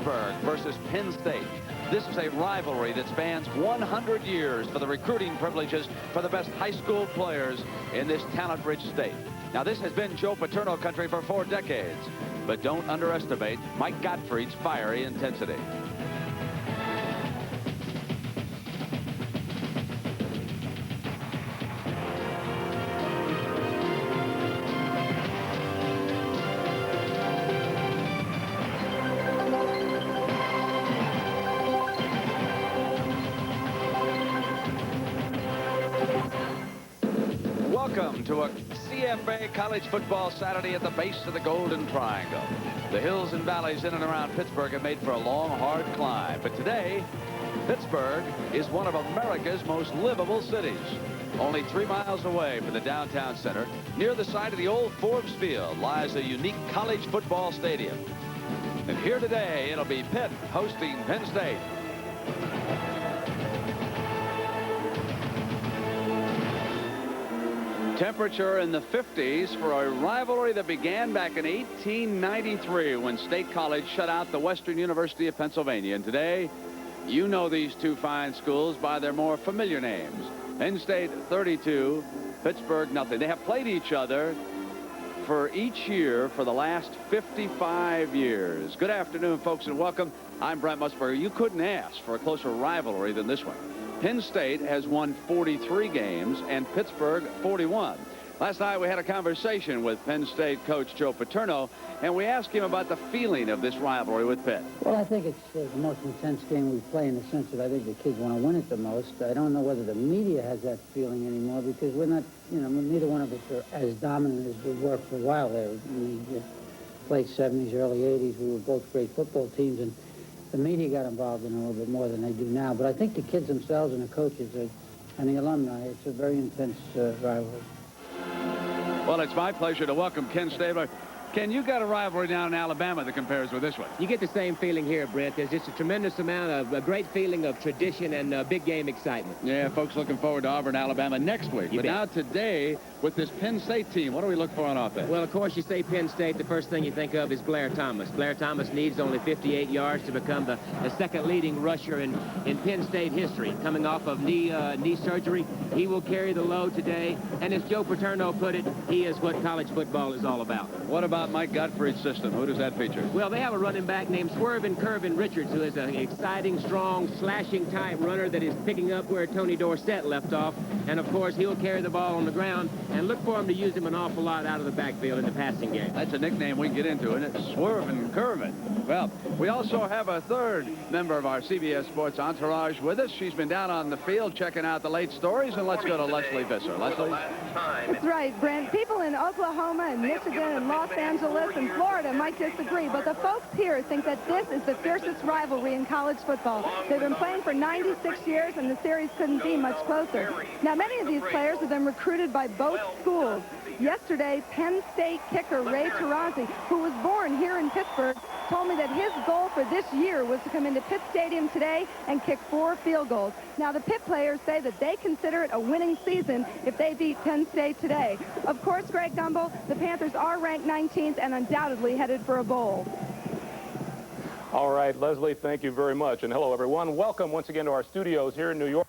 Pittsburgh versus Penn State. This is a rivalry that spans 100 years for the recruiting privileges for the best high school players in this talent-rich state. Now, this has been Joe Paterno country for 4 decades, but don't underestimate Mike Gottfried's fiery intensity. Welcome to a CFA College Football Saturday at the base of the Golden Triangle. The hills and valleys in and around Pittsburgh have made for a long, hard climb. But today, Pittsburgh is one of America's most livable cities. Only 3 miles away from the downtown center, near the site of the old Forbes Field, lies a unique college football stadium. And here today, it'll be Pitt hosting Penn State. Temperature in the 50s for a rivalry that began back in 1893 when State College shut out the Western University of Pennsylvania. And today, you know these two fine schools by their more familiar names. Penn State 32, Pittsburgh nothing. They have played each other for each year for the last 55 years. Good afternoon, folks, and welcome. I'm Brent Musburger. You couldn't ask for a closer rivalry than this one. Penn State has won 43 games and Pittsburgh 41. Last night we had a conversation with Penn State coach Joe Paterno, and we asked him about the feeling of this rivalry with Pitt. Well, I think it's the most intense game we play in the sense that I think the kids want to win it the most. I don't know whether the media has that feeling anymore because we're not, neither one of us are as dominant as we were for a while there. We played 70s, early 80s. We were both great football teams, and the media got involved in a little bit more than they do now. But I think the kids themselves and the coaches and the alumni, it's a very intense rivalry. Well, it's my pleasure to welcome Ken Stabler. Ken, you got a rivalry down in Alabama that compares with this one. You get the same feeling here, Brent. There's just a tremendous amount of a great feeling of tradition and big game excitement. Yeah, folks looking forward to Auburn, Alabama next week. But now today, with this Penn State team, what do we look for on offense? Well, of course, you say Penn State, the first thing you think of is Blair Thomas. Blair Thomas needs only 58 yards to become the second leading rusher in Penn State history. Coming off of knee surgery, he will carry the load today. And as Joe Paterno put it, he is what college football is all about. What about Mike Gottfried's system? Who does that feature? Well, they have a running back named Swervin' Curvin' Richards, who is an exciting, strong, slashing type runner that is picking up where Tony Dorsett left off. And, of course, he'll carry the ball on the ground and look for him to use him an awful lot out of the backfield in the passing game. That's a nickname we can get into, isn't it? Swervin' Curvin'. Well, we also have a third member of our CBS Sports entourage with us. She's been down on the field checking out the late stories, and let's go to Leslie Visser. Leslie? That's right, Brent. People in Oklahoma and Michigan and Los Angeles and Florida might disagree, but the folks here think that this is the fiercest rivalry in college football. They've been playing for 96 years, and the series couldn't be much closer. Now, many of these players have been recruited by both schools. Yesterday, Penn State kicker Ray Tarazi, who was born here in Pittsburgh, told me that his goal for this year was to come into Pitt Stadium today and kick 4 field goals. Now, the Pitt players say that they consider it a winning season if they beat Penn State today. Of course, Greg Gumbel, the Panthers are ranked 19th and undoubtedly headed for a bowl. All right, Leslie, thank you very much. And hello, everyone. Welcome once again to our studios here in New York.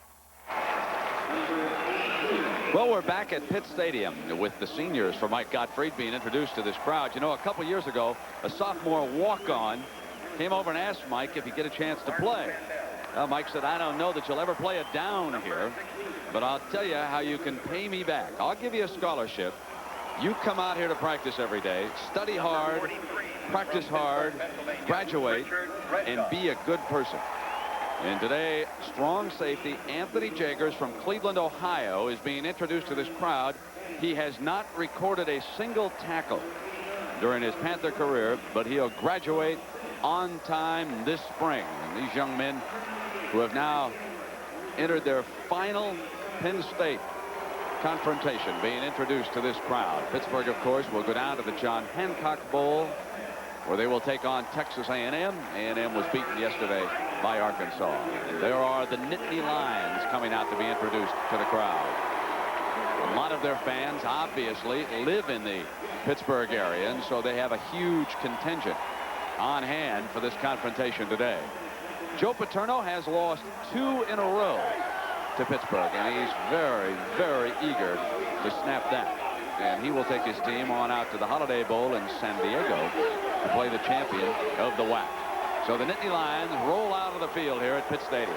Well, we're back at Pitt Stadium with the seniors for Mike Gottfried being introduced to this crowd. You know, a couple years ago, a sophomore walk-on came over and asked Mike if he'd get a chance to play. Mike said, I don't know that you'll ever play it down here, but I'll tell you how you can pay me back. I'll give you a scholarship. You come out here to practice every day, study hard, practice hard, graduate, and be a good person. And today, strong safety Anthony Jagers from Cleveland, Ohio, is being introduced to this crowd. He has not recorded a single tackle during his Panther career, but he'll graduate on time this spring. And these young men who have now entered their final Penn State confrontation being introduced to this crowd. Pittsburgh, of course, will go down to the John Hancock Bowl, where they will take on Texas A&M. A&M was beaten yesterday by Arkansas. And there are the Nittany Lions coming out to be introduced to the crowd. A lot of their fans, obviously, live in the Pittsburgh area, and so they have a huge contingent. on hand for this confrontation today. Joe Paterno has lost 2 in a row to Pittsburgh, and he's very, very eager to snap that. And he will take his team on out to the Holiday Bowl in San Diego to play the champion of the WAC. So the Nittany Lions roll out of the field here at Pitt Stadium.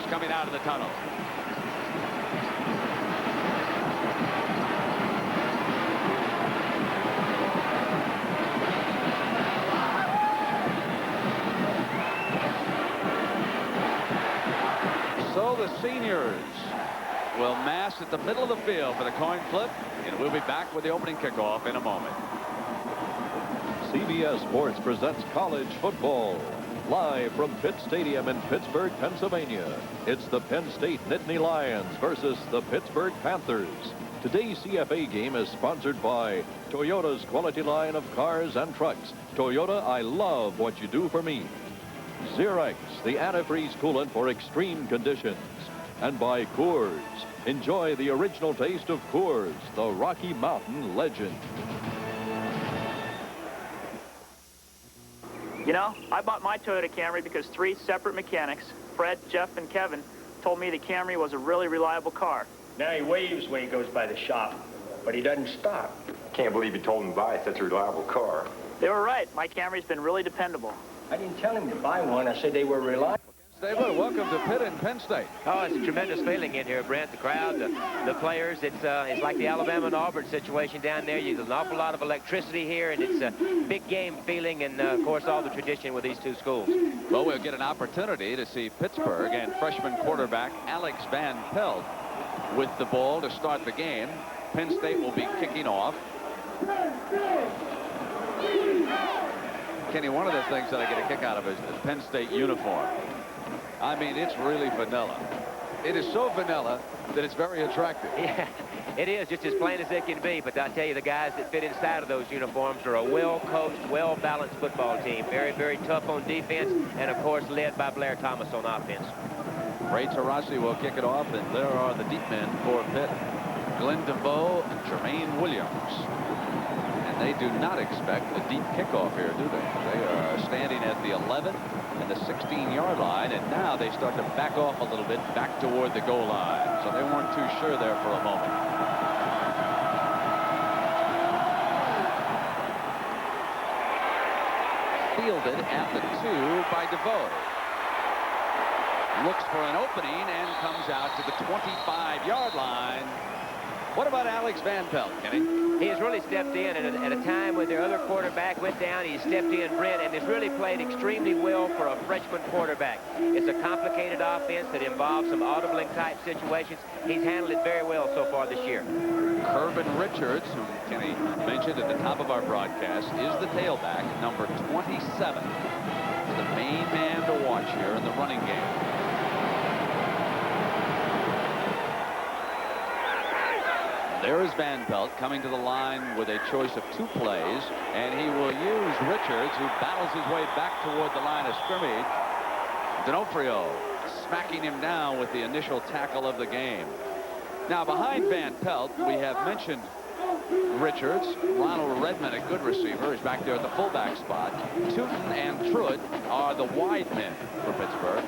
Coming out of the tunnel. So the seniors will mass at the middle of the field for the coin flip, and we'll be back with the opening kickoff in a moment. CBS Sports presents college football. Live from Pitt Stadium in Pittsburgh, Pennsylvania, it's the Penn State Nittany Lions versus the Pittsburgh Panthers. Today's CFA game is sponsored by Toyota's quality line of cars and trucks. Toyota, I love what you do for me. Xerox, the antifreeze coolant for extreme conditions. And by Coors. Enjoy the original taste of Coors, the Rocky Mountain legend. You know, I bought my Toyota Camry because 3 separate mechanics, Fred, Jeff, and Kevin, told me the Camry was a really reliable car. Now he waves when he goes by the shop, but he doesn't stop. Can't believe you told him to buy such a reliable car. They were right. My Camry's been really dependable. I didn't tell him to buy one. I said they were reliable. David, welcome to Pitt and Penn State. Oh, it's a tremendous feeling in here, Brent. The crowd, the players. It's like the Alabama and Auburn situation down there. There's an awful lot of electricity here, and it's a big game feeling, and of course all the tradition with these 2 schools. Well, we'll get an opportunity to see Pittsburgh and freshman quarterback Alex Van Pelt with the ball to start the game. Penn State will be kicking off. Kenny, one of the things that I get a kick out of is the Penn State uniform. I mean, it's really vanilla. It is so vanilla that it's very attractive. Yeah, it is just as plain as it can be. But I tell you, the guys that fit inside of those uniforms are a well-coached, well-balanced football team. Very, very tough on defense, and of course led by Blair Thomas on offense. Ray Tarasi will kick it off, and there are the deep men for Pitt. Glenn DeVoe and Jermaine Williams. And they do not expect a deep kickoff here, do they? They are standing at the 11 and the 16-yard line, and now they start to back off a little bit back toward the goal line. So they weren't too sure there for a moment. Fielded at the 2 by DeVoe. Looks for an opening and comes out to the 25-yard line. What about Alex Van Pelt, Kenny? He has really stepped in at a time when their other quarterback went down. He stepped in, Brent, and has really played extremely well for a freshman quarterback. It's a complicated offense that involves some audibling-type situations. He's handled it very well so far this year. Kirby Richards, who Kenny mentioned at the top of our broadcast, is the tailback, number 27. The main man to watch here in the running game. There is Van Pelt coming to the line with a choice of 2 plays, and he will use Richards, who battles his way back toward the line of scrimmage. D'Onofrio smacking him down with the initial tackle of the game. Now behind Van Pelt, we have mentioned Richards. Ronald Redmond, a good receiver, is back there at the fullback spot. Tootin and Truitt are the wide men for Pittsburgh.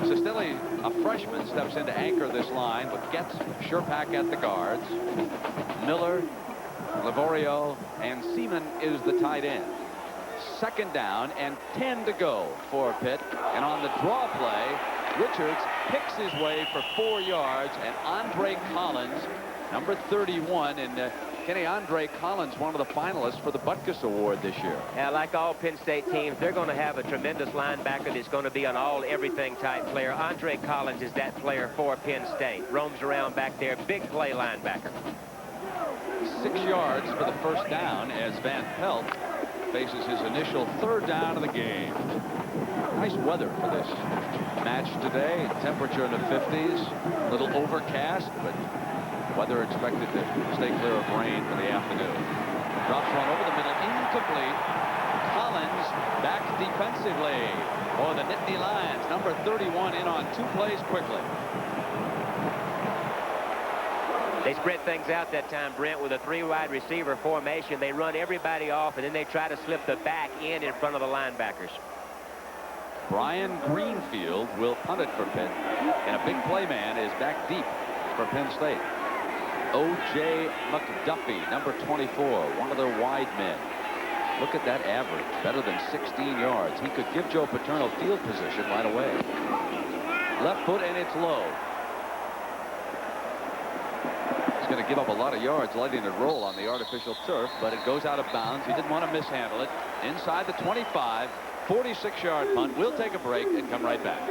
Sestelli, a freshman, steps in to anchor this line, but gets Sherpack at the guards. Miller, Livorio, and Seaman is the tight end. 2nd down and 10 to go for Pitt. And on the draw play, Richards picks his way for 4 yards, and Andre Collins, number 31, and Kenny, Andre Collins, one of the finalists for the Butkus Award this year. Yeah, like all Penn State teams, they're going to have a tremendous linebacker that's going to be an all-everything type player. Andre Collins is that player for Penn State. Roams around back there, big play linebacker. 6 yards for the first down as Van Pelt faces his initial third down of the game. Nice weather for this match today. Temperature in the 50s. A little overcast, but weather expected to stay clear of rain for the afternoon. Drops one over the middle, incomplete. Collins back defensively for the Nittany Lions. Number 31 in on 2 plays quickly. They spread things out that time, Brent, with a 3-wide receiver formation. They run everybody off, and then they try to slip the back in front of the linebackers. Brian Greenfield will punt it for Penn, and a big play man is back deep for Penn State. O.J. McDuffie, number 24, one of their wide men. Look at that average, better than 16 yards. He could give Joe Paterno field position right away. Left foot, and it's low. He's going to give up a lot of yards letting it roll on the artificial turf, but it goes out of bounds. He didn't want to mishandle it. Inside the 25, 46-yard punt. We'll take a break and come right back.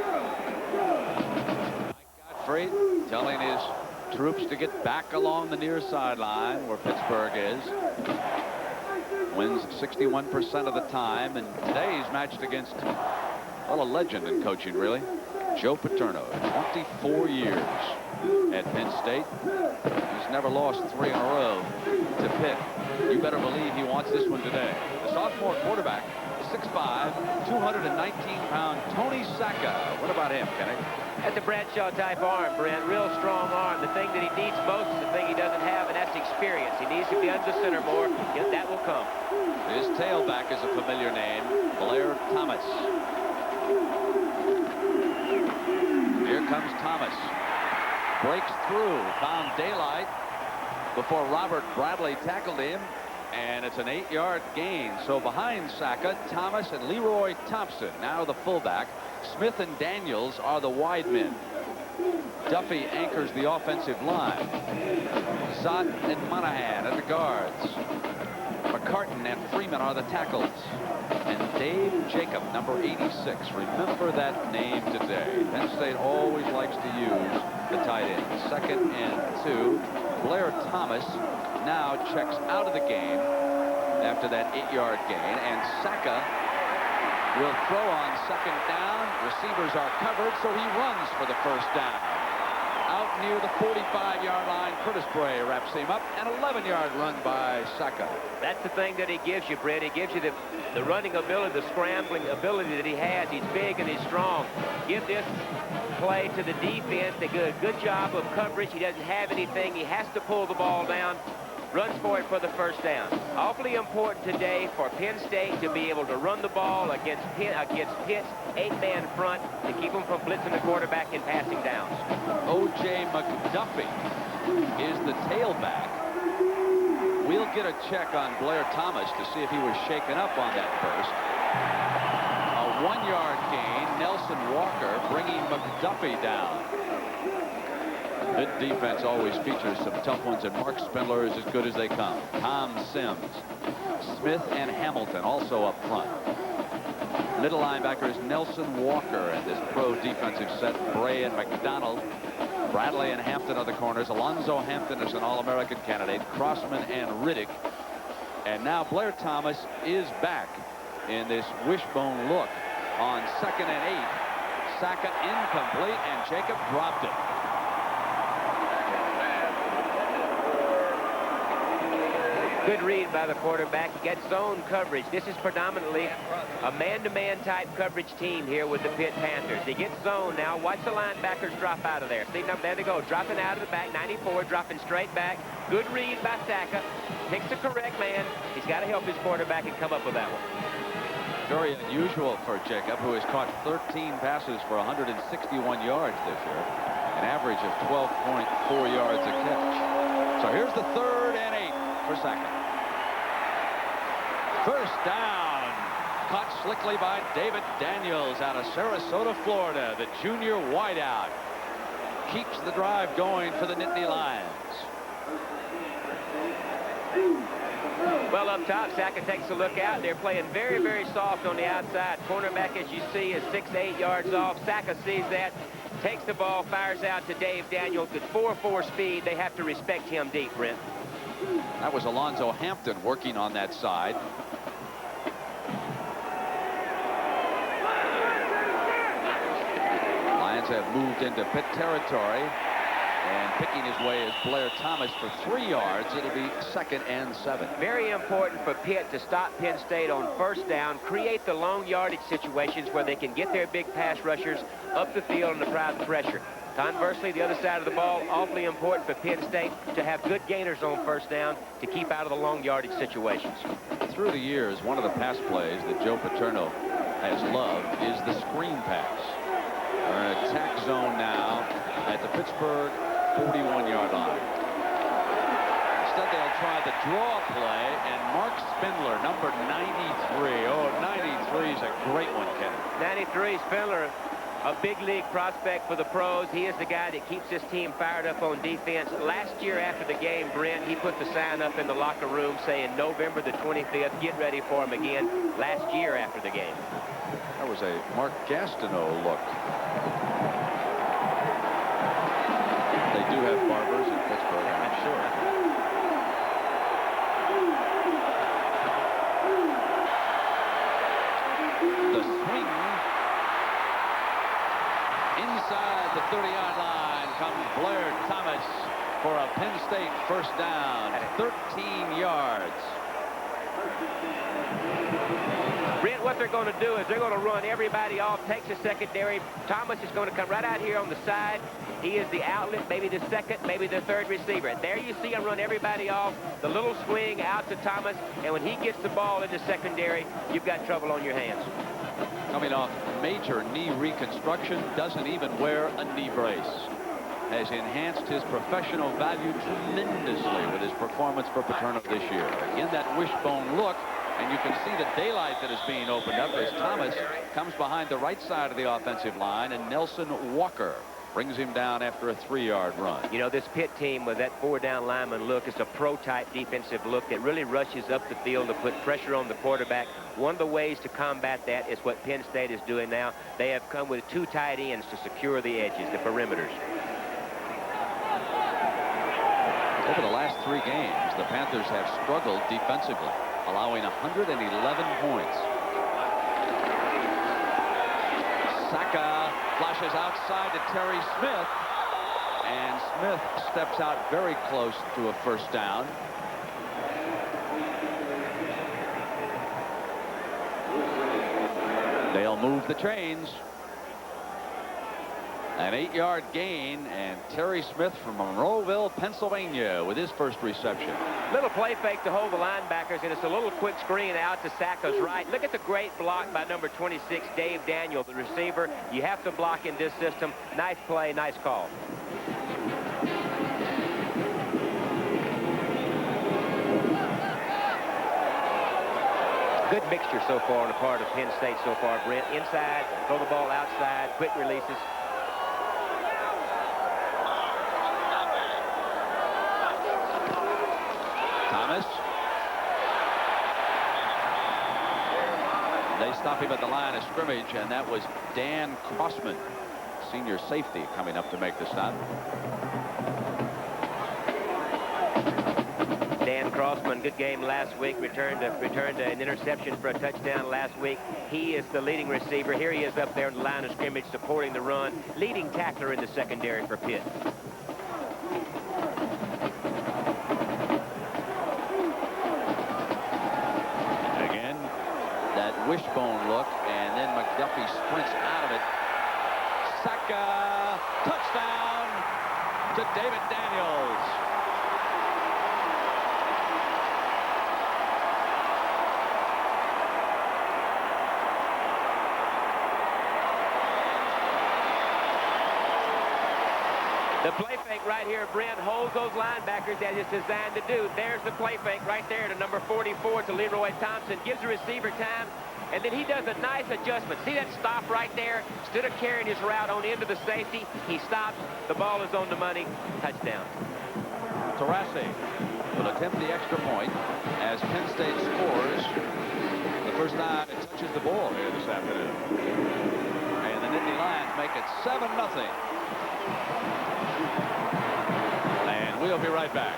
Mike Gottfried telling his troops to get back along the near sideline where Pittsburgh is. Wins 61% of the time, and today he's matched against, well, a legend in coaching, really. Joe Paterno, 24 years at Penn State. He's never lost 3 in a row to Pitt. You better believe he wants this one today. The sophomore quarterback, 6'5", 219-pound Tony Sacca. What about him, Kenny? That's a Bradshaw-type arm, Brent. Real strong arm. The thing that he needs most is the thing he doesn't have, and that's experience. He needs to be under center more. Yet that will come. His tailback is a familiar name, Blair Thomas. Here comes Thomas. Breaks through, found daylight before Robert Bradley tackled him, and it's an 8-yard gain. So behind Sacca, Thomas and Leroy Thompson, now the fullback. Smith and Daniels are the wide men. Duffy anchors the offensive line. Zott and Monahan are the guards. McCartan and Freeman are the tackles. And Dave Jacob, number 86. Remember that name today. Penn State always likes to use the tight end. 2nd and 2. Blair Thomas now checks out of the game after that 8-yard gain. And Sacca will throw on 2nd down. Receivers are covered, so he runs for the 1st down. Out near the 45-yard line, Curtis Bray wraps him up. An 11-yard run by Sacca. That's the thing that he gives you, Brent. He gives you the running ability, the scrambling ability that he has. He's big and he's strong. Give this play to the defense. They do a good job of coverage. He doesn't have anything. He has to pull the ball down. Runs for it for the 1st down. Awfully important today for Penn State to be able to run the ball against Pitt's 8-man front to keep them from blitzing the quarterback and passing downs. O.J. McDuffie is the tailback. We'll get a check on Blair Thomas to see if he was shaken up on that burst. A 1-yard gain. Nelson Walker bringing McDuffie down. Good defense always features some tough ones, and Mark Spindler is as good as they come. Tom Sims, Smith, and Hamilton also up front. Middle linebackers Nelson Walker and this pro defensive set, Bray and McDonald. Bradley and Hampton are the corners. Alonzo Hampton is an All-American candidate. Crossman and Riddick. And now Blair Thomas is back in this wishbone look on 2nd and 8. Sacca incomplete, and Jacob dropped it. Good read by the quarterback. He got zone coverage. This is predominantly a man-to-man type coverage team here with the Pitt Panthers. They get zone now. Watch the linebackers drop out of there. See, now there they go. Dropping out of the back. 94, dropping straight back. Good read by Sacca. Picks the correct man. He's got to help his quarterback and come up with that one. Very unusual for Jacob, who has caught 13 passes for 161 yards this year. An average of 12.4 yards a catch. So here's the 3rd and 8 for Sacca. 1st down. Caught slickly by David Daniels out of Sarasota, Florida. The junior wideout keeps the drive going for the Nittany Lions. Well, up top, Sacca takes a look out. They're playing very, very soft on the outside. Cornerback, as you see, is 6 to 8 yards off. Sacca sees that, takes the ball, fires out to Dave Daniels at 4.4 speed. They have to respect him deep, Brent. That was Alonzo Hampton working on that side. Lions have moved into Pitt territory. And picking his way is Blair Thomas for 3 yards. It'll be 2nd and 7. Very important for Pitt to stop Penn State on first down, create the long yardage situations where they can get their big pass rushers up the field and apply the pressure. Conversely, the other side of the ball, awfully important for Penn State to have good gainers on first down to keep out of the long yardage situations. Through the years, one of the pass plays that Joe Paterno has loved is the screen pass. We're in attack zone now at the Pittsburgh 41-yard line. Instead, they'll try the draw play, and Mark Spindler, number 93. Oh, 93 is a great one, Ken. 93, Spindler, a big league prospect for the pros. He is the guy that keeps his team fired up on defense. Last year after the game, Brent, he put the sign up in the locker room saying November the 25th, get ready for him again. Last year after the game. That was a Mark Gastineau look. They do have barbers in Pittsburgh, I'm sure. The swing. Inside the 30-yard line comes Blair Thomas for a Penn State first down. 13 yards. Brent, what they're going to do is they're going to run everybody off, takes the secondary. Thomas is going to come right out here on the side. He is the outlet, maybe the second, maybe the third receiver. And there you see him run everybody off. The little swing out to Thomas. And when he gets the ball in the secondary, you've got trouble on your hands. Coming off major knee reconstruction, doesn't even wear a knee brace. Has enhanced his professional value tremendously with his performance for Paterno this year. Again, that wishbone look. And you can see the daylight that is being opened up as Thomas comes behind the right side of the offensive line, and Nelson Walker brings him down after a 3-yard run. You know, this Pitt team with that 4-down lineman look is a pro-type defensive look that really rushes up the field to put pressure on the quarterback. One of the ways to combat that is what Penn State is doing now. They have come with 2 tight ends to secure the edges, the perimeters. Over the last 3 games, the Panthers have struggled defensively, allowing 111 points. Saka flashes outside to Terry Smith, and Smith steps out very close to a first down. They'll move the chains. An 8-yard gain, and Terry Smith from Monroeville, Pennsylvania, with his first reception. Little play fake to hold the linebackers, and it's a little quick screen out to Saka's right. Look at the great block by number 26, Dave Daniel, the receiver. You have to block in this system. Nice play, nice call. Good mixture so far on the part of Penn State so far, Brent. Inside, throw the ball outside, quick releases. Thomas. They stop him at the line of scrimmage, and that was Dan Crossman, senior safety, coming up to make the stop. Dan Crossman, good game last week, returned an interception for a touchdown last week. He is the leading receiver. Here he is up there in the line of scrimmage supporting the run, leading tackler in the secondary for Pitt. Wishbone look, and then McDuffie sprints out of it. Saka, touchdown to David Daniels. The play fake right here, Brent, holds those linebackers as it's designed to do. There's the play fake right there to number 44 to Leroy Thompson. Gives the receiver time, and then he does a nice adjustment. See that stop right there? Instead of carrying his route on into the safety, he stops. The ball is on the money. Touchdown. Taurasi will attempt the extra point as Penn State scores the first time it touches the ball here this afternoon. And the Nittany Lions make it 7-0. And we'll be right back.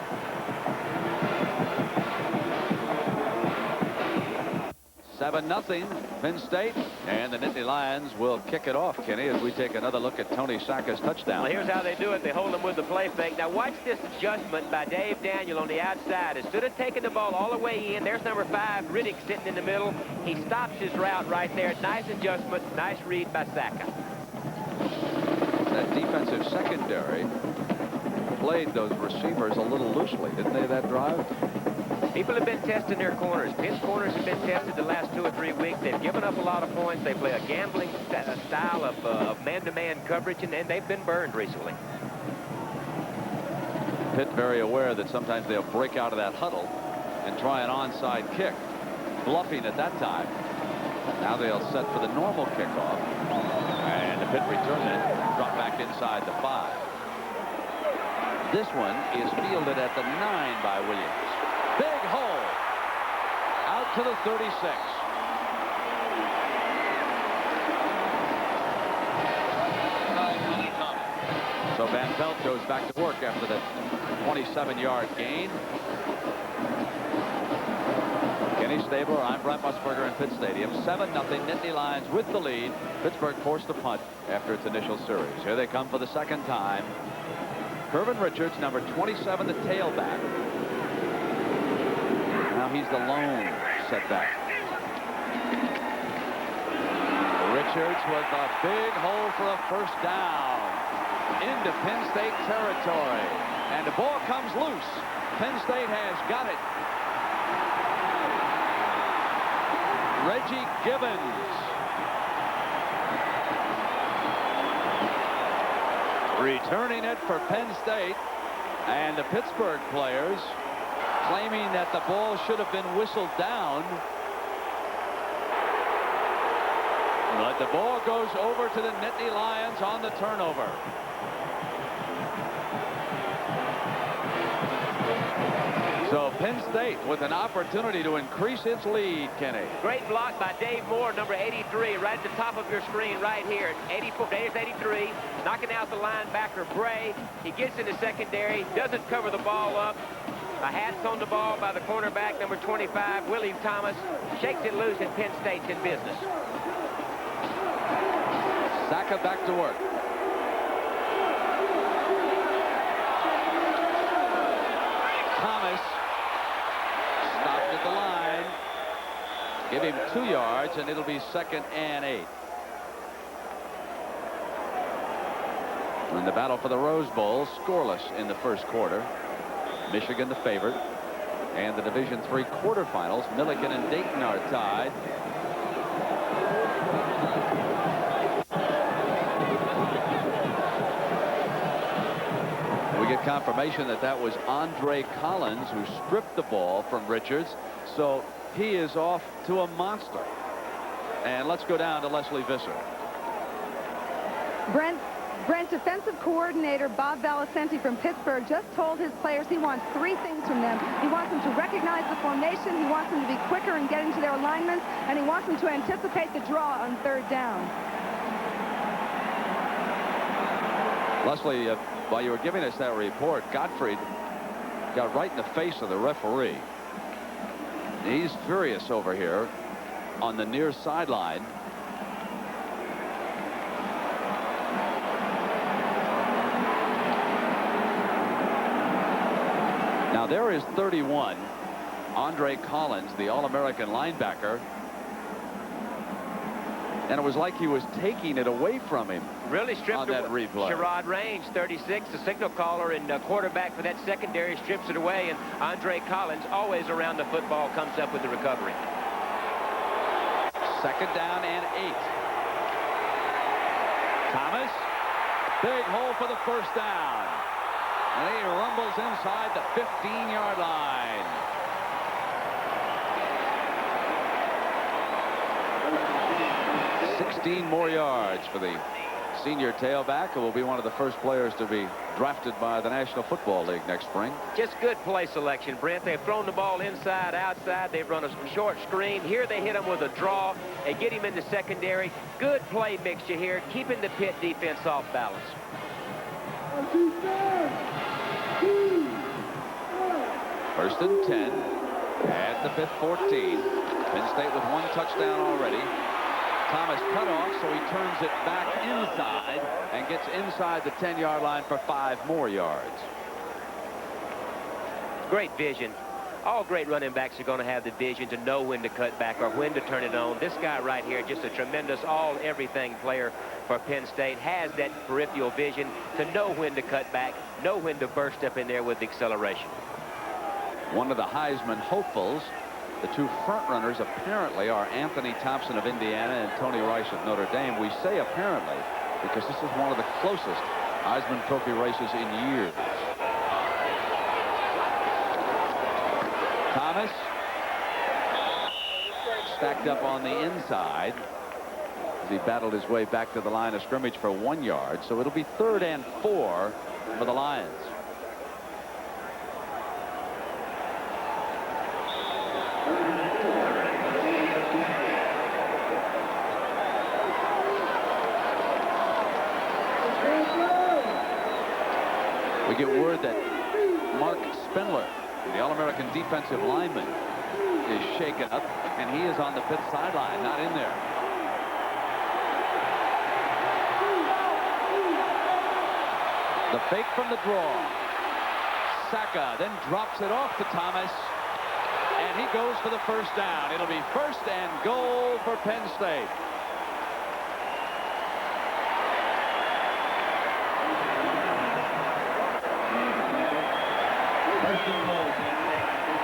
7-0 Penn State, and the Nittany Lions will kick it off, Kenny, as we take another look at Tony Sacca's touchdown. Well, here's how they do it. They hold them with the play fake. Now watch this adjustment by Dave Daniel on the outside. Instead of taking the ball all the way in, there's number 5, Riddick, sitting in the middle. He stops his route right there. Nice adjustment, nice read by Sacca. That defensive secondary played those receivers a little loosely, didn't they, that drive? People have been testing their corners. Penn's corners have been tested the last 2 or 3 weeks. They've given up a lot of points. They play a gambling style of man-to-man coverage, and they've been burned recently. Pitt very aware that sometimes they'll break out of that huddle and try an onside kick. Bluffing at that time. Now they'll set for the normal kickoff. And the Pitt return it, drop back inside the 5. This one is fielded at the 9 by Williams. Big hole. Out to the 36. So Van Pelt goes back to work after the 27-yard gain. Kenny Stabler, I'm Brent Musburger in Pitt Stadium. 7-0 Nittany Lions with the lead. Pittsburgh forced a punt after its initial series. Here they come for the second time. Kervin Richards, number 27, the tailback. Now he's the lone setback. Richards with a big hole for a first down into Penn State territory. And the ball comes loose. Penn State has got it. Reggie Gibbons. Returning it for Penn State. And the Pittsburgh players claiming that the ball should have been whistled down. But the ball goes over to the Nittany Lions on the turnover. So Penn State with an opportunity to increase its lead, Kenny. Great block by Dave Moore, number 83, right at the top of your screen right here. 84, Dave's 83, knocking out the linebacker, Bray. He gets in the secondary, doesn't cover the ball up. A hat's on the ball by the cornerback, number 25, Willie Thomas. Shakes it loose, and Penn State's in business. Sacca back to work. Thomas stopped at the line. Give him 2 yards, and it'll be 2nd and 8. In the battle for the Rose Bowl, scoreless in the first quarter. Michigan the favorite. And the Division III quarterfinals, Millikan and Dayton are tied. We get confirmation that that was Andre Collins who stripped the ball from Richards. So he is off to a monster. And let's go down to Leslie Visser. Brent, defensive coordinator Bob Valicenti from Pittsburgh just told his players he wants 3 things from them. He wants them to recognize the formation, he wants them to be quicker in getting to their alignments, and he wants them to anticipate the draw on 3rd down. Leslie, while you were giving us that report, Gottfried got right in the face of the referee. He's furious over here on the near sideline. Now there is 31, Andre Collins, the All-American linebacker. And it was like he was taking it away from him. Really stripped on that replay. Sherrod Range, 36, the signal caller and quarterback for that secondary, strips it away, and Andre Collins, always around the football, comes up with the recovery. 2nd down and 8. Thomas, big hole for the first down. And he rumbles inside the 15-yard line. $16 more yards for the senior tailback, who will be one of the first players to be drafted by the National Football League next spring. Just good play selection, Brent. They've thrown the ball inside, outside. They've run a short screen. Here they hit him with a draw. They get him in the secondary. Good play mixture here, keeping the Pitt defense off balance. First and 10 at the Pitt 14. Penn State with 1 touchdown already. Thomas cut off, so he turns it back inside and gets inside the 10-yard line for 5 more yards. Great vision. All great running backs are going to have the vision to know when to cut back or when to turn it on. This guy right here, just a tremendous all-everything player for Penn State, has that peripheral vision to know when to cut back, know when to burst up in there with acceleration. One of the Heisman hopefuls, the 2 front runners apparently are Anthony Thompson of Indiana and Tony Rice of Notre Dame. We say apparently because this is one of the closest Heisman Trophy races in years. Thomas stacked up on the inside as he battled his way back to the line of scrimmage for 1 yard. So it'll be 3rd and 4 for the Lions. We get word that Mark Spindler, the All-American defensive lineman, is shaken up, and he is on the Pitt sideline, not in there. The fake from the draw. Saka then drops it off to Thomas, and he goes for the 1st down. It'll be 1st and goal for Penn State.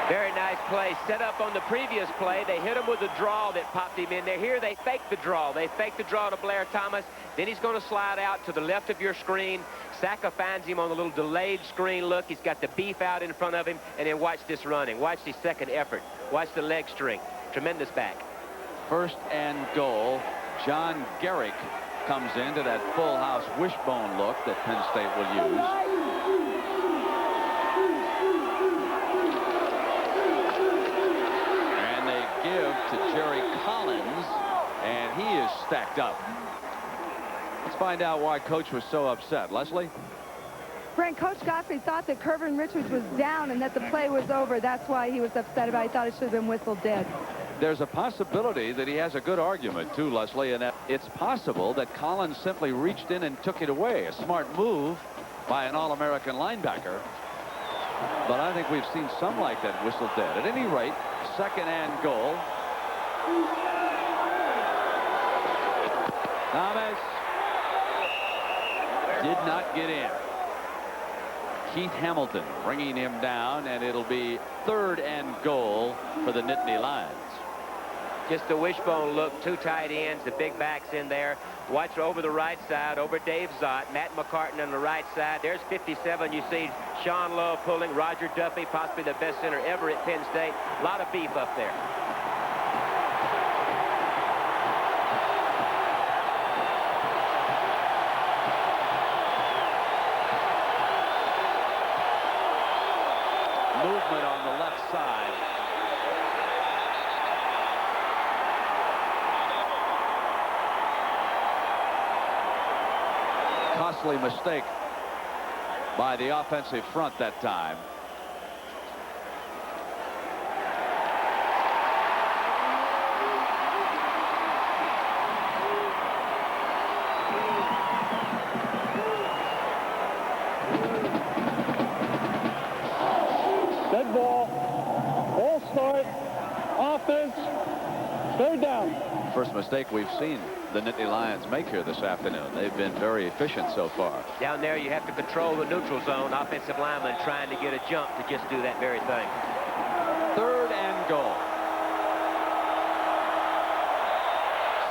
Very nice play. Set up on the previous play. They hit him with a draw that popped him in there. Here they fake the draw. They fake the draw to Blair Thomas. Then he's going to slide out to the left of your screen. Saka finds him on a little delayed screen look. He's got the beef out in front of him. And then watch this running. Watch the second effort. Watch the leg strength. Tremendous back. 1st and goal. John Garrick comes into that full house wishbone look that Penn State will use. Give to Jerry Collins, and he is stacked up. Let's find out why Coach was so upset. Leslie? Brent, Coach Godfrey thought that Kervin Richards was down and that the play was over. That's why he was upset about it. He thought it should have been whistled dead. There's a possibility that he has a good argument, too, Leslie, and that it's possible that Collins simply reached in and took it away. A smart move by an All-American linebacker. But I think we've seen some like that whistled dead. At any rate, 2nd and goal. Thomas did not get in. Keith Hamilton bringing him down, and it'll be 3rd and goal for the Nittany Lions. Just a wishbone look. 2 tight ends, the big backs in there. Watch over the right side, over Dave Zott, Matt McCartan on the right side. There's 57. You see Sean Love pulling, Roger Duffy, possibly the best center ever at Penn State. A lot of beef up there. Movement on the left side. Costly mistake by the offensive front that time. Dead ball. Ball start. Offense. 3rd down. First mistake we've seen the Nittany Lions make here this afternoon. They've been very efficient so far. Down there, you have to control the neutral zone. Offensive lineman trying to get a jump to just do that very thing. 3rd and goal.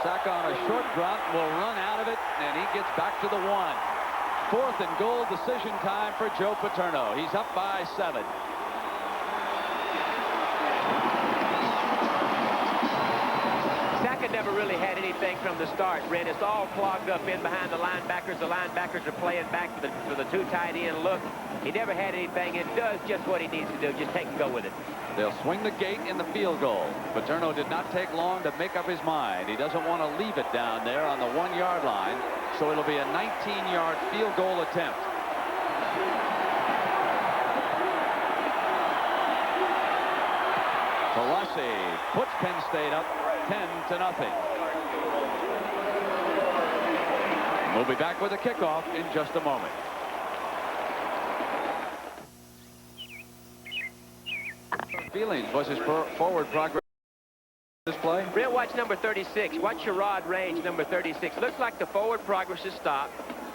Saka on a short drop will run out of it, and he gets back to the 1. 4th and goal decision time for Joe Paterno. He's up by 7. Never really had anything from the start, Brent. It's all clogged up in behind the linebackers. The linebackers are playing back for the 2 tight end look. He never had anything. It does just what he needs to do. Just take and go with it. They'll swing the gate in the field goal. Paterno did not take long to make up his mind. He doesn't want to leave it down there on the 1-yard line, so it'll be a 19-yard field goal attempt. The Rossi puts Penn State up 10-0. We'll be back with a kickoff in just a moment. Feelings was his forward progress this play? Brent, watch number 36. Watch Sherrod range number 36. Looks like the forward progress has stopped.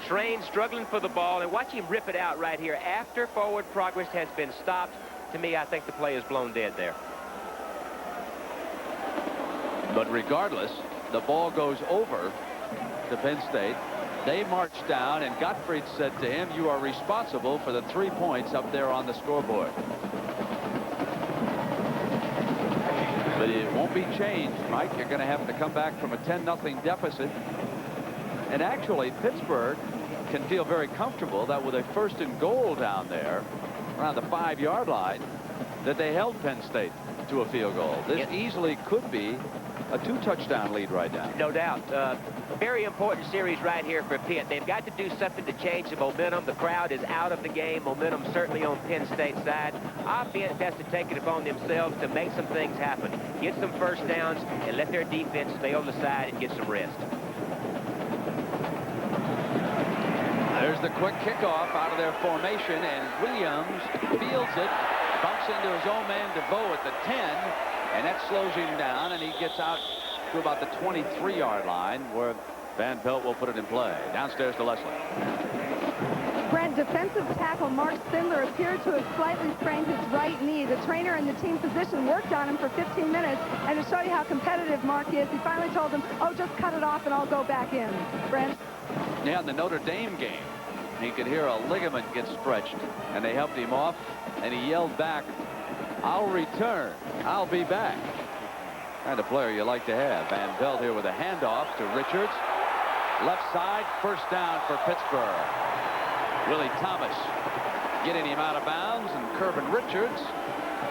Train struggling for the ball, and watch him rip it out right here after forward progress has been stopped. To me, I think the play is blown dead there. But regardless, the ball goes over to Penn State. They marched down, and Gottfried said to him, "You are responsible for the 3 points up there on the scoreboard." But it won't be changed, Mike. You're going to have to come back from a 10-0 deficit. And actually, Pittsburgh can feel very comfortable that with a 1st and goal down there around the 5-yard line, that they held Penn State to a field goal. This easily could be a 2-touchdown lead right now. No doubt. Very important series right here for Pitt. They've got to do something to change the momentum. The crowd is out of the game. Momentum certainly on Penn State's side. Offense has to take it upon themselves to make some things happen. Get some first downs and let their defense stay on the side and get some rest. There's the quick kickoff out of their formation, and Williams fields it, bumps into his own man DeVoe at the 10, and that slows him down, and he gets out to about the 23-yard line, where Van Pelt will put it in play. Downstairs to Leslie. Brent, defensive tackle Mark Spindler appeared to have slightly sprained his right knee. The trainer and the team physician worked on him for 15 minutes, and to show you how competitive Mark is, he finally told him, "Oh, just cut it off and I'll go back in." Brent? Yeah, in the Notre Dame game, he could hear a ligament get stretched, and they helped him off, and he yelled back, "I'll return. I'll be back." Kind of player you like to have. Van Pelt here with a handoff to Richards. Left side, first down for Pittsburgh. Willie Thomas getting him out of bounds, and Kirvin Richards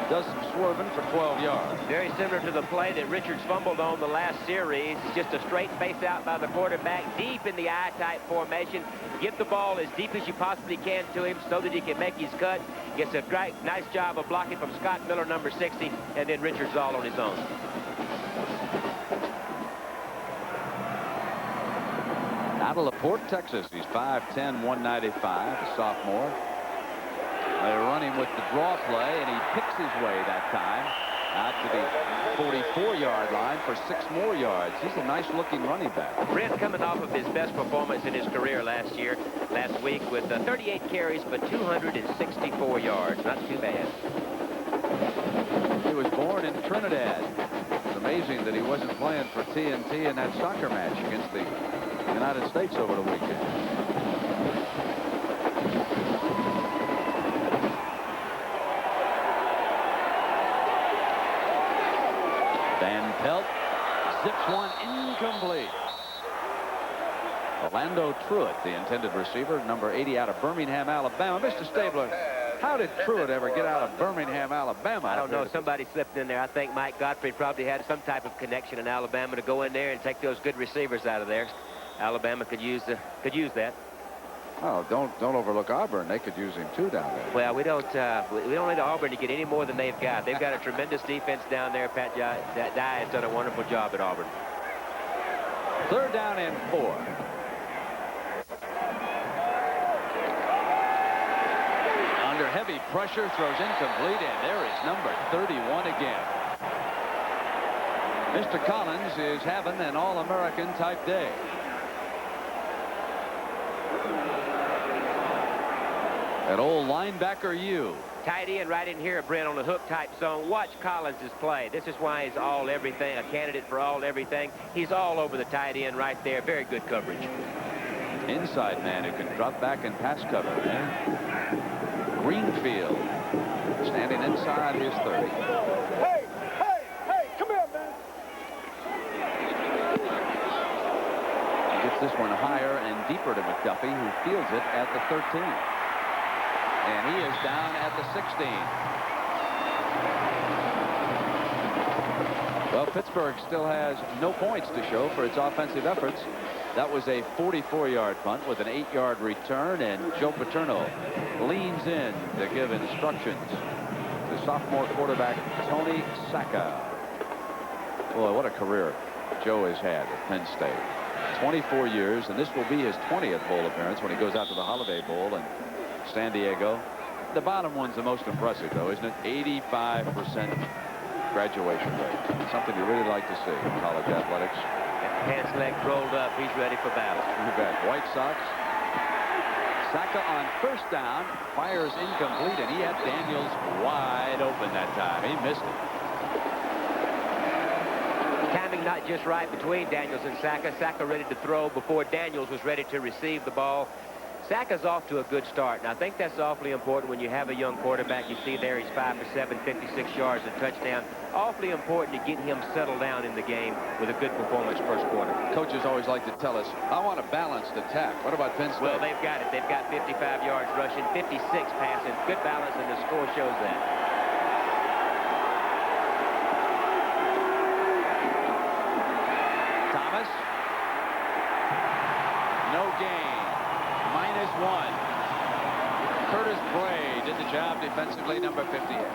does some swerving for 12 yards. Very similar to the play that Richards fumbled on the last series. It's just a straight face out by the quarterback, deep in the I-type formation. Get the ball as deep as you possibly can to him so that he can make his cut. Gets a great, nice job of blocking from Scott Miller, number 60, and then Richards all on his own. Out of LaPorte, Texas. He's 5'10", 195, a sophomore. They run him with the draw play, and he picks his way that time out to the 44-yard line for 6 more yards. He's a nice-looking running back. Brent coming off of his best performance in his career last week with 38 carries for 264 yards. Not too bad. He was born in Trinidad. It's amazing that he wasn't playing for TNT in that soccer match against the United States over the weekend. Van Pelt zips one incomplete. Orlando Truitt, the intended receiver, number 80 out of Birmingham, Alabama. Mr. Stabler, how did Truitt ever get out of Birmingham, Alabama? I don't know. Somebody slipped in there. I think Mike Gottfried probably had some type of connection in Alabama to go in there and take those good receivers out of there. Alabama could use that. Oh, don't overlook Auburn. They could use him too down there. Well, we don't need Auburn to get any more than they've got. They've got a tremendous defense down there. Pat Dye has done a wonderful job at Auburn. 3rd down and 4. Under heavy pressure, throws incomplete, and there is number 31 again. Mr. Collins is having an All-American type day. That old linebacker U. Tight end right in here, Brent, on the hook type zone. Watch Collins' play. This is why he's all everything, a candidate for all everything. He's all over the tight end right there. Very good coverage. Inside man who can drop back and pass cover. Greenfield standing inside his 30. Hey, come here, man. He gets this one higher and deeper to McDuffie, who fields it at the 13. And he is down at the 16. Well, Pittsburgh still has no points to show for its offensive efforts. That was a 44-yard punt with an 8-yard return, and Joe Paterno leans in to give instructions to to sophomore quarterback Tony Sacca. Boy, what a career Joe has had at Penn State. 24 years, and this will be his 20th bowl appearance when he goes out to the Holiday Bowl in San Diego. The bottom one's the most impressive, though, isn't it? 85% graduation rate. Something you really like to see in college athletics. And pants legs rolled up. He's ready for battle. You bet. White Sox. Sacca on first down, fires incomplete, and he had Daniels wide open that time. He missed it. Timing not just right between Daniels and Sacca. Sacca ready to throw before Daniels was ready to receive the ball. Sacca's off to a good start, and I think that's awfully important when you have a young quarterback. You see there he's 5 for 7, 56 yards, a touchdown. Awfully important to get him settled down in the game with a good performance first quarter. Coaches always like to tell us, I want a balanced attack. What about Penn State? Well, they've got it. They've got 55 yards rushing, 56 passing. Good balance, and the score shows that. Thomas. No gain. -1. Curtis Bray did the job defensively, number 58.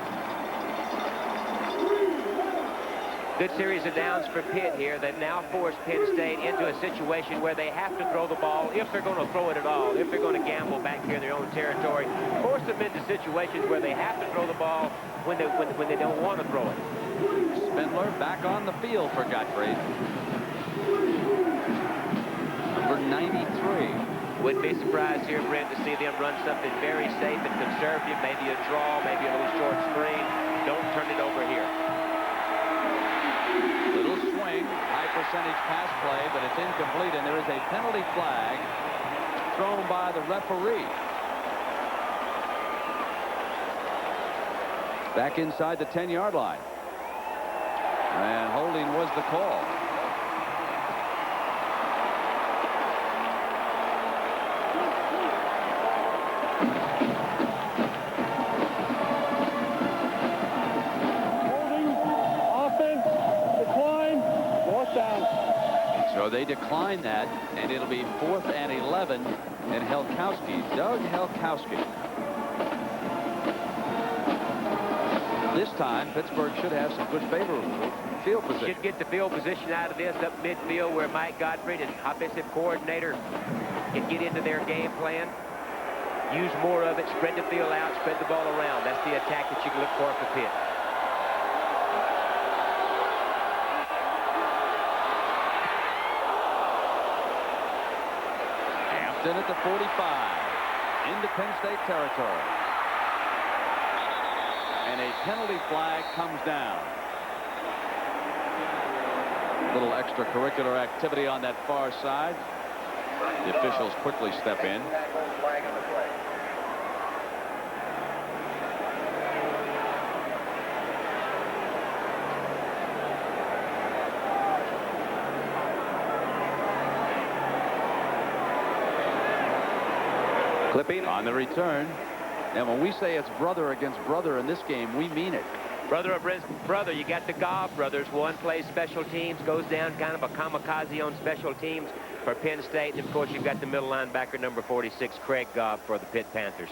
Good series of downs for Pitt here. They've now forced Penn State into a situation where they have to throw the ball if they're going to throw it at all, if they're going to gamble back here in their own territory. Force them into situations where they have to throw the ball when they don't want to throw it. Spindler back on the field for Godfrey. Number 93. Wouldn't be surprised here, Brent, to see them run something very safe and conservative, maybe a draw, maybe a little short screen. Don't turn it over here. Little swing, high percentage pass play, but it's incomplete, and there is a penalty flag thrown by the referee. Back inside the 10-yard line. And holding was the call. So they decline that, and it'll be 4th and 11, and Helkowski, Doug Helkowski. This time, Pittsburgh should have some good favorable field position. Should get the field position out of this up midfield where Mike Gottfried, his offensive coordinator, can get into their game plan. Use more of it, spread the field out, spread the ball around. That's the attack that you can look for Pitt. In at the 45, into Penn State territory. And a penalty flag comes down. A little extracurricular activity on that far side. The officials quickly step in. Clipping on the return. And when we say it's brother against brother in this game, we mean it. Brother against brother. You got the Gobb brothers. One plays special teams, goes down kind of a kamikaze on special teams for Penn State. And, of course, you've got the middle linebacker, number 46, Craig Gobb, for the Pitt Panthers.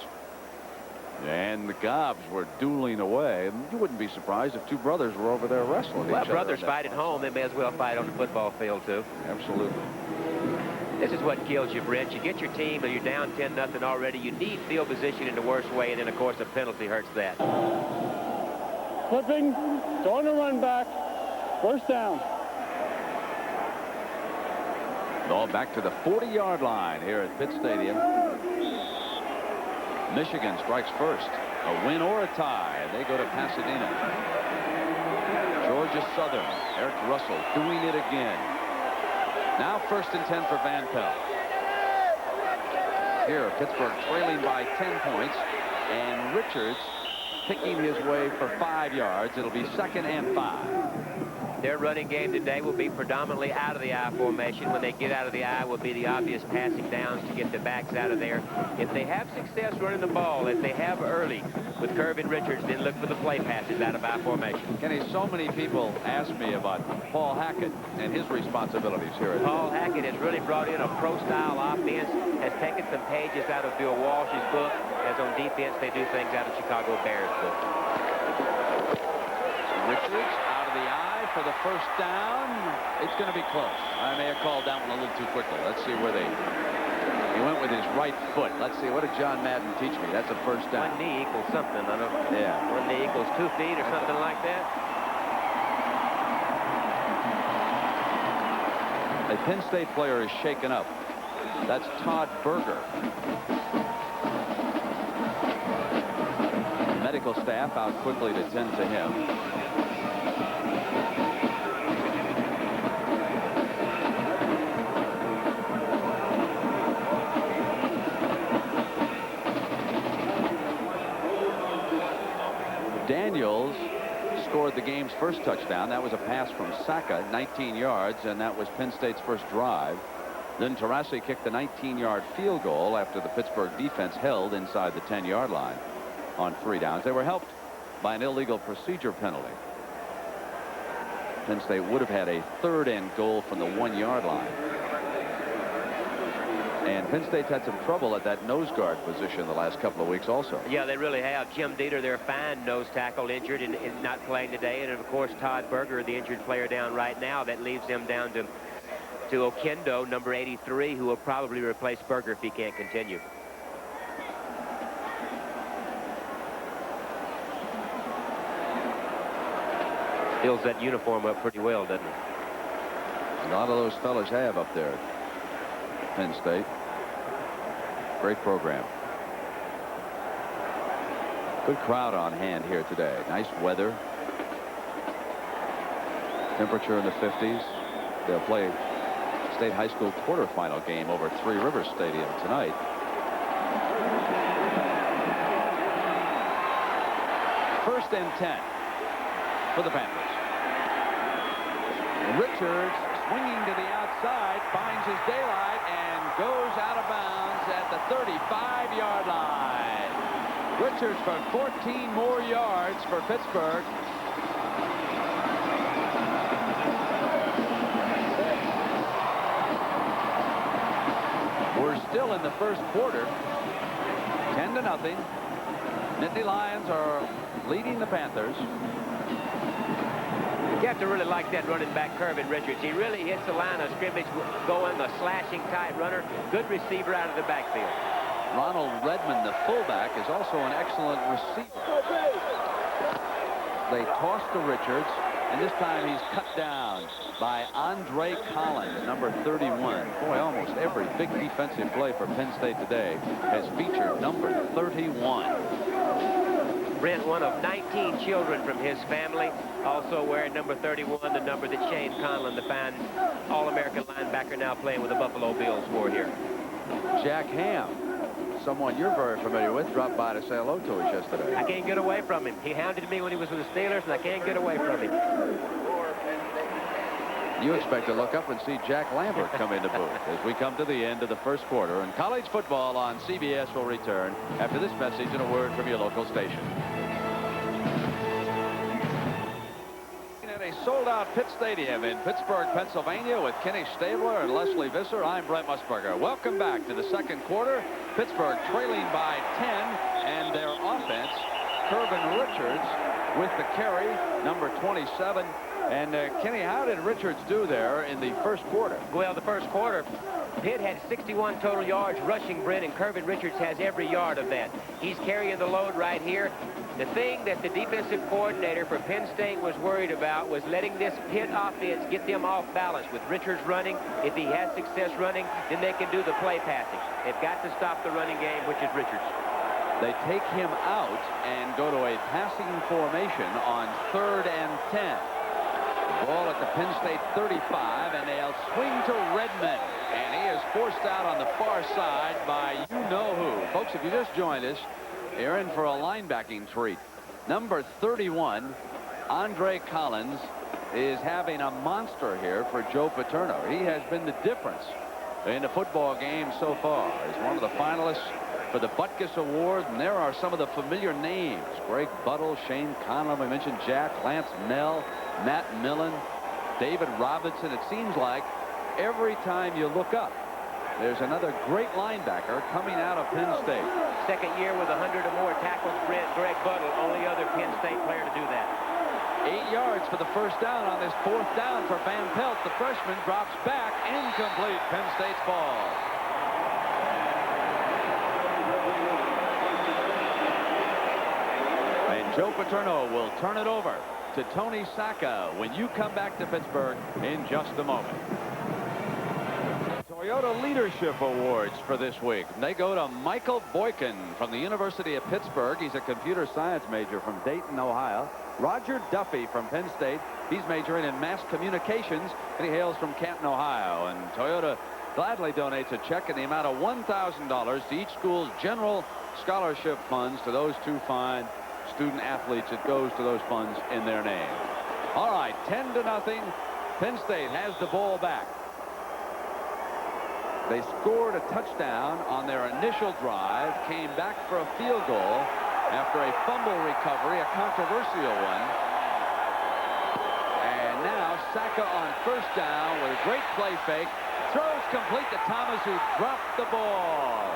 And the Gobbs were dueling away. You wouldn't be surprised if two brothers were over there wrestling each other. Well, brothers fight at home. They may as well fight on the football field, too. Absolutely. This is what kills you, Brent. You get your team, and you're down 10-0 already. You need field position in the worst way, and then, of course, a penalty hurts that. Flipping, going to run back, first down. Ball back to the 40-yard line here at Pitt Stadium. Michigan strikes first. A win or a tie, and they go to Pasadena. Georgia Southern, Eric Russell doing it again. Now 1st and 10 for Van Pelt. Here, Pittsburgh trailing by 10 points, and Richards picking his way for 5 yards. It'll be 2nd and 5. Their running game today will be predominantly out of the I formation. When they get out of the I will be the obvious passing downs to get the backs out of there. If they have success running the ball, if they have early with Curvin Richards, then look for the play passes out of I formation. Kenny, so many people ask me about Paul Hackett and his responsibilities here at Paul Hackett has really brought in a pro-style offense, has taken some pages out of Bill Walsh's book, as on defense they do things out of Chicago Bears book. Richards out of the eye for the first down. It's going to be close. I may have called that one a little too quickly. Let's see where he went with his right foot. Let's see. What did John Madden teach me? That's a first down. One knee equals something. I don't know. Yeah. One knee equals 2 feet or something like that. A Penn State player is shaken up. That's Todd Berger. The medical staff out quickly to tend to him. Daniels scored the game's first touchdown. That was a pass from Saka, 19 yards, and that was Penn State's first drive. Then Taurasi kicked the 19-yard field goal after the Pittsburgh defense held inside the 10-yard line on 3 downs. They were helped by an illegal procedure penalty. Penn State would have had a 3rd and goal from the 1-yard line. And Penn State's had some trouble at that nose guard position the last couple of weeks also. Yeah, they really have. Jim Dieter, their fine nose tackle, injured and not playing today. And, of course, Todd Berger, the injured player down right now. That leaves them down to Okendo, number 83, who will probably replace Berger if he can't continue. Fills that uniform up pretty well, doesn't it? A lot of those fellas have up there at Penn State. Great program. Good crowd on hand here today. Nice weather. Temperature in the 50s. They'll play State High School quarterfinal game over Three Rivers Stadium tonight. First and 10 for the Panthers. Richards swinging to the outside, finds his daylight and goes out of bounds at the 35-yard line. Richards for 14 more yards for Pittsburgh. We're still in the first quarter. 10-0. Nittany Lions are leading the Panthers. You have to really like that running back, Kirvin Richards. He really hits the line of scrimmage going, a slashing type runner. Good receiver out of the backfield. Ronald Redmond, the fullback, is also an excellent receiver. They toss to Richards, and this time he's cut down by Andre Collins, number 31. Boy, almost every big defensive play for Penn State today has featured number 31. Brent, one of 19 children from his family, also wearing number 31, the number that Shane Conlon, the fine All-American linebacker, now playing with the Buffalo Bills for here. Jack Ham, someone you're very familiar with, dropped by to say hello to us yesterday. I can't get away from him. He hounded me when he was with the Steelers, and I can't get away from him. You expect to look up and see Jack Lambert come in the booth as we come to the end of the first quarter. And college football on CBS will return after this message and a word from your local station. At a sold-out Pitt Stadium in Pittsburgh, Pennsylvania, with Kenny Stabler and Leslie Visser, I'm Brent Musburger. Welcome back to the second quarter. Pittsburgh trailing by 10, and their offense, Kirvin Richards with the carry, number 27. And Kenny, how did Richards do there in the first quarter? Well, the first quarter, Pitt had 61 total yards rushing, Brent, and Kirvin Richards has every yard of that. He's carrying the load right here. The thing that the defensive coordinator for Penn State was worried about was letting this Pitt offense get them off balance. With Richards running, if he has success running, then they can do the play passing. They've got to stop the running game, which is Richards. They take him out and go to a passing formation on 3rd and 10. Ball at the Penn State 35, and they'll swing to Redmond. And he is forced out on the far side by you-know-who. Folks, if you just joined us, you're in for a linebacking treat. Number 31, Andre Collins, is having a monster here for Joe Paterno. He has been the difference in the football game so far. He's one of the finalists for the Butkus Award, and there are some of the familiar names. Greg Buttle, Shane Conlon, we mentioned Jack, Lance Nell, Matt Millen, David Robinson. It seems like every time you look up, there's another great linebacker coming out of Penn State. Second year with 100 or more tackles, Brent. Greg Buttle, only other Penn State player to do that. 8 yards for the first down on this 4th down for Van Pelt. The freshman drops back. Incomplete. Penn State's ball. And Joe Paterno will turn it over to Tony Sacca when you come back to Pittsburgh in just a moment. Toyota Leadership Awards for this week. They go to Michael Boykin from the University of Pittsburgh. He's a computer science major from Dayton, Ohio. Roger Duffy from Penn State. He's majoring in mass communications, and he hails from Canton, Ohio. And Toyota gladly donates a check in the amount of $1,000 to each school's general scholarship funds to those two fine student athletes. It goes to those funds in their name. All right, 10-0. Penn State has the ball back. They scored a touchdown on their initial drive, came back for a field goal after a fumble recovery, a controversial one. And now Sacca on first down with a great play fake. Throws complete to Thomas, who dropped the ball.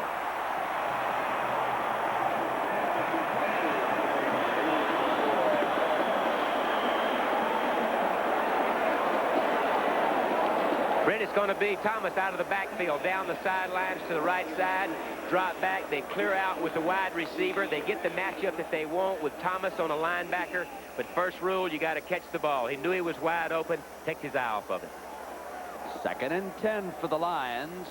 Brent, it's going to be Thomas out of the backfield, down the sidelines to the right side, drop back. They clear out with the wide receiver. They get the matchup that they want with Thomas on a linebacker. But first rule, you got to catch the ball. He knew he was wide open. Takes his eye off of it. 2nd and 10 for the Lions.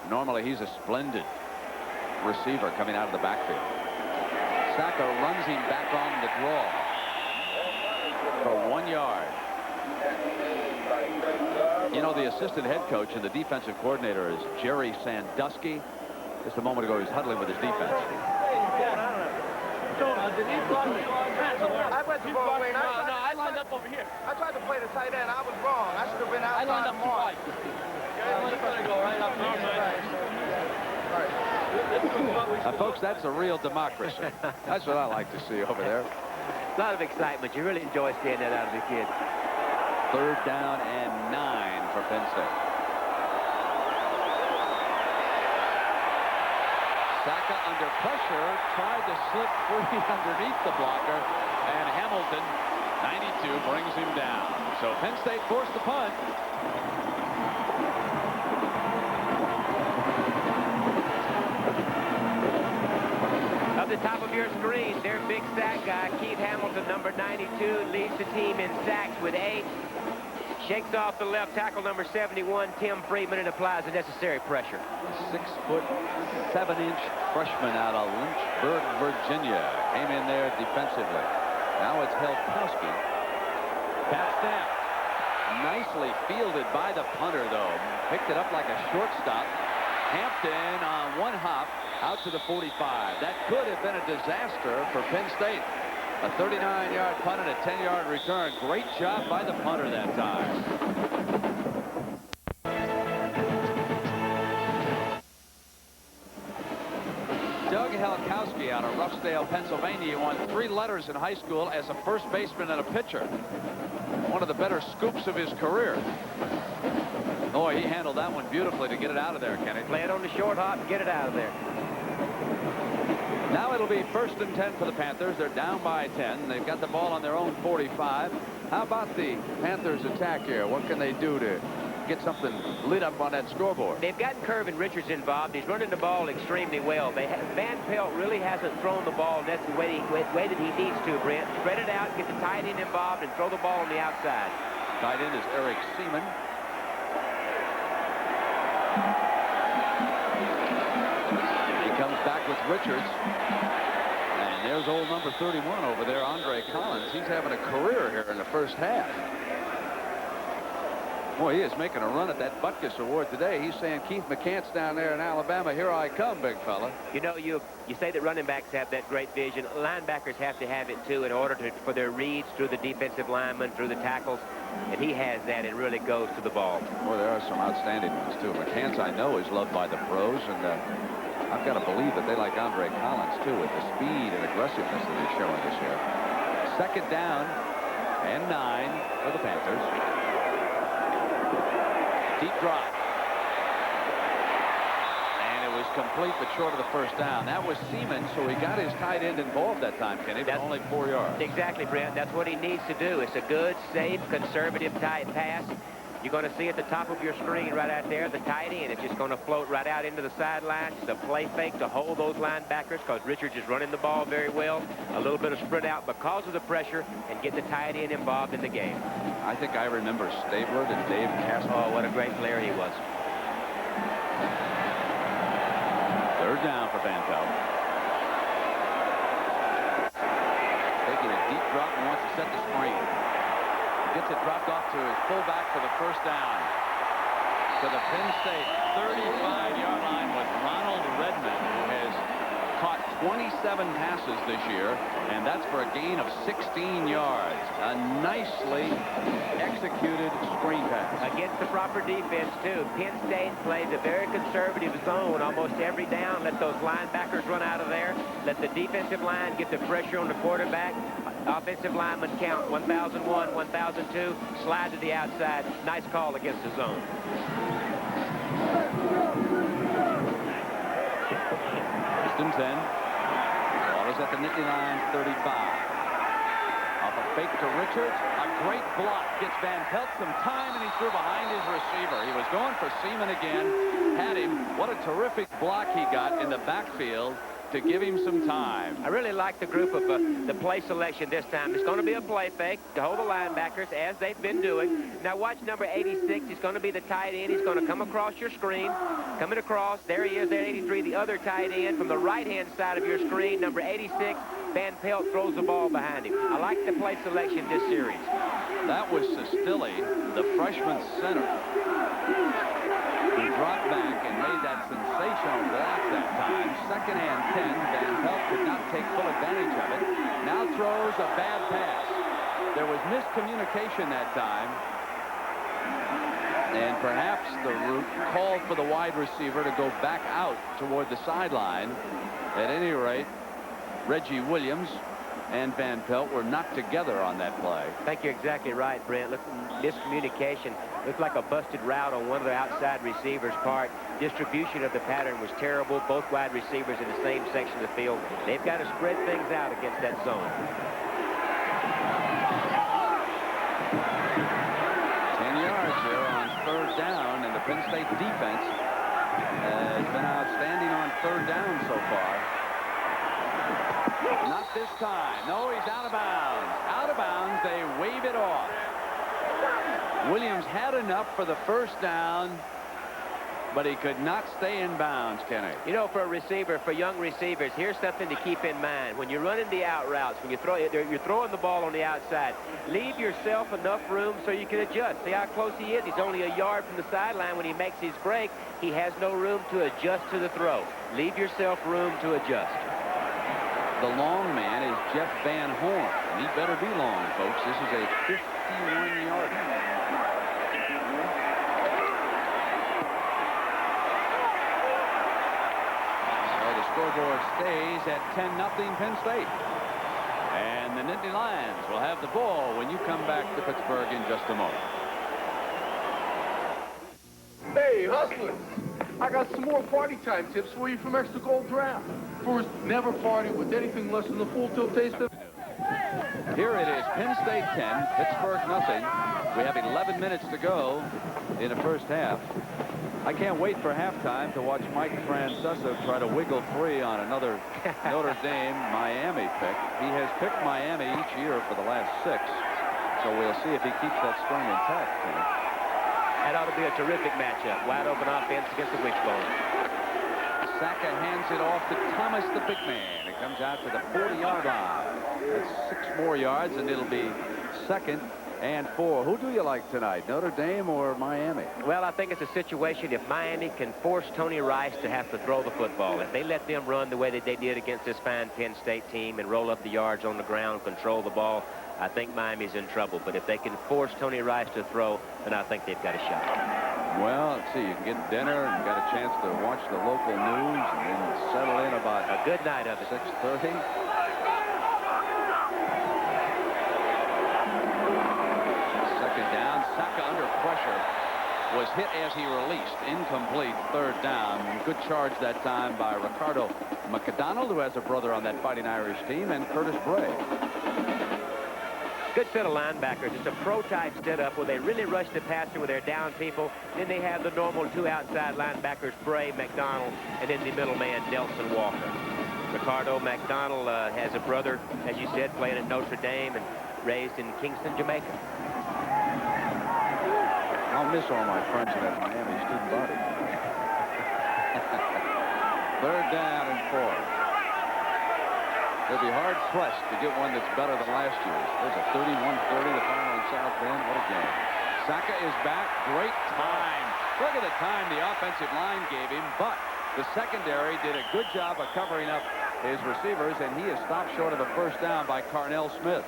Normally, he's a splendid receiver coming out of the backfield. Sacca runs him back on the draw for 1 yard. You know, the assistant head coach and the defensive coordinator is Jerry Sandusky. Just a moment ago, he's huddling with his defense. I went the wrong way. No, I lined up over here. I tried to play the tight end. I was wrong. I should have been outside. I lined up too wide. I'm going to go right up here. Folks, that's a real democracy. That's what I like to see over there. A lot of excitement. You really enjoy seeing that out of the kids. 3rd down and 9 for Penn State. Sacca under pressure tried to slip free underneath the blocker, and Hamilton, 92, brings him down. So Penn State forced the punt. Up the top of your screen, their big sack guy, Keith Hamilton, number 92, leads the team in sacks with 8. Shakes off the left tackle, number 71, Tim Friedman, and applies the necessary pressure. 6'7" freshman out of Lynchburg, Virginia. Came in there defensively. Now it's Helkowski. Back snap. Nicely fielded by the punter, though. Picked it up like a shortstop. Hampton on one hop out to the 45. That could have been a disaster for Penn State. A 39-yard punt and a 10-yard return. Great job by the punter that time. Doug Helkowski out of Roughdale, Pennsylvania, won 3 letters in high school as a first baseman and a pitcher. One of the better scoops of his career. Boy, he handled that one beautifully to get it out of there, Kenny. Play it on the short hop and get it out of there. Now it'll be 1st and 10 for the Panthers. They're down by 10. They've got the ball on their own 45. How about the Panthers' attack here? What can they do to get something lit up on that scoreboard? They've gotten Kirvin Richards involved. He's running the ball extremely well. Van Pelt really hasn't thrown the ball that's the way that he needs to, Brent. Spread it out, get the tight end involved, and throw the ball on the outside. Tight end is Eric Seaman. Comes back with Richards. And there's old number 31 over there, Andre Collins. He's having a career here in the first half. Boy, he is making a run at that Butkus Award today. He's saying, Keith McCants down there in Alabama, here I come, big fella. You know, you say that running backs have that great vision. Linebackers have to have it, too, in order for their reads through the defensive linemen, through the tackles. And he has that and really goes to the ball. Boy, there are some outstanding ones, too. McCants, I know, is loved by the pros, and I've got to believe that they like Andre Collins, too, with the speed and aggressiveness that he's showing this year. 2nd down and 9 for the Panthers. Deep drop. And it was complete, but short of the first down. That was Seaman, so he got his tight end involved that time, Kenny, but only 4 yards. Exactly, Brent. That's what he needs to do. It's a good, safe, conservative tight pass. You're going to see at the top of your screen right out there, the tight end. It's just going to float right out into the sideline. It's a play fake to hold those linebackers because Richards is running the ball very well. A little bit of spread out because of the pressure and get the tight end involved in the game. I think I remember Stabler and Dave Casper. Oh, what a great player he was. Third down for Van Pelt. Taking a deep drop and wants to set the screen. Gets it dropped off to his fullback for the first down. To the Penn State 35-yard line with Ronald Redmond, who has caught 27 passes this year, and that's for a gain of 16 yards. A nicely executed screen pass. Against the proper defense, too. Penn State plays a very conservative zone almost every down. Let those linebackers run out of there. Let the defensive line get the pressure on the quarterback. Offensive lineman count 1,001, 1,002. Slide to the outside. Nice call against the zone. First and 10. Ball is at the Nittany Lions 35. Off a fake to Richards. A great block. Gets Van Pelt some time, and he threw behind his receiver. He was going for Seaman again. Had him. What a terrific block he got in the backfield to give him some time. I really like the group of the play selection this time. It's going to be a play fake to hold the linebackers as they've been doing. Now watch number 86. He's going to be the tight end. He's going to come across your screen. Coming across. There he is, there 83, the other tight end from the right-hand side of your screen. Number 86, Van Pelt throws the ball behind him. I like the play selection this series. That was Sestilli, the freshman center, who dropped back and made that sensational block that time. Second and 10. Van Pelt could not take full advantage of it. Now throws a bad pass. There was miscommunication that time. And perhaps the route called for the wide receiver to go back out toward the sideline. At any rate, Reggie Williams and Van Pelt were knocked together on that play. I think you're exactly right, Brent. Look, miscommunication. Looked like a busted route on one of the outside receivers' part. Distribution of the pattern was terrible. Both wide receivers in the same section of the field. They've got to spread things out against that zone. 10 yards there on third down, and the Penn State defense has been outstanding on third down so far. Not this time. No, he's out of bounds. Out of bounds. They wave it off. Williams had enough for the first down, but he could not stay in bounds, Kenny. You know, for a receiver, for young receivers, here's something to keep in mind. When you're running the out routes, when you're throwing the ball on the outside, leave yourself enough room so you can adjust. See how close he is? He's only a yard from the sideline when he makes his break. He has no room to adjust to the throw. Leave yourself room to adjust. The long man is Jeff Van Horn. He better be long, folks. This is a 51-yarder. So the scoreboard stays at 10-0 Penn State. And the Nittany Lions will have the ball when you come back to Pittsburgh in just a moment. Hey, hustlers! I got some more party time tips for you from Extra Gold Draft. First, never party with anything less than the full tilt taste of... Here it is, Penn State 10, Pittsburgh nothing. We have 11 minutes to go in the first half. I can't wait for halftime to watch Mike Francesa try to wiggle free on another Notre Dame Miami pick. He has picked Miami each year for the last 6, so we'll see if he keeps that string intact. That ought to be a terrific matchup. Wide open offense against the wishbone. Saka hands it off to Thomas, the big man. It comes out to the 40-yard line. That's 6 more yards, and it'll be 2nd and 4. Who do you like tonight, Notre Dame or Miami? Well, I think it's a situation if Miami can force Tony Rice to have to throw the football. If they let them run the way that they did against this fine Penn State team and roll up the yards on the ground, control the ball, I think Miami's in trouble. But if they can force Tony Rice to throw, then I think they've got a shot. Well, let's see. You can get dinner and got a chance to watch the local news and then settle in about a good night of it. 6:30. Second down. Saka under pressure. was hit as he released. Incomplete, third down. Good charge that time by Ricardo McDonald, who has a brother on that Fighting Irish team, and Curtis Bray. Good set of linebackers. It's a pro-type setup where they really rush the passer with their down people. Then they have the normal two outside linebackers, Bray, McDonald, and then the middleman, Nelson Walker. Ricardo McDonald has a brother, as you said, playing at Notre Dame and raised in Kingston, Jamaica. I'll miss all my friends in that Miami student body. Third down and 4. They'll be hard-pressed to get one that's better than last year's. There's a 31-30, the final in South Bend. What a game. Saka is back. Great time. Look at the time the offensive line gave him, but the secondary did a good job of covering up his receivers, and he is stopped short of a first down by Carnell Smith.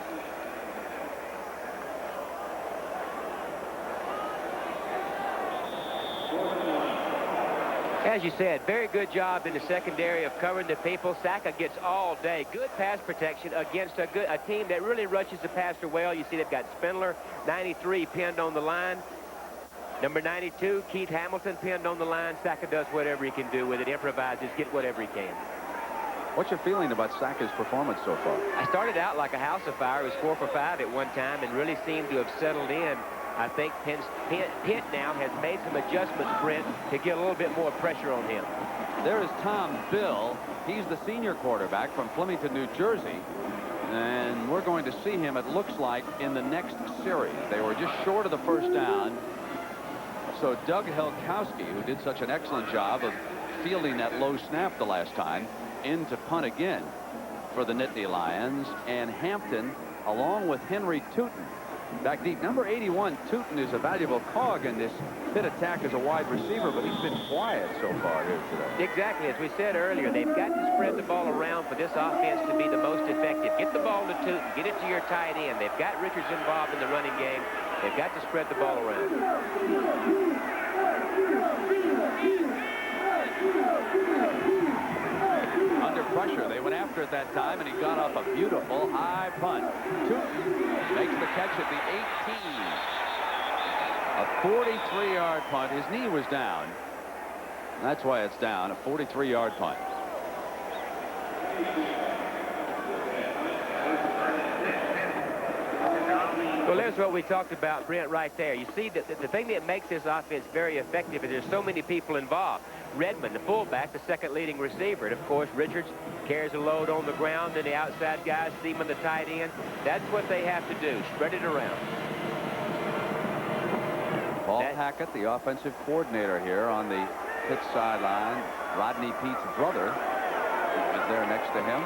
As you said, very good job in the secondary of covering the people. Saka gets all day. Good pass protection against a team that really rushes the passer well. You see they've got Spindler, 93, pinned on the line. Number 92, Keith Hamilton, pinned on the line. Saka does whatever he can do with it, improvises, get whatever he can. What's your feeling about Saka's performance so far? I started out like a house of fire. He was 4 for 5 at one time and really seemed to have settled in. I think Penn now has made some adjustments, Brent, to get a little bit more pressure on him. There is Tom Bill. He's the senior quarterback from Flemington, New Jersey. And we're going to see him, it looks like, in the next series. They were just short of the first down. So Doug Helkowski, who did such an excellent job of fielding that low snap the last time, in to punt again for the Nittany Lions. And Hampton, along with Henry Tootin, back deep. Number 81, Tootin, is a valuable cog in this Pitt attack as a wide receiver, but he's been quiet so far here today. Exactly. As we said earlier, they've got to spread the ball around for this offense to be the most effective. Get the ball to Tootin. Get it to your tight end. They've got Richards involved in the running game. They've got to spread the ball around. Under pressure, they went after it that time, and he got off a beautiful high punt. Tootin makes the catch at the 18. A 43-yard punt. His knee was down. That's why it's down. A 43-yard punt. Well, there's what we talked about, Brent, right there. You see, the thing that makes this offense very effective is there's so many people involved. Redmond, the fullback, the second leading receiver. And, of course, Richards carries a load on the ground, and the outside guys, Seaman, the tight end. That's what they have to do, spread it around. Paul Hackett, the offensive coordinator here on the Pitt sideline. Rodney Pete's brother is there next to him.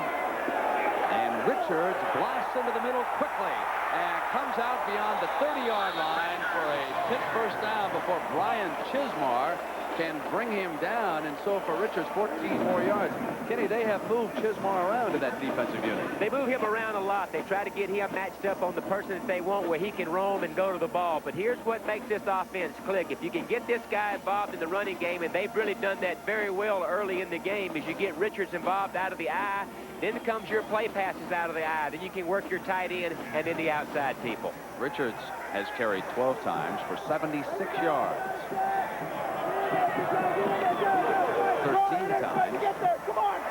And Richards blasts into the middle quickly and comes out beyond the 30-yard line for a Pitt first down before Brian Chismar can bring him down. And so for Richards, 14 more yards. Kenny, they have moved Chismar around to that defensive unit. They move him around a lot. They try to get him matched up on the person that they want where he can roam and go to the ball. But here's what makes this offense click. If you can get this guy involved in the running game, and they've really done that very well early in the game, as you get Richards involved out of the eye, then comes your play passes out of the eye. Then you can work your tight end and then the outside people. Richards has carried 12 times for 76 yards. 13 times.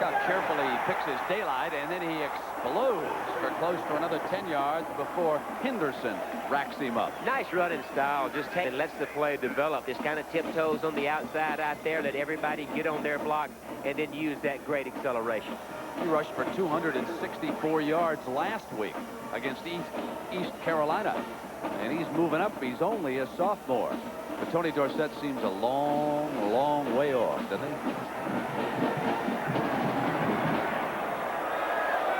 Got carefully, he picks his daylight, and then he explodes for close to another 10 yards before Henderson racks him up. Nice running style. Just and lets the play develop. Just kind of tiptoes on the outside out there. Let everybody get on their block and then use that great acceleration. He rushed for 264 yards last week against East Carolina. And he's moving up. He's only a sophomore. But Tony Dorsett seems a long, long way off, doesn't he?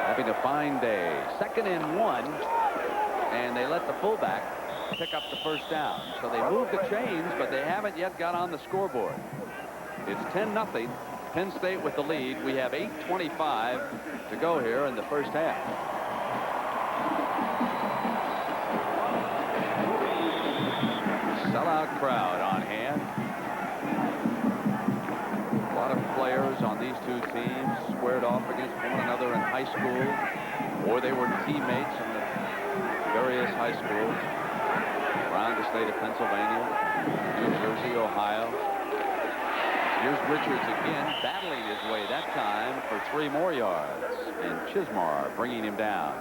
Having a fine day. 2nd and 1. And they let the fullback pick up the first down. So they moved the chains, but they haven't yet got on the scoreboard. It's 10-0. Penn State with the lead. We have 8:25 to go here in the first half. Sellout crowd on hand. A lot of players on these two teams squared off against one another in high school, or they were teammates in the various high schools around the state of Pennsylvania, New Jersey, Ohio. Here's Richards again, battling his way that time for 3 more yards. And Chismar bringing him down.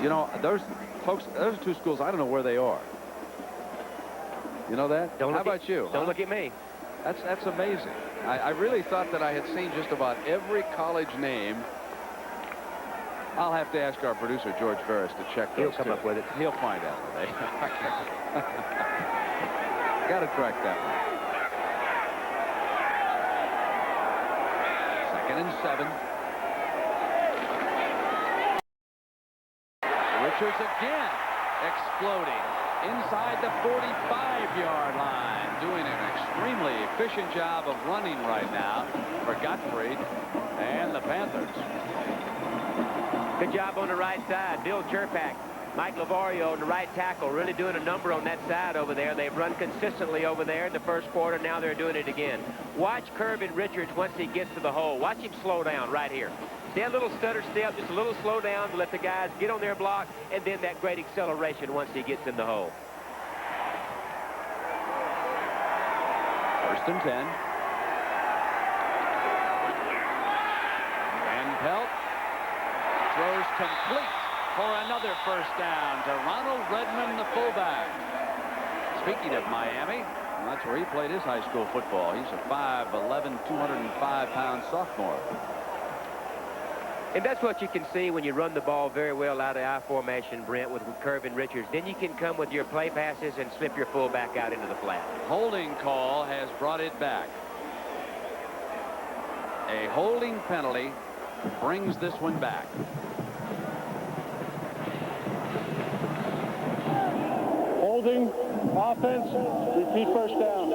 You know, those folks, those 2 schools, I don't know where they are. You know that? How about you? Don't look at me. That's amazing. I really thought that I had seen just about every college name. I'll have to ask our producer, George Ferris, to check those. He'll come up with it. He'll find out where they got to track that one. 2nd and 7. Richards again exploding inside the 45-yard line, doing an extremely efficient job of running right now for Gottfried and the Panthers. Good job on the right side. Bill Cherpak, Mike Lavario, the right tackle, really doing a number on that side over there. They've run consistently over there in the first quarter. Now they're doing it again. Watch Kirvin Richards once he gets to the hole. Watch him slow down right here. Stay a little stutter step, just a little slow down to let the guys get on their block, and then that great acceleration once he gets in the hole. 1st and 10. And Pelt throws complete for another first down to Ronald Redmond, the fullback. Speaking of Miami, that's where he played his high school football. He's a 5'11", 205-pound sophomore. And that's what you can see when you run the ball very well out of I formation, Brent, with Kirvin Richards. Then you can come with your play passes and slip your fullback out into the flat. Holding call has brought it back. A holding penalty brings this one back. Holding, offense, repeat first down.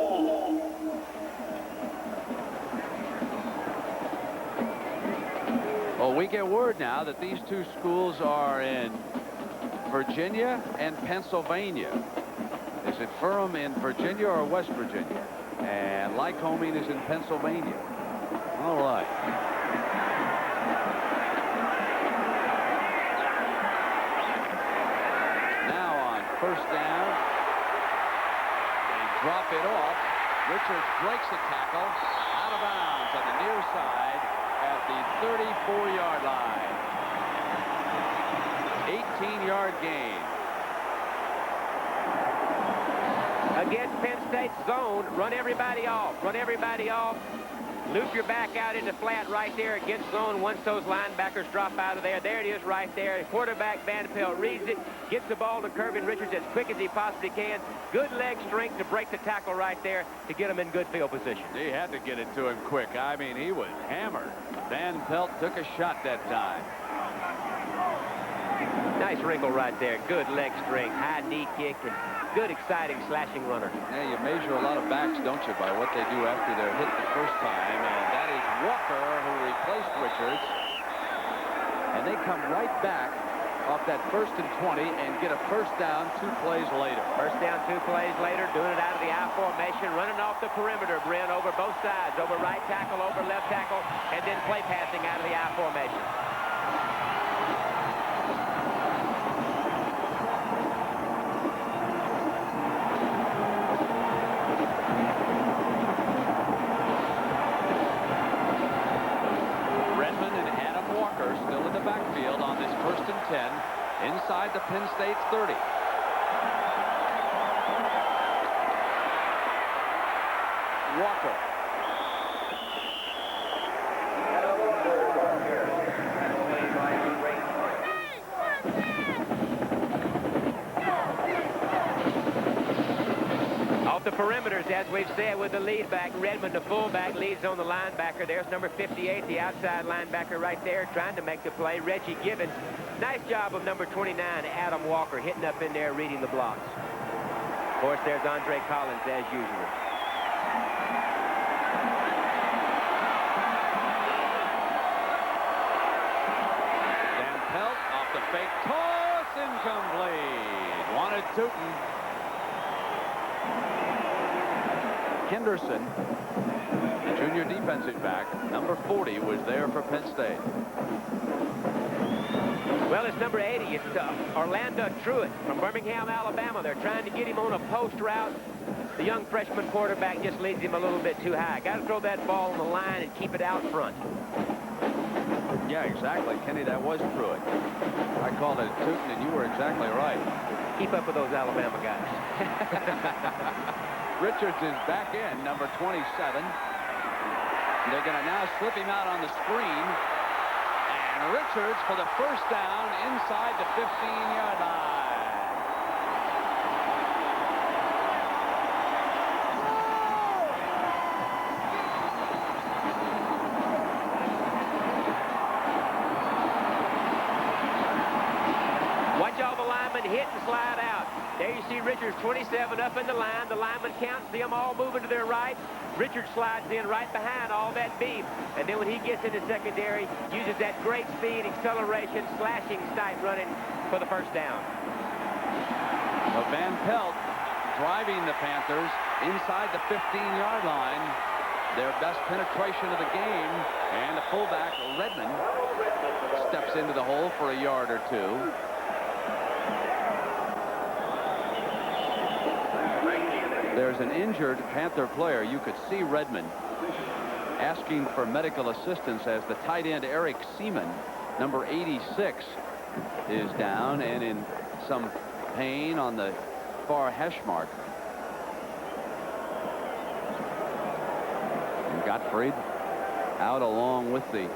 Well, we get word now that these 2 schools are in Virginia and Pennsylvania. Is it Ferrum in Virginia or West Virginia? And Lycoming is in Pennsylvania. All right. Now on first down, they drop it off. Richards breaks the tackle out of bounds on the near side at the 34-yard line. 18-yard gain. Against Penn State's zone, run everybody off. Run everybody off. Loop your back out into flat right there against zone once those linebackers drop out of there. There it is right there. Quarterback Van Pelt reads it, gets the ball to Kirvin Richards as quick as he possibly can. Good leg strength to break the tackle right there to get him in good field position. He had to get it to him quick. I mean, he was hammered. Van Pelt took a shot that time. Nice wrinkle right there. Good leg strength, high knee kick, and good, exciting slashing runner. Yeah, you measure a lot of backs, don't you, by what they do after they're hit the first time. And that is Walker, who replaced Richards. And they come right back off that 1st and 20 and get a first down 2 plays later. First down 2 plays later, doing it out of the I formation, running off the perimeter, Brent, over both sides, over right tackle, over left tackle, and then play passing out of the I formation. Still in the backfield on this 1st and 10 inside the Penn State 30. Walker. Off the perimeters, as we've said, with the lead back, Redmond, the fullback, leads on the linebacker. There's number 58, the outside linebacker right there, trying to make the play. Reggie Gibbons. Nice job of number 29, Adam Walker, hitting up in there, reading the blocks. Of course, there's Andre Collins, as usual. Van Pelt off the fake toss, incomplete. Wanted Tootin. Henderson, the junior defensive back, number 40, was there for Penn State. Well, it's number 80. It's Orlando Truitt from Birmingham, Alabama. They're trying to get him on a post route. The young freshman quarterback just leads him a little bit too high. Got to throw that ball on the line and keep it out front. Yeah, exactly, Kenny. That was Truitt. I called it Tootin, and you were exactly right. Keep up with those Alabama guys. Richards is back in, number 27. They're going to now slip him out on the screen. And Richards for the first down inside the 15-yard line. Watch all the linemen hit and slide out. There you see Richards, 27, up in the line. The lineman counts, see them all moving to their right. Richards slides in right behind all that beam. And then when he gets into secondary, uses that great speed, acceleration, slashing type running for the first down. Well, Van Pelt driving the Panthers inside the 15-yard line. Their best penetration of the game. And the fullback, Redmond, steps into the hole for a yard or two. There's an injured Panther player. You could see Redmond asking for medical assistance as the tight end Eric Seaman, number 86, is down and in some pain on the far hash mark. And Gottfried out along with the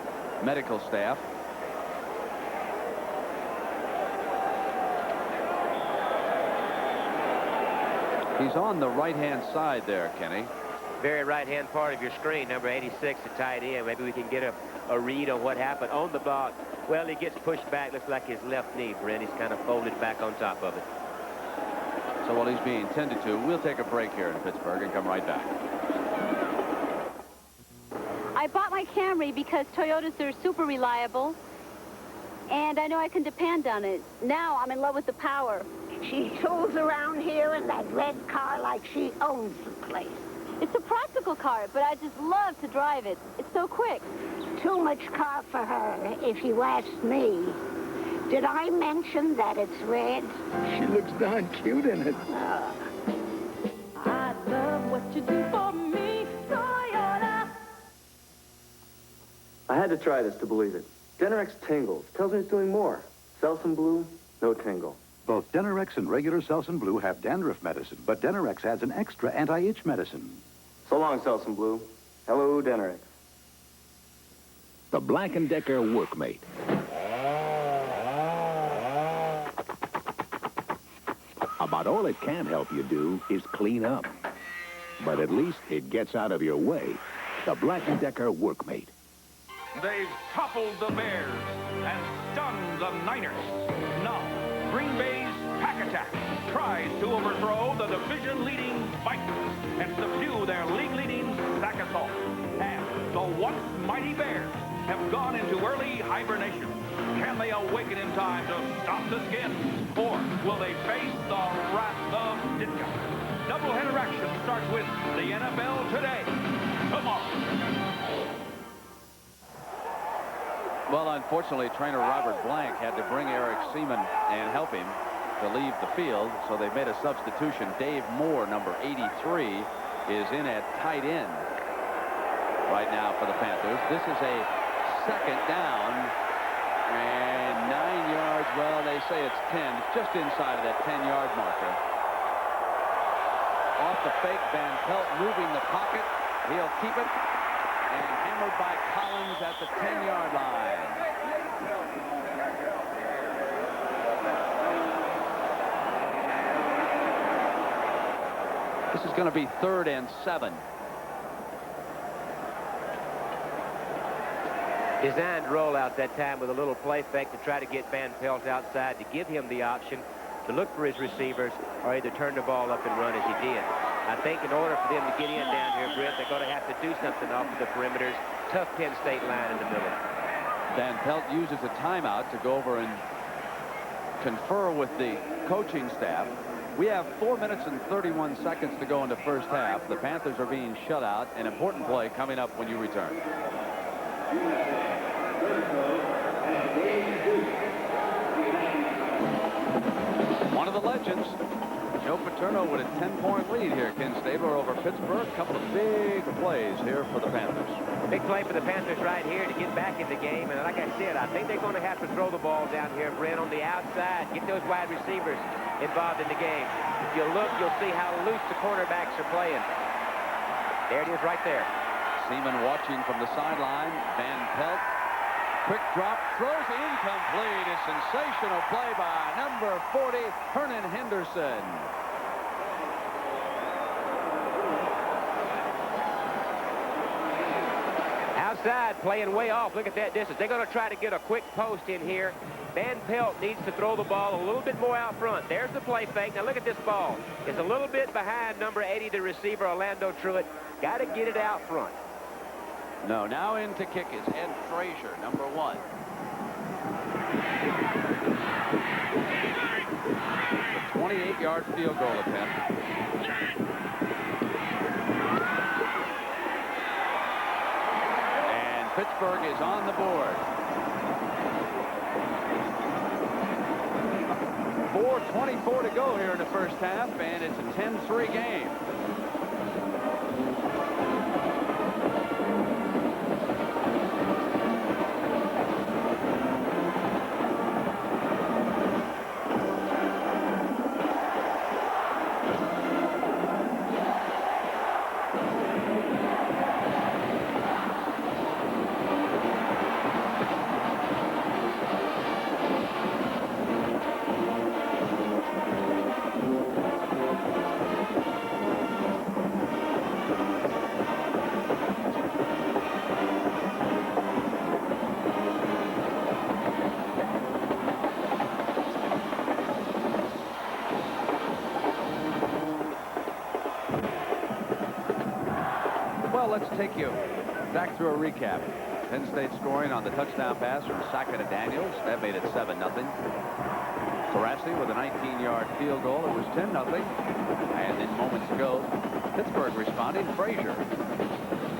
medical staff. He's on the right-hand side there, Kenny. Very right-hand part of your screen, number 86, the tight end. Maybe we can get a read on what happened on the block. Well, he gets pushed back. Looks like his left knee, Brent. He's kind of folded back on top of it. So while he's being tended to, we'll take a break here in Pittsburgh and come right back. I bought my Camry because Toyotas are super reliable, and I know I can depend on it. Now I'm in love with the power. She tools around here in that red car like she owns the place. It's a practical car, but I just love to drive it. It's so quick. Too much car for her, if you ask me. Did I mention that it's red? She looks darn cute in it. I love what you do for me, Toyota. I had to try this to believe it. Denerex tingles. Tells me it's doing more. Selsun Blue, no tingle. Both Denerex and regular Selsun Blue have dandruff medicine, but Denerex adds an extra anti-itch medicine. So long, Selsun Blue. Hello, Denerex. The Black & Decker Workmate. About all it can help you do is clean up. But at least it gets out of your way. The Black & Decker Workmate. They've toppled the Bears and stunned the Niners. Now, Green Bay's Pack Attack tries to overthrow the division-leading Vikings and subdue their league-leading sack assault. And the once mighty Bears have gone into early hibernation. Can they awaken in time to stop the Skins? Or will they face the wrath of Ditka? Doubleheader action starts with the NFL today, tomorrow. Well, unfortunately, trainer Robert Blank had to bring Eric Seaman and help him to leave the field, so they made a substitution. Dave Moore, number 83, is in at tight end right now for the Panthers. This is a second down, and 9 yards. Well, they say it's 10. It's just inside of that 10-yard marker. Off the fake, Van Pelt moving the pocket. He'll keep it. And hammered by Collins at the 10-yard line. This is going to be 3rd and 7. Designed rollout that time with a little play fake to try to get Van Pelt outside to give him the option to look for his receivers or either turn the ball up and run as he did. I think in order for them to get in down here, Brent, they're going to have to do something off of the perimeters. Tough Penn State line in the middle. Van Pelt uses a timeout to go over and confer with the coaching staff. We have 4 minutes and 31 seconds to go in the first half. The Panthers are being shut out. An important play coming up when you return. One of the legends, Joe Paterno, with a 10-point lead here. Ken Stabler over Pittsburgh. A couple of big plays here for the Panthers. Big play for the Panthers right here to get back in the game. And like I said, I think they're going to have to throw the ball down here, Brent, on the outside. Get those wide receivers involved in the game. If you look, you'll see how loose the cornerbacks are playing. There it is right there. Seaman watching from the sideline. Van Pelt. Quick drop, throws incomplete. A sensational play by number 40, Hernan Henderson. Outside, playing way off. Look at that distance. They're going to try to get a quick post in here. Van Pelt needs to throw the ball a little bit more out front. There's the play fake. Now look at this ball. It's a little bit behind number 80, the receiver, Orlando Truitt. Got to get it out front. No, now in to kick is Ed Frazier, number 1. The 28-yard field goal attempt. And Pittsburgh is on the board. 4:24 to go here in the first half, and it's a 10-3 game. Let's take you back through a recap. Penn State scoring on the touchdown pass from Sackett to Daniels. That made it 7-0. Sarasti with a 19-yard field goal. It was 10-0. And then moments ago, Pittsburgh responding. Frazier,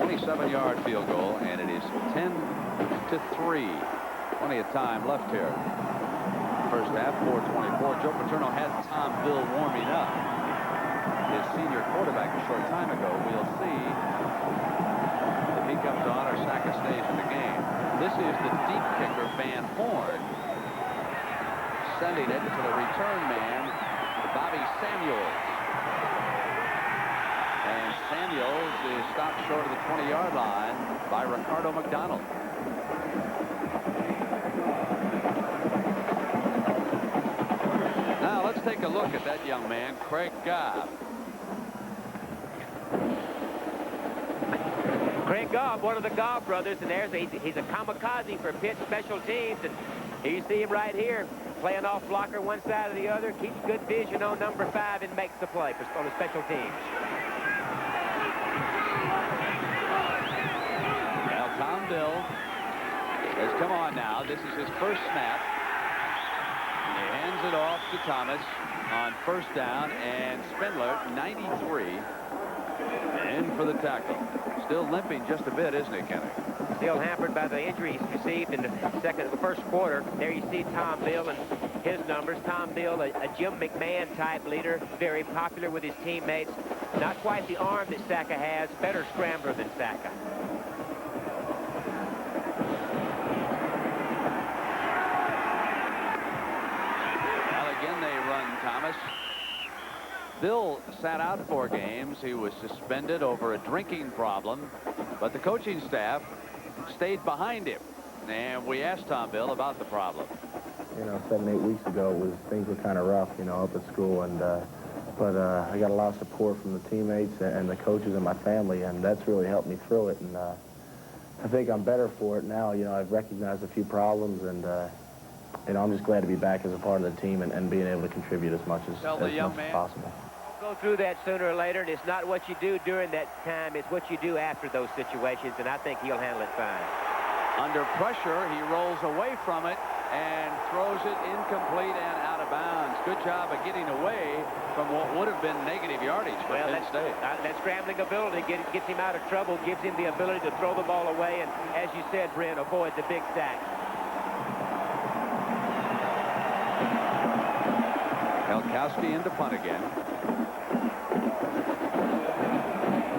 27-yard field goal, and it is 10-3. Plenty of time left here. First half, 4:24. Joe Paterno had Tom Bill warming up. His senior quarterback a short time ago. We'll see if he comes on or Sackett stays in the game. This is the deep kicker, Van Horn, sending it to the return man, Bobby Samuels. And Samuels is stopped short of the 20-yard line by Ricardo McDonald. Now let's take a look at that young man, Craig Gobb. Craig Gobb, one of the Gobb brothers, and he's a kamikaze for Pitt special teams. And here you see him right here, playing off blocker one side or the other, keeps good vision on number 5 and makes the play on the special teams. Well, Tom Bill says, come on now, this is his first snap. He hands it off to Thomas on first down, and Spindler, 93, in for the tackle. Still limping just a bit, isn't he, Kenny? Still hampered by the injuries received in the first quarter. There you see Tom Bill and his numbers. Tom Bill, a Jim McMahon type leader, very popular with his teammates. Not quite the arm that Saka has, better scrambler than Saka. Well, again, they run Thomas. Bill sat out 4 games. He was suspended over a drinking problem, but the coaching staff stayed behind him. And we asked Tom Bill about the problem. You know, 7, 8 weeks ago, things were kind of rough, you know, up at school, and but I got a lot of support from the teammates and the coaches and my family, and that's really helped me through it. And I think I'm better for it now. You know, I've recognized a few problems, and you know, I'm just glad to be back as a part of the team and being able to contribute as much as possible. Go through that sooner or later, and it's not what you do during that time, it's what you do after those situations, and I think he'll handle it fine. Under pressure, he rolls away from it, and throws it incomplete and out of bounds. Good job of getting away from what would have been negative yardage for Penn State. That scrambling ability gets him out of trouble, gives him the ability to throw the ball away, and as you said, Brent, avoid the big sack. Helkowski into punt again.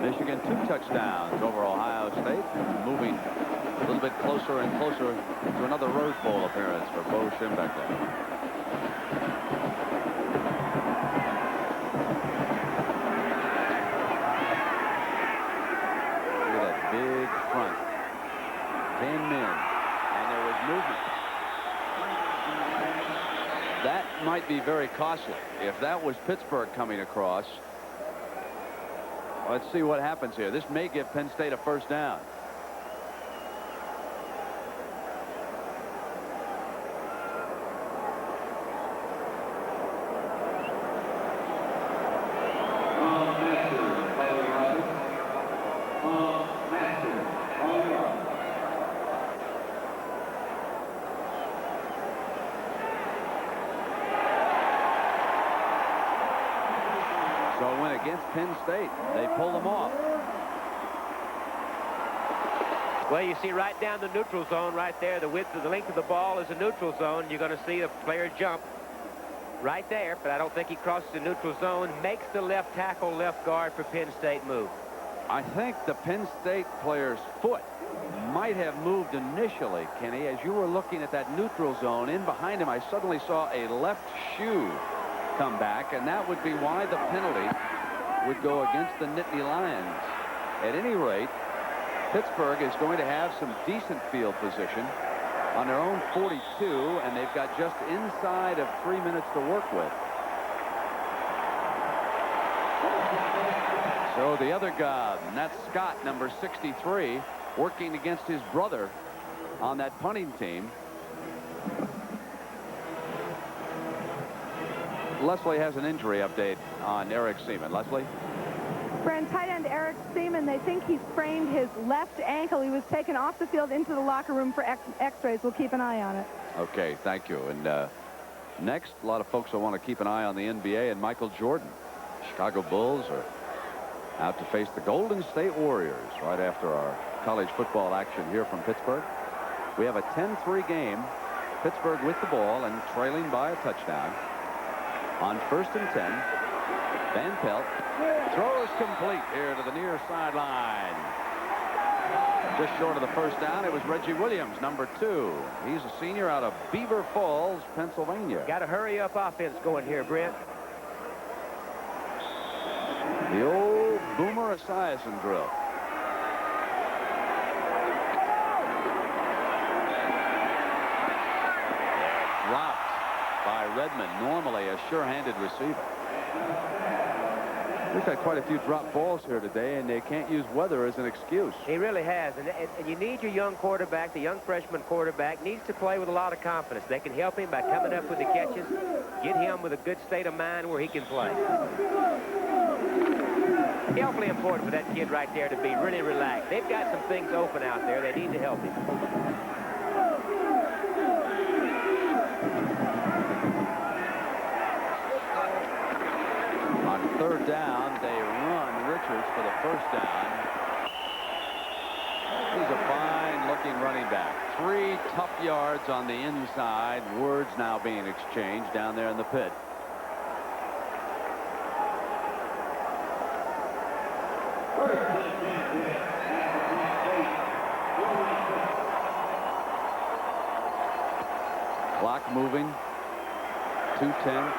Michigan 2 touchdowns over Ohio State, moving a little bit closer and closer to another Rose Bowl appearance for Bo Schembechler. Look at that big front. 10 men, and there was movement. That might be very costly. If that was Pittsburgh coming across, let's see what happens here. This may give Penn State a first down. Against Penn State, they pull them off. Well, you see right down the neutral zone right there, the width of the length of the ball is a neutral zone. You're going to see a player jump right there, but I don't think he crosses the neutral zone. Makes the left tackle, left guard for Penn State move. I think the Penn State player's foot might have moved initially, Kenny. As you were looking at that neutral zone, in behind him, I suddenly saw a left shoe come back, and that would be why the penalty would go against the Nittany Lions. At any rate, Pittsburgh is going to have some decent field position on their own 42, and they've got just inside of 3 minutes to work with. So the other guy, and that's Scott, number 63, working against his brother on that punting team. Leslie has an injury update on Eric Seaman. Leslie? Brent, tight end Eric Seaman, they think he sprained his left ankle. He was taken off the field into the locker room for x-rays. We'll keep an eye on it. Okay, thank you. And next, a lot of folks will want to keep an eye on the NBA and Michael Jordan. Chicago Bulls are out to face the Golden State Warriors right after our college football action here from Pittsburgh. We have a 10-3 game. Pittsburgh with the ball and trailing by a touchdown. On 1st and 10, Van Pelt throws complete here to the near sideline. Just short of the first down, it was Reggie Williams, number 2. He's a senior out of Beaver Falls, Pennsylvania. Got a hurry-up offense going here, Brent. The old Boomer Esiason drill. Dropped by Redmond, normally a sure-handed receiver. We've had quite a few drop balls here today, and they can't use weather as an excuse. He really has, and you need your young quarterback. The young freshman quarterback needs to play with a lot of confidence. They can help him by coming up with the catches, get him with a good state of mind where he can play. Awfully important for that kid right there to be really relaxed. They've got some things open out there. They need to help him. On 3rd down, they run Richards for the first down. He's a fine-looking running back. 3 tough yards on the inside. Words now being exchanged down there in the pit. Clock moving. 2:10.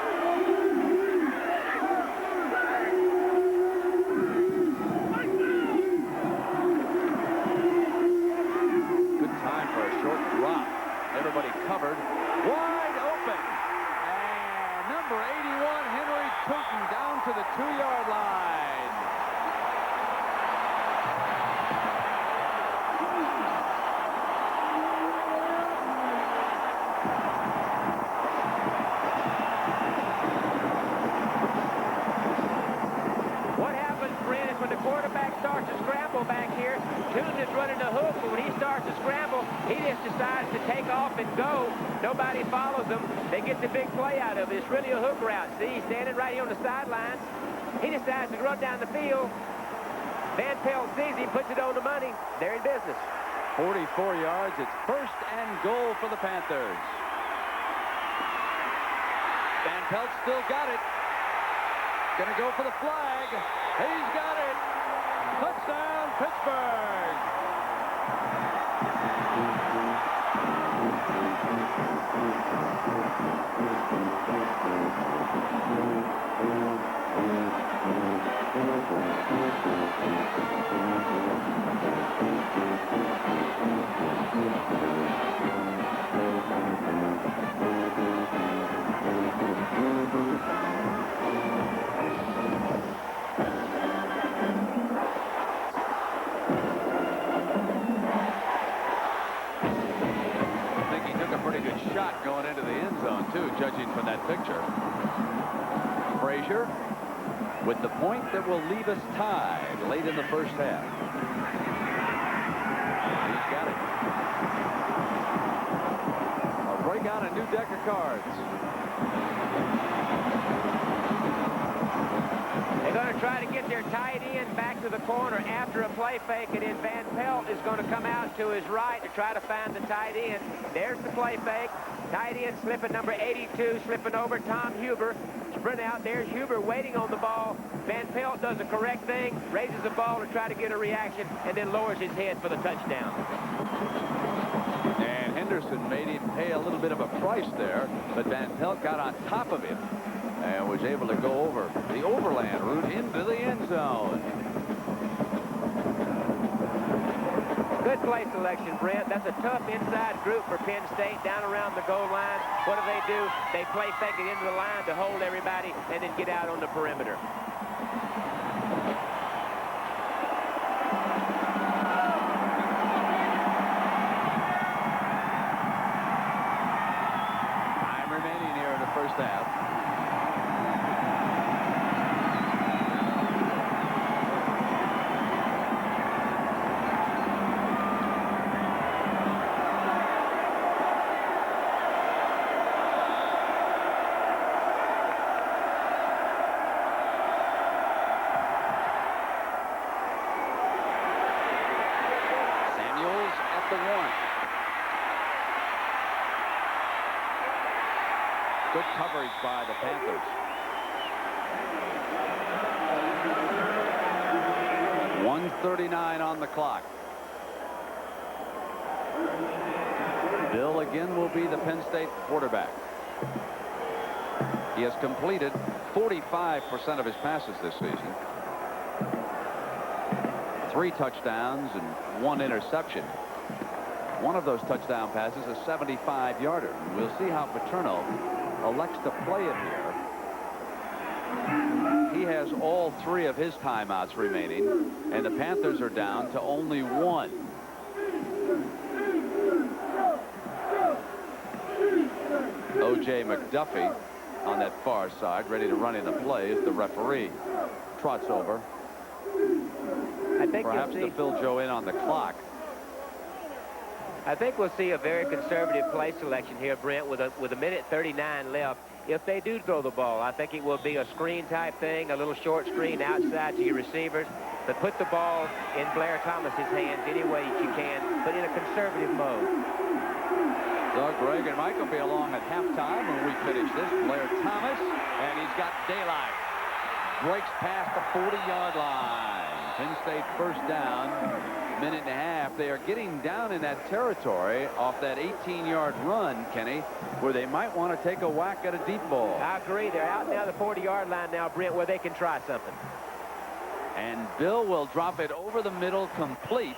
Good time for a short drop. Everybody covered. Wide open. And number 81, Henry Tootin, down to the 2-yard line. starts to scramble back here. Tootin is running the hook, but when he starts to scramble, he just decides to take off and go. Nobody follows him. They get the big play out of it. It's really a hook route. See, he's standing right here on the sidelines. He decides to run down the field. Van Pelt sees him, puts it on the money. They're in business. 44 yards. It's first and goal for the Panthers. Van Pelt still got it. Gonna go for the flag. He's got it. Touchdown, Pittsburgh. Shot going into the end zone, too, judging from that picture. Frazier with the point that will leave us tied late in the first half. He's got it. I'll break out a new deck of cards. They're going to try to get their tight end back to the corner after a play fake, and then Van Pelt is going to come out to his right to try to find the tight end. There's the play fake. Tight end slipping, number 82, slipping over Tom Huber. Sprint out. There's Huber waiting on the ball. Van Pelt does the correct thing, raises the ball to try to get a reaction, and then lowers his head for the touchdown. And Henderson made him pay a little bit of a price there, but Van Pelt got on top of him and was able to go over the overland route into the end zone. Good play selection, Brent. That's a tough inside group for Penn State down around the goal line. What do? They play fake it into the line to hold everybody and then get out on the perimeter. Time remaining here in the first half. Good coverage by the Panthers. .139 on the clock. Bill again will be the Penn State quarterback. He has completed 45% of his passes this season. 3 touchdowns and 1 interception. One of those touchdown passes, a 75-yarder. We'll see how Paterno elects to play it here. He has all 3 of his timeouts remaining, and the Panthers are down to only 1. O.J. McDuffie on that far side, ready to run in the play as the referee trots over. I think perhaps to fill Joe in on the clock. I think we'll see a very conservative play selection here, Brent, with a minute 39 left. If they do throw the ball, I think it will be a screen type thing, a little short screen outside to your receivers. But put the ball in Blair Thomas's hands any way that you can, but in a conservative mode. Doug Greg and Mike will be along at halftime when we finish this. Blair Thomas, and he's got daylight. Breaks past the 40-yard line. Penn State first down. Minute and a half. They are getting down in that territory off that 18-yard run, Kenny, where they might want to take a whack at a deep ball. I agree. They're out now the 40-yard line now, Brent, where they can try something. And Bill will drop it over the middle, complete.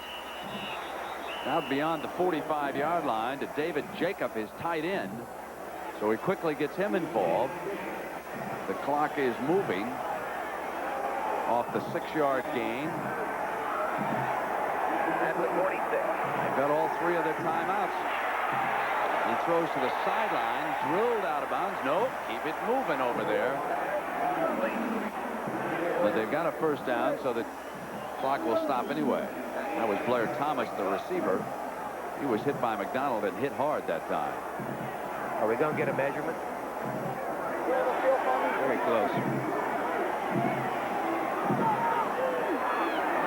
Out beyond the 45-yard line to David Jacob, his tight end. So he quickly gets him involved. The clock is moving off the 6-yard gain. That's the 46. They've got all 3 of their timeouts. He throws to the sideline, drilled out of bounds. No, keep it moving over there. But they've got a first down, so that clock will stop anyway. That was Blair Thomas, the receiver. He was hit by McDonald and hit hard that time. Are we going to get a measurement? Very close.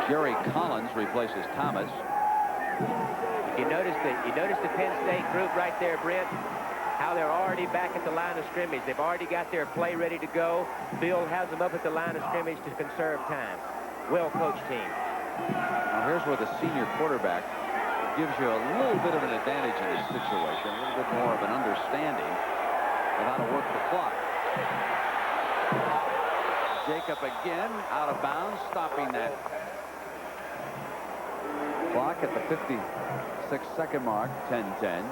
Jerry Collins replaces Thomas. You notice the Penn State group right there, Brent, how they're already back at the line of scrimmage. They've already got their play ready to go. Bill has them up at the line of scrimmage to conserve time. Well-coached team. Now here's where the senior quarterback gives you a little bit of an advantage in this situation, a little bit more of an understanding of how to work the clock. Jacob again out of bounds, stopping that clock at the 56-second mark, 10-10.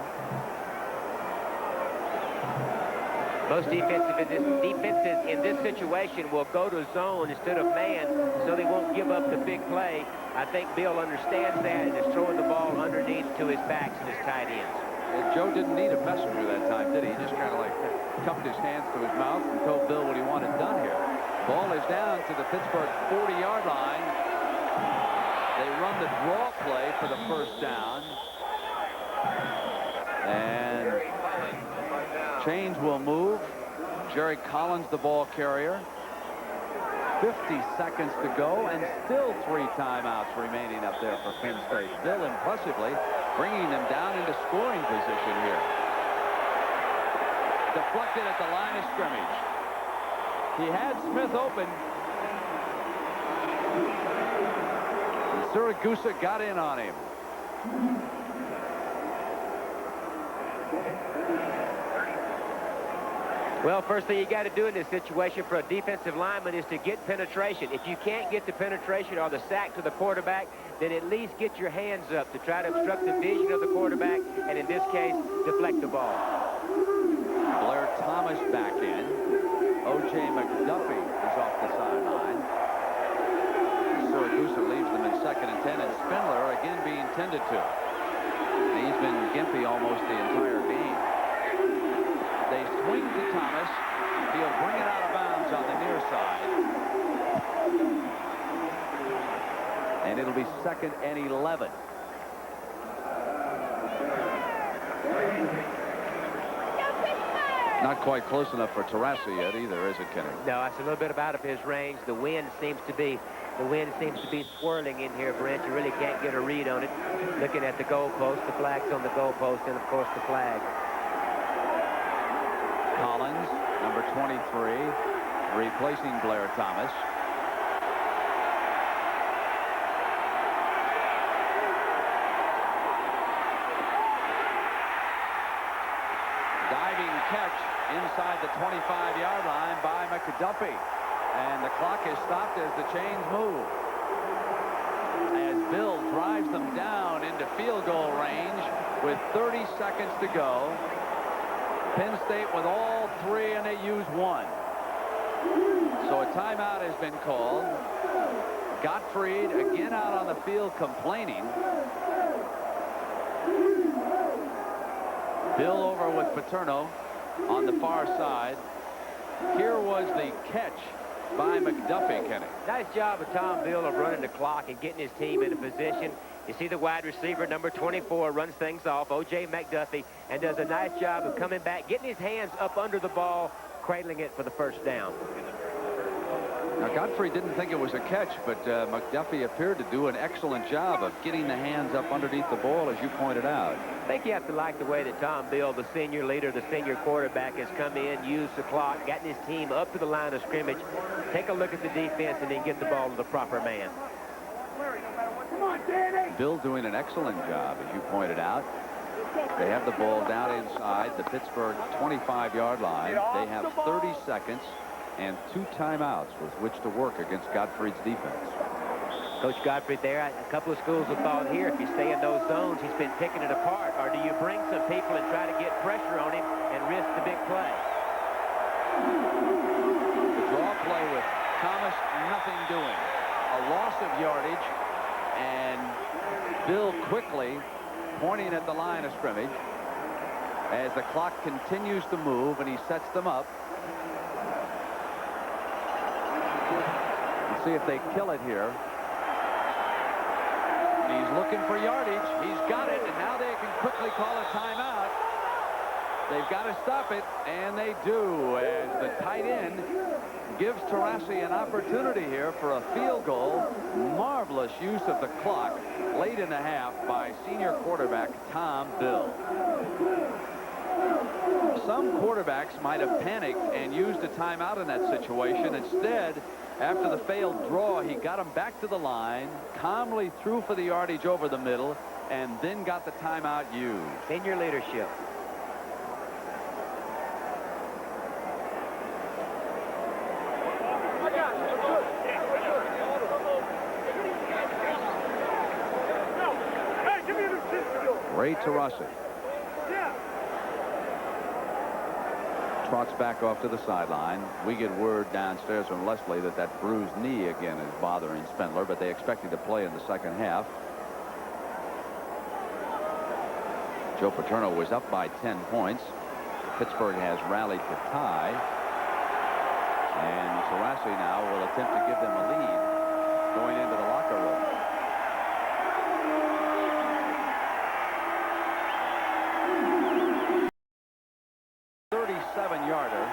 Most defenses in this situation will go to zone instead of man, so they won't give up the big play. I think Bill understands that and is throwing the ball underneath to his backs and his tight ends. And Joe didn't need a messenger that time, did he? He just kind of like cupped his hands to his mouth and told Bill what he wanted done here. Ball is down to the Pittsburgh 40-yard line. They run the draw play for the first down. And chains will move. Jerry Collins, the ball carrier. 50 seconds to go, and still 3 timeouts remaining up there for Penn State. Bill impressively bringing them down into scoring position here. Deflected at the line of scrimmage. He had Smith open. And Siragusa got in on him. Well, first thing you got to do in this situation for a defensive lineman is to get penetration. If you can't get the penetration or the sack to the quarterback, then at least get your hands up to try to obstruct the vision of the quarterback, and in this case, deflect the ball. Blair Thomas back in. O.J. McDuffie is off the sideline. Siragusa leaves them in 2nd and 10, and Spindler again being tended to. He's been gimpy almost the entire game. They swing to Thomas. He'll bring it out of bounds on the near side. And it'll be 2nd and 11. Not quite close enough for Tarasi yet either, is it, Kenny? No, it's a little bit out of his range. The wind seems to be swirling in here, Brent. You really can't get a read on it. Looking at the goalpost, the flag's on the goalpost, and of course the flag. Collins, number 23, replacing Blair Thomas. Diving catch inside the 25-yard line by McDuffie. And the clock is stopped as the chains move. As Bill drives them down into field goal range with 30 seconds to go. Penn State with all 3, and they use 1. So a timeout has been called. Gottfried again out on the field complaining. Bill over with Paterno on the far side. Here was the catch by McDuffie, Kenny. Nice job of Tom Bill of running the clock and getting his team in a position. You see the wide receiver, number 24, runs things off, O.J. McDuffie, and does a nice job of coming back, getting his hands up under the ball, cradling it for the first down. Now, Godfrey didn't think it was a catch, but McDuffie appeared to do an excellent job of getting the hands up underneath the ball, as you pointed out. I think you have to like the way that Tom Bill, the senior leader, the senior quarterback, has come in, used the clock, gotten his team up to the line of scrimmage, take a look at the defense, and then get the ball to the proper man. Bill doing an excellent job, as you pointed out. They have the ball down inside the Pittsburgh 25-yard line. They have 30 seconds and 2 timeouts with which to work against Gottfried's defense. Coach Gottfried there, a couple of schools have thought here, if you stay in those zones, he's been picking it apart. Or do you bring some people and try to get pressure on him and risk the big play? The draw play with Thomas, nothing doing. A loss of yardage, and Bill quickly pointing at the line of scrimmage as the clock continues to move, and he sets them up. Let's see if they kill it here. looking for yardage. He's got it, and now they can quickly call a timeout. They've got to stop it, and they do, as the tight end gives Taurasi an opportunity here for a field goal. Marvelous use of the clock late in the half by senior quarterback Tom Bill. Some quarterbacks might have panicked and used a timeout in that situation. Instead, after the failed draw, he got him back to the line, calmly threw for the yardage over the middle, and then got the timeout used. Senior leadership. Ray Taurasi trots back off to the sideline. We get word downstairs from Leslie that that bruised knee again is bothering Spindler, but they expect him to play in the second half. Joe Paterno was up by 10 points. Pittsburgh has rallied to tie. And Taurasi now will attempt to give them a lead going into the locker room. Yarder.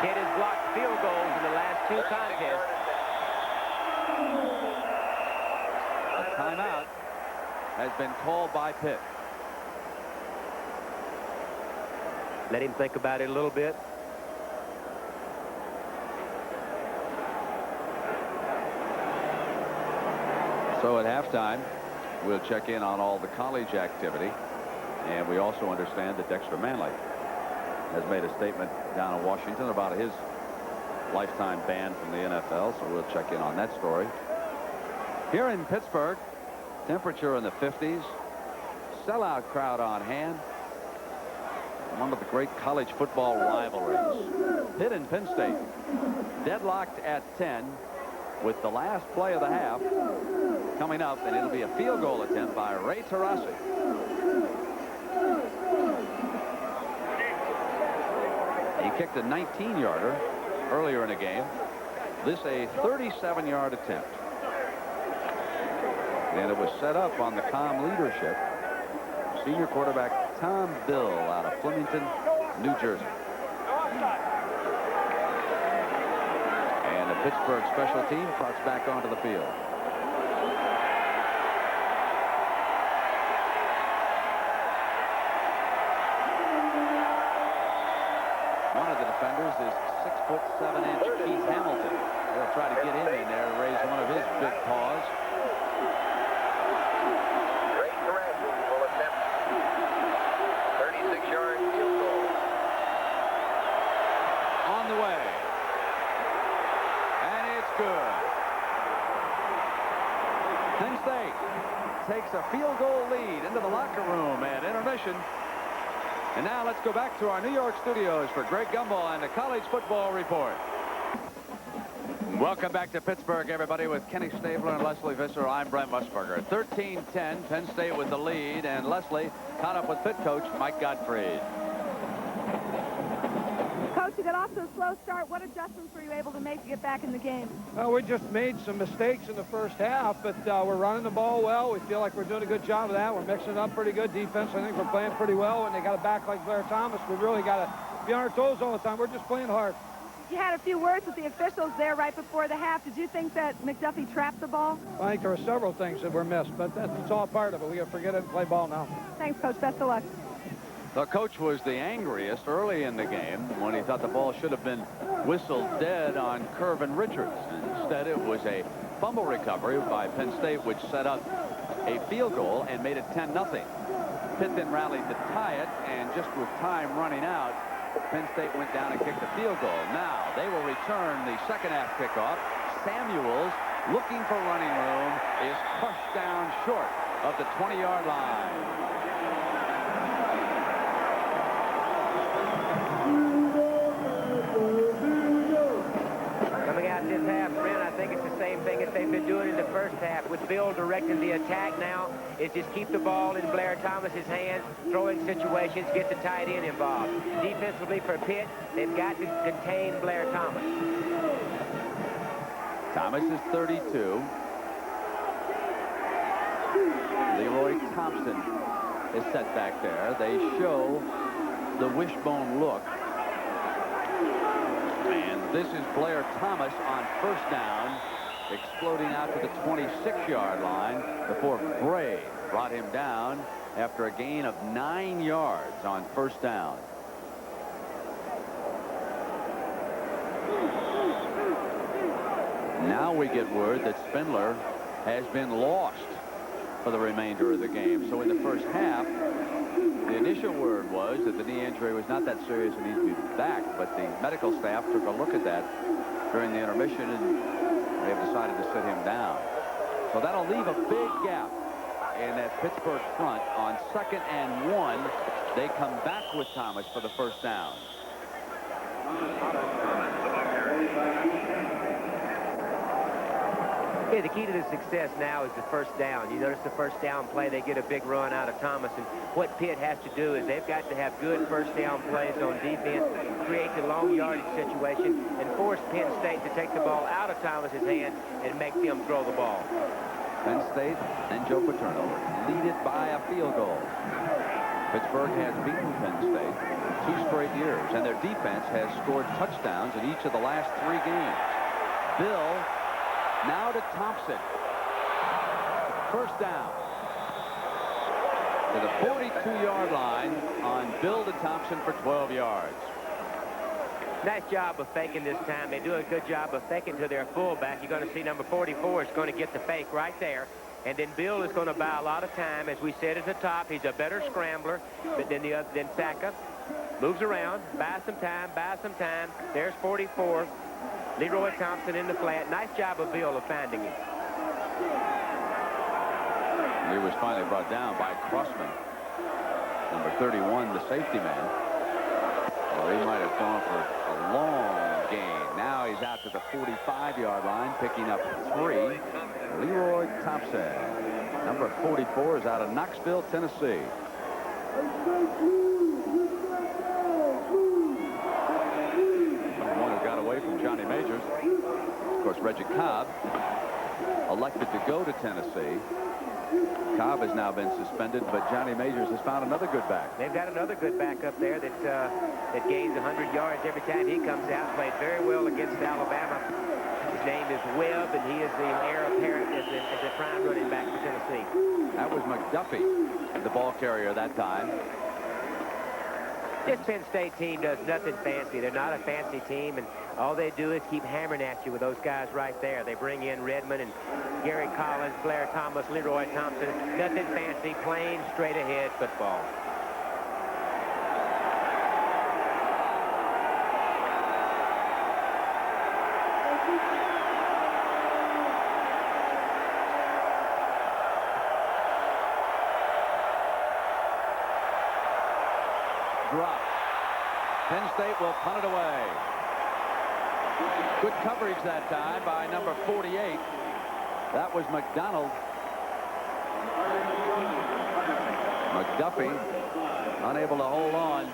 Kid has blocked field goals in the last two contests. A timeout has been called by Pitt. Let him think about it a little bit. So at halftime, we'll check in on all the college activity. And we also understand that Dexter Manley has made a statement down in Washington about his lifetime ban from the NFL. So we'll check in on that story. Here in Pittsburgh, temperature in the 50s. Sellout crowd on hand. One of the great college football rivalries. Pitt and Penn State deadlocked at 10 with the last play of the half coming up, and it'll be a field goal attempt by Ray Taurasi. He kicked a 19-yarder earlier in the game. This a 37-yard attempt. And it was set up on the calm leadership. Senior quarterback Tom Bill out of Flemington, New Jersey. And the Pittsburgh special team trots back onto the field. One of the defenders is 6'7" Keith Hamilton. They'll try to get him in there to raise one of his big paws. Ray Taurasi will attempt 36-yard field goal. On the way. And it's good. Penn State takes a field goal lead into the locker room at intermission. And now let's go back to our New York studios for Greg Gumbel and the College Football Report. Welcome back to Pittsburgh, everybody, with Kenny Stabler and Leslie Visser. I'm Brent Musburger. 13-10, Penn State with the lead, and Leslie caught up with Pitt coach Mike Gottfried. Coach, you got off to a slow start. What adjustments were you able to make to get back in the game? Well, we just made some mistakes in the first half, but we're running the ball well. We feel like we're doing a good job of that. We're mixing it up pretty good defense. I think we're playing pretty well. When they got a back like Blair Thomas, we really got to be on our toes all the time. We're just playing hard. You had a few words with the officials there right before the half. Did you think that McDuffie trapped the ball? I think there were several things that were missed, but it's all part of it. We got to forget it and play ball now. Thanks, Coach. Best of luck. The coach was the angriest early in the game when he thought the ball should have been whistled dead on Kervin Richards. Instead, it was a fumble recovery by Penn State, which set up a field goal and made it 10-0. Pitt then rallied to tie it, and just with time running out, Penn State went down and kicked a field goal. Now they will return the second half kickoff. Samuels, looking for running room, is crushed down short of the 20-yard line. Coming out this half, Brent, I think it's the same thing as they've been doing in the first half. With Bill directing the attack now, it's just keep the ball in Blair Thomas's hands, throwing situations, get the tight end involved. Defensively for Pitt, they've got to contain Blair Thomas. Thomas is 32. Leroy Thompson is set back there. They show the wishbone look. And this is Blair Thomas on first down, exploding out to the 26-yard line before Bray brought him down after a gain of 9 yards on first down. Now we get word that Spindler has been lost for the remainder of the game. So in the first half, the initial word was that the knee injury was not that serious and needs to be back, but the medical staff took a look at that during the intermission, and they have decided to sit him down. So that'll leave a big gap in that Pittsburgh front. On 2nd and 1, they come back with Thomas for the first down. Yeah, the key to the success now is the first down. You notice the first down play, they get a big run out of Thomas. And what Pitt has to do is they've got to have good first down plays on defense, create the long yardage situation, and force Penn State to take the ball out of Thomas's hand and make them throw the ball. Penn State and Joe Paterno lead it by a field goal. Pittsburgh has beaten Penn State 2 straight years, and their defense has scored touchdowns in each of the last 3 games. Bill now to Thompson. First down. To the 42-yard line on Bill to Thompson for 12 yards. Nice job of faking this time. They do a good job of faking to their fullback. You're going to see number 44 is going to get the fake right there. And then Bill is going to buy a lot of time. As we said at the top, he's a better scrambler than Saka. Moves around, buys some time. There's 44. Leroy Thompson in the flat. Nice job of Bill of finding him. He was finally brought down by Crossman. Number 31, the safety man. Well, he might have gone for a long gain. Now he's out to the 45-yard line, picking up 3. Leroy Thompson. Number 44 is out of Knoxville, Tennessee. One who got away from Johnny Majors. Of course, Reggie Cobb elected to go to Tennessee. Cobb has now been suspended, but Johnny Majors has found another good back. They've got another good back up there that gains 100 yards every time he comes out. Played very well against Alabama. His name is Webb, and he is the heir apparent as a prime running back for Tennessee. That was McDuffie, the ball carrier that time. This Penn State team does nothing fancy. They're not a fancy team, and all they do is keep hammering at you with those guys right there. They bring in Redmond and Gary Collins, Blair Thomas, Leroy Thompson. Nothing fancy, plain, straight-ahead football. Drop. Penn State will punt it away. Good coverage that time by number 48. That was McDonald. McDuffie unable to hold on.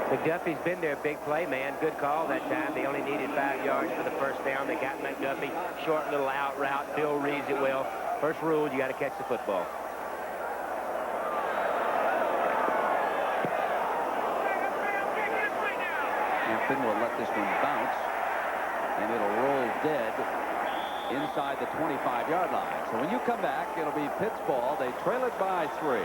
McDuffie's been their big play man. Good call that time. They only needed 5 yards for the first down. They got McDuffie. Short little out route. Bill reads it well. First rule, you got to catch the football. Hampton will let this one bounce, and it'll roll dead inside the 25-yard line. So when you come back, it'll be Pitt's ball. They trail it by 3.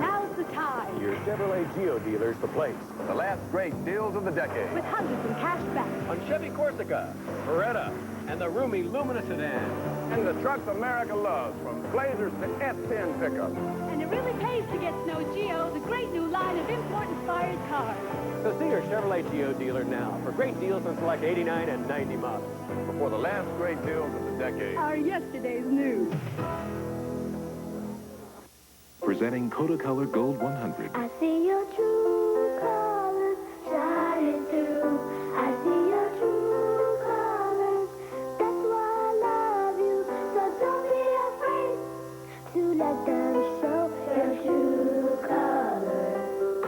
Now's the time. Your Chevrolet Geo dealer's the place. The last great deals of the decade. With hundreds in cash back. On Chevy Corsica, Beretta, and the roomy Lumina sedan. And the trucks America loves, from Blazers to F10 pickups. And it really pays to get Snow Geo, the great new line of import-inspired cars. So see your Chevrolet Geo dealer now for great deals on select 89 and 90 models. Before the last great deals of the decade. Our yesterday's news. Presenting Kodacolor Gold 100. I see your true colors shining through. I see your true colors. That's why I love you. So don't be afraid to let them show your true colors.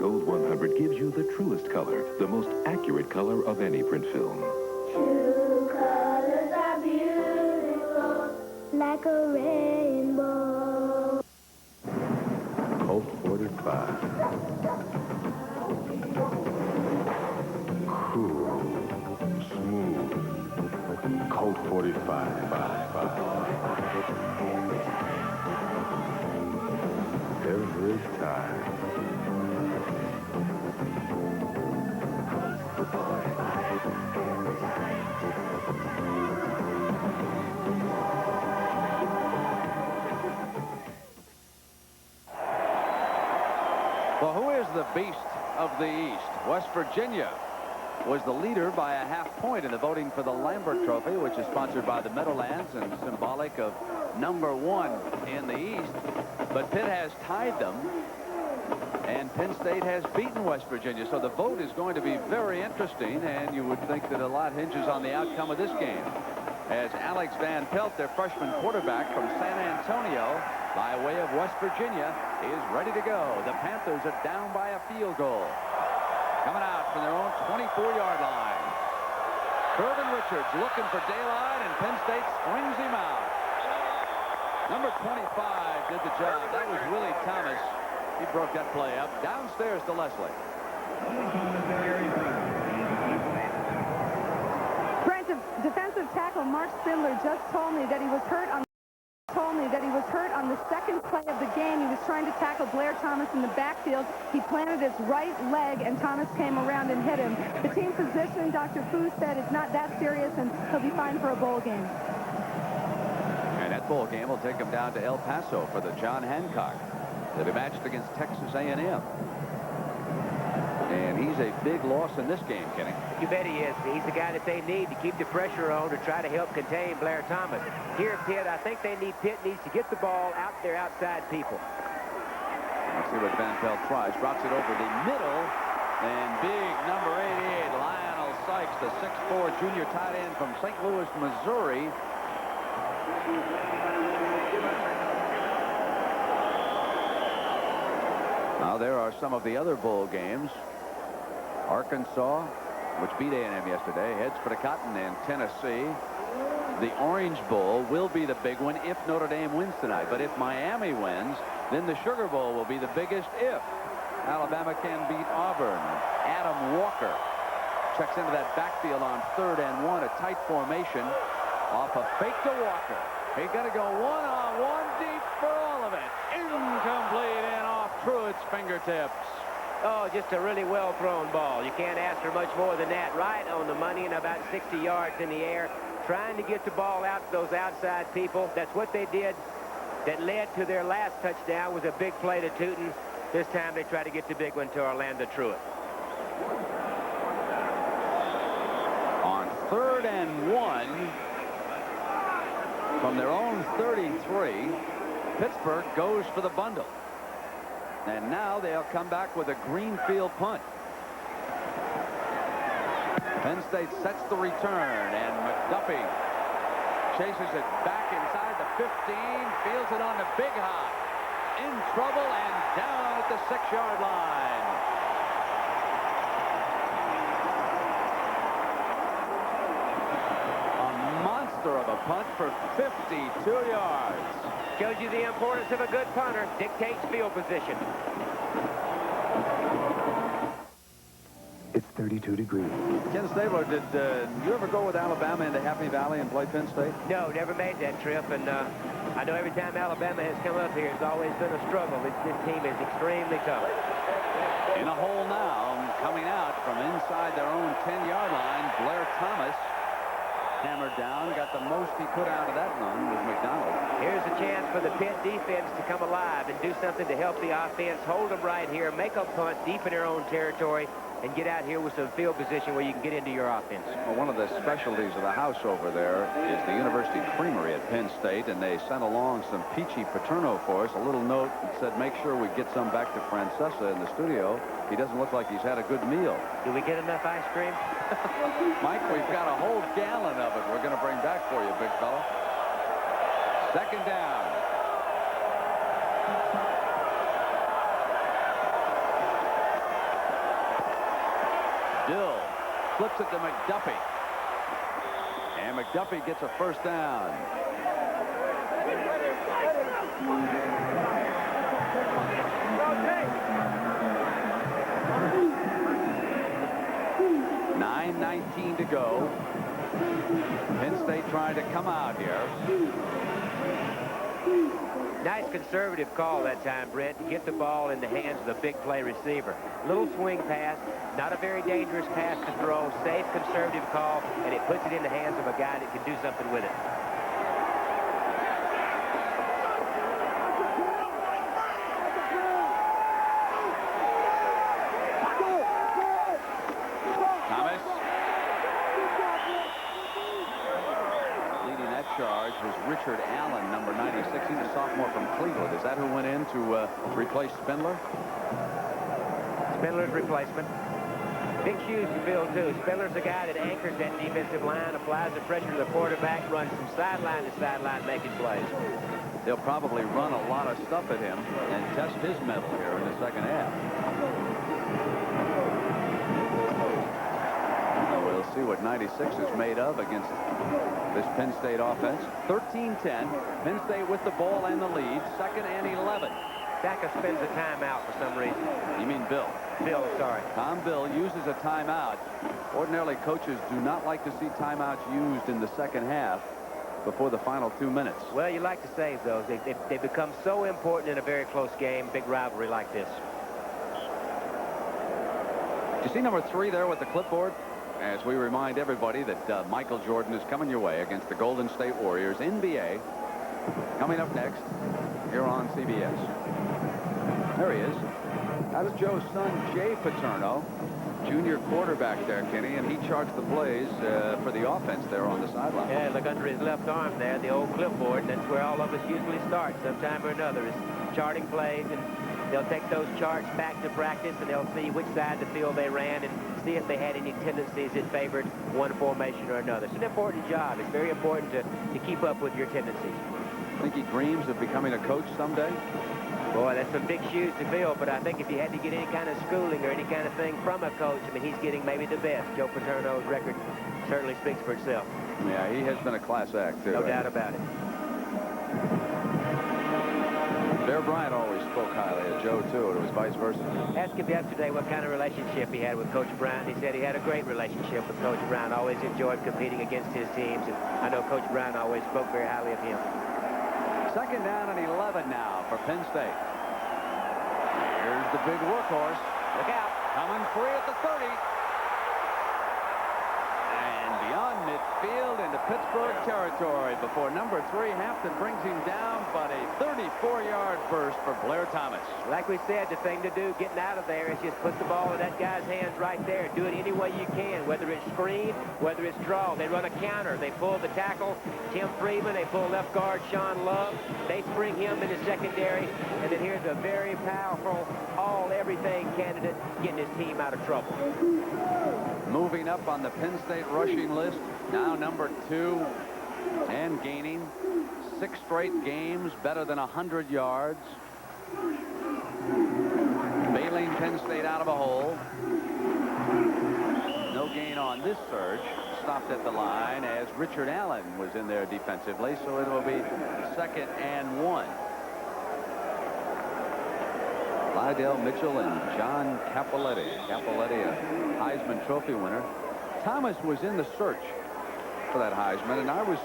Gold 100 gives you the truest color, the most accurate color of any print film. True colors are beautiful, like a rainbow. Colt 45. Cool. Smooth. Colt 45. Every time. Well, who is the beast of the East? West Virginia was the leader by a half point in the voting for the Lambert Trophy, which is sponsored by the Meadowlands and symbolic of #1 in the East. But Pitt has tied them, and Penn State has beaten West Virginia. So the vote is going to be very interesting, and you would think that a lot hinges on the outcome of this game. As Alex Van Pelt, their freshman quarterback from San Antonio, by way of West Virginia, is ready to go. The Panthers are down by a field goal. Coming out from their own 24-yard line. Irvin Richards looking for daylight, and Penn State springs him out. Number 25 did the job. That was Willie Thomas. He broke that play up. Downstairs to Leslie. Brent, defensive tackle Mark Spindler just told me that he was hurt on the second play of the game. He was trying to tackle Blair Thomas in the backfield. He planted his right leg, and Thomas came around and hit him. The team positioning, Dr. Fu said, it's not that serious, and he'll be fine for a bowl game. And that bowl game will take him down to El Paso for the John Hancock. They'll be matched against Texas A&M. And he's a big loss in this game, Kenny. You bet he is. He's the guy that they need to keep the pressure on to try to help contain Blair Thomas. Here, Pitt, I think Pitt needs to get the ball out there outside people. Let's see what Van Pelt tries. Drops it over the middle. And big number 88, Lionel Sykes, the 6'4 junior tight end from St. Louis, Missouri. Now there are some of the other bowl games. Arkansas, which beat A&M yesterday, heads for the Cotton, and Tennessee. The Orange Bowl will be the big one if Notre Dame wins tonight. But if Miami wins, then the Sugar Bowl will be the biggest if Alabama can beat Auburn. Adam Walker checks into that backfield on 3rd and 1, a tight formation. Off a fake to Walker. He's got to go one-on-one deep for all of it. Incomplete and off Truitt's fingertips. Oh, just a really well-thrown ball. You can't ask for much more than that. Right on the money and about 60 yards in the air. Trying to get the ball out to those outside people. That's what they did. That led to their last touchdown was a big play to Tootin. This time they try to get the big one to Orlando Truitt. On 3rd and 1 from their own 33, Pittsburgh goes for the bundle. And now they'll come back with a greenfield punt. Penn State sets the return, and McDuffie chases it back inside the 15, fields it on the big hop. In trouble and down at the 6-yard line. A monster of a punt for 52 yards. Shows you the importance of a good punter. Dictates field position. It's 32 degrees. Ken Stabler, did you ever go with Alabama into Happy Valley and play Penn State? No, never made that trip, and I know every time Alabama has come up here, it's always been a struggle. This team is extremely tough. In a hole now, coming out from inside their own 10-yard line, Blair Thomas hammered down, got the most he could out of that run with McDonald. Here's a chance for the Pitt defense to come alive and do something to help the offense. Hold them right here, make a punt deep in their own territory, and get out here with some field position where you can get into your offense. Well, one of the specialties of the house over there is the University Creamery at Penn State, and they sent along some peachy paterno for us. A little note that said, make sure we get some back to Francesa in the studio. He doesn't look like he's had a good meal. Do we get enough ice cream? Mike, we've got a whole gallon of it we're going to bring back for you, big fella. 2nd down. Dill flips it to McDuffie. And McDuffie gets a first down. .9:19 to go. Penn State trying to come out here. Nice conservative call that time, Brent, to get the ball in the hands of the big play receiver. Little swing pass, not a very dangerous pass to throw, safe conservative call, and it puts it in the hands of a guy that can do something with it. Thomas. Leading that charge was Richard Allen, number 96. He's a sophomore from Cleveland. Is that who went in to replace Spindler? Spindler's replacement. Big shoes to fill, too. Spindler's a guy that anchors that defensive line, applies the pressure to the quarterback, runs from sideline to sideline, making plays. They'll probably run a lot of stuff at him and test his mettle here in the second half. We'll see what 96 is made of against this Penn State offense. 13-10. Penn State with the ball and the lead. 2nd and 11. Daka spends a timeout for some reason. You mean Bill? Bill, sorry. Tom Bill uses a timeout. Ordinarily, coaches do not like to see timeouts used in the second half before the final 2 minutes. Well, you like to save those. They become so important in a very close game, big rivalry like this. You see number 3 there with the clipboard? As we remind everybody that Michael Jordan is coming your way against the Golden State Warriors. NBA coming up next here on CBS. There he is. That's Joe's son, Jay Paterno, junior quarterback there, Kenny, and he charged the plays for the offense there on the sideline. Yeah, look under his left arm there, the old clipboard, and that's where all of us usually start sometime or another, is charting plays, and they'll take those charts back to practice, and they'll see which side of the field they ran and see if they had any tendencies that favored one formation or another. It's an important job. It's very important to keep up with your tendencies. Think he dreams of becoming a coach someday? Boy, that's some big shoes to fill, but I think if you had to get any kind of schooling or any kind of thing from a coach, I mean, he's getting maybe the best. Joe Paterno's record certainly speaks for itself. Yeah, he has been a class act, too. No doubt about it. Bear Bryant always spoke highly of Joe, too. It was vice versa. Asked him yesterday what kind of relationship he had with Coach Bryant. He said he had a great relationship with Coach Bryant. Always enjoyed competing against his teams, and I know Coach Bryant always spoke very highly of him. 2nd down and 11 now for Penn State. Here's the big workhorse. Look out. Coming free at the 30. And beyond midfield into Pittsburgh territory before number 3 Hampton brings him down, but a 34-yard burst for Blair Thomas. Like we said, the thing to do getting out of there is just put the ball in that guy's hands right there. Do it any way you can, whether it's screen, whether it's draw. They run a counter. They pull the tackle, Tim Freeman. They pull left guard Sean Love. They spring him into secondary. And then here's a very powerful all-everything candidate getting his team out of trouble. Moving up on the Penn State rushing list, now number 2 and gaining 6 straight games, better than 100 yards. Bailing Penn State out of a hole. No gain on this surge. Stopped at the line as Richard Allen was in there defensively, so it will be 2nd and 1. Lydell Mitchell and John Capoletti. Capoletti, a Heisman Trophy winner. Thomas was in the search for that Heisman, and I was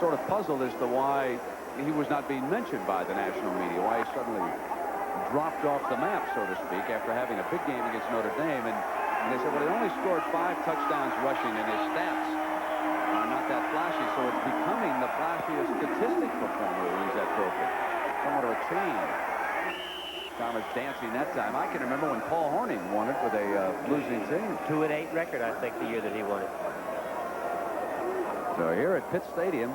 sort of puzzled as to why he was not being mentioned by the national media, why he suddenly dropped off the map, so to speak, after having a big game against Notre Dame. And they said, well, he only scored 5 touchdowns rushing, and his stats are not that flashy, so it's becoming the flashiest statistic performer who wins that trophy. Somewhat of a change. Thomas dancing that time. I can remember when Paul Hornung won it with a losing team. 2-8 record, I think, the year that he won it. So here at Pitt Stadium,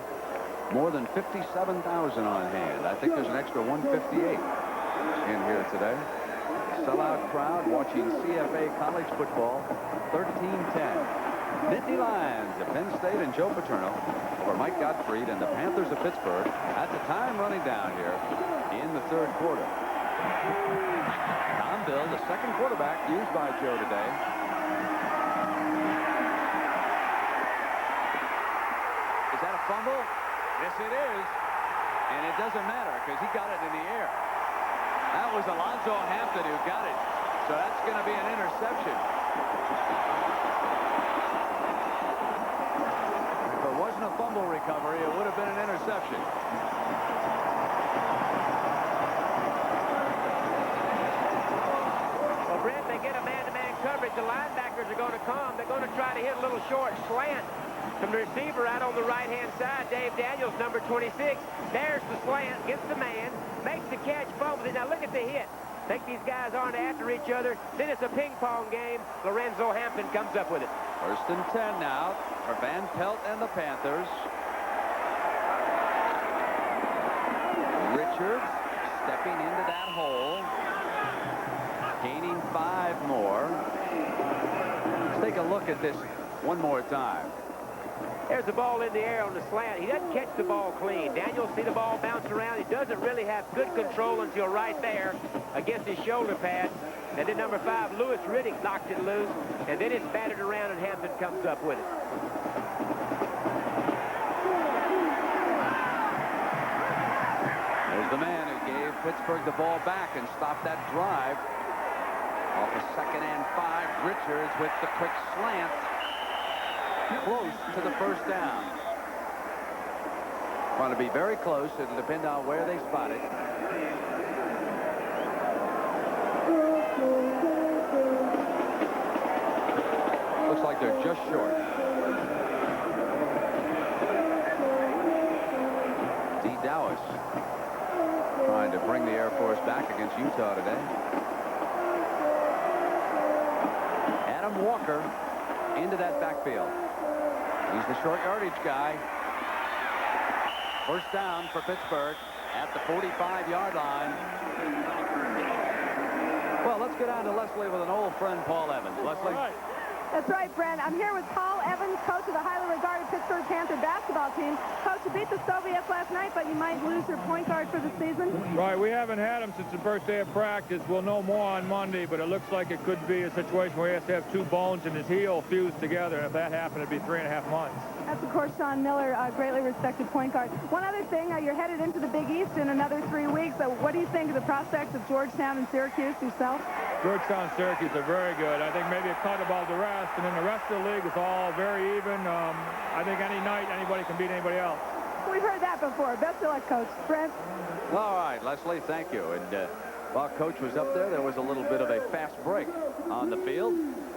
more than 57,000 on hand. I think there's an extra 158 in here today. Sellout crowd watching CFA college football. 13-10. Nittany Lions of Penn State and Joe Paterno over Mike Gottfried and the Panthers of Pittsburgh. At the time running down here in the 3rd quarter. Tom Bill, the 2nd quarterback used by Joe today. fumble? Yes, it is. And it doesn't matter because he got it in the air. That was Alonzo Hampton who got it. So that's going to be an interception. If it wasn't a fumble recovery, it would have been an interception. Well, Brent, they get a man-to-man coverage. The linebackers are going to come. They're going to try to hit a little short slant from the receiver out on the right-hand side. Dave Daniels, number 26. There's the slant, gets the man, makes the catch, fumbles it. Now look at the hit. Think these guys aren't after each other. Then it's a ping-pong game. Lorenzo Hampton comes up with it. 1st and 10 now for Van Pelt and the Panthers. Richards stepping into that hole. Gaining 5 more. Let's take a look at this one more time. There's the ball in the air on the slant. He doesn't catch the ball clean. Daniels see the ball bounce around. He doesn't really have good control until right there against his shoulder pad. And then number 5, Lewis Riddick, knocked it loose. And then it's batted around and Hampton comes up with it. There's the man who gave Pittsburgh the ball back and stopped that drive. Off a 2nd and 5, Richards with the quick slant. Close to the 1st down. Want to be very close. It'll depend on where they spot it. Looks like they're just short. D. Dowis trying to bring the Air Force back against Utah today. Adam Walker into that backfield. He's the short yardage guy. 1st down for Pittsburgh at the 45-yard line. Well, let's go down to Leslie with an old friend, Paul Evans. Leslie? That's right, Brent. I'm here with Paul Evans, coach of the highly regarded Pittsburgh Panther basketball team. Coach, you beat the Soviets last night, but you might lose your point guard for the season. Right, we haven't had him since the first day of practice. We'll know more on Monday, but it looks like it could be a situation where he has to have 2 bones in his heel fused together, and if that happened, it'd be 3.5 months. That's, of course, Sean Miller, a greatly respected point guard. One other thing, you're headed into the Big East in another 3 weeks. What do you think of the prospects of Georgetown and Syracuse yourself? Georgetown and Syracuse are very good. I think maybe a cut above the rest, and then the rest of the league is all very even. I think any night anybody can beat anybody else. We've heard that before. Best of luck, Coach. Brent? All right, Leslie, thank you. And while Coach was up there was a little bit of a fast break on the field.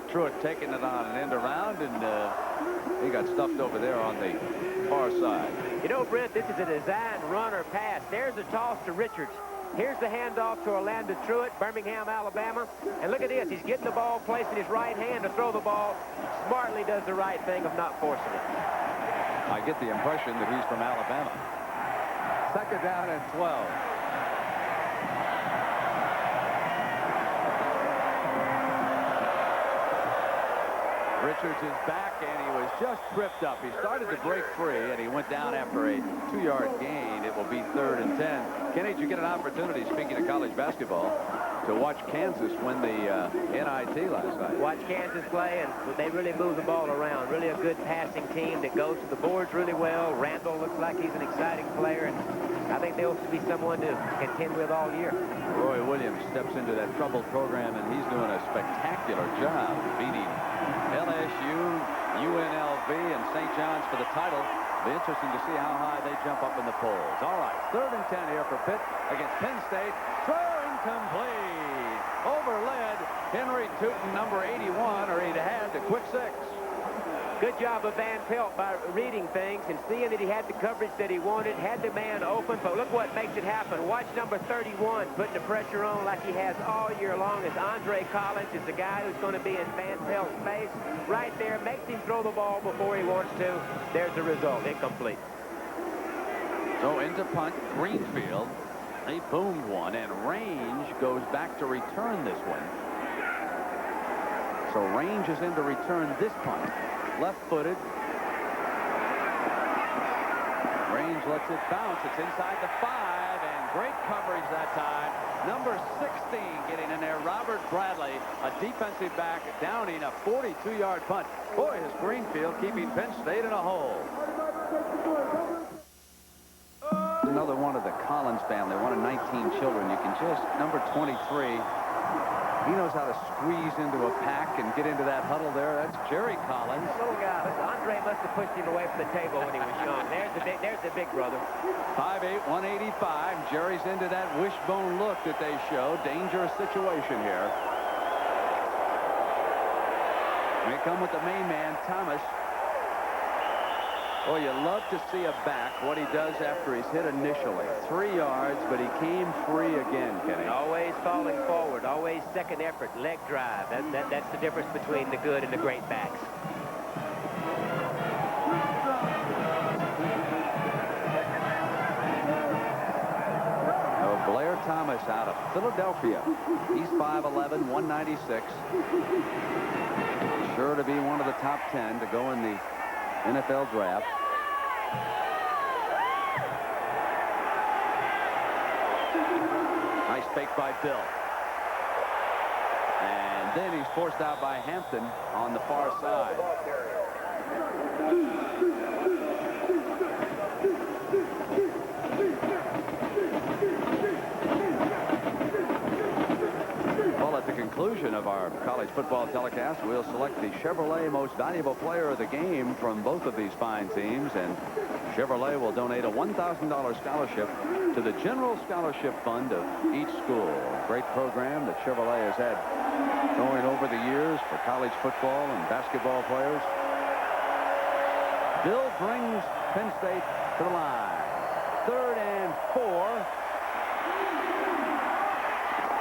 Truitt taking it on an end around, and he got stuffed over there on the far side. You know, Brent, this is a design run or pass. There's a toss to Richards. Here's the handoff to Orlando Truitt, Birmingham, Alabama. And look at this. He's getting the ball placed in his right hand to throw the ball. Smartly does the right thing of not forcing it. I get the impression that he's from Alabama. 2nd down and 12. Richards is back, and he was just tripped up. He started to break free, and he went down after a 2-yard gain. It will be 3rd and 10. Kenny, did you get an opportunity, speaking of college basketball, to watch Kansas win the NIT last night? Watch Kansas play, and they really move the ball around. Really a good passing team that goes to the boards really well. Randall looks like he's an exciting player, and I think they'll be someone to contend with all year. Roy Williams steps into that troubled program, and he's doing a spectacular job beating LSU, UNLV, and St. John's for the title. Be interesting to see how high they jump up in the polls. All right, 3rd and 10 here for Pitt against Penn State. Throw incomplete. Overled Henry Tootin, number 81, or he'd had the quick 6. Good job of Van Pelt by reading things and seeing that he had the coverage that he wanted, had the man open, but look what makes it happen. Watch number 31 putting the pressure on like he has all year long. As Andre Collins is the guy who's going to be in Van Pelt's face right there, makes him throw the ball before he wants to. There's the result, incomplete. So into punt, Greenfield. They boomed one, and Range goes back to return this one. So Range is in to return this punt. Left-footed. Range lets it bounce. It's inside the 5, and great coverage that time. Number 16 getting in there, Robert Bradley, a defensive back, downing a 42-yard punt. Boy, is Greenfield keeping Penn State in a hole. Another one of the Collins family, one of 19 children. You can just, number 23, he knows how to squeeze into a pack and get into that huddle there. That's Jerry Collins. Little guy. Andre must have pushed him away from the table when he was young. There's the big brother. 5'8", 185. Jerry's into that wishbone look that they show. Dangerous situation here. They come with the main man, Thomas. Well, you love to see a back, what he does after he's hit initially. 3 yards, but he came free again, Kenny. Always falling forward, always second effort, leg drive. That's the difference between the good and the great backs. Blair Thomas out of Philadelphia. He's 5'11", 196. Sure to be one of the top 10 to go in the NFL draft. Nice fake by Bill. And then he's forced out by Hampton on the far side. Well, at the conclusion of our college football telecast, we'll select the Chevrolet Most Valuable Player of the Game from both of these fine teams, and Chevrolet will donate a $1,000 scholarship to the General Scholarship Fund of each school. Great program that Chevrolet has had going over the years for college football and basketball players. Bill brings Penn State to the line. 3rd and 4.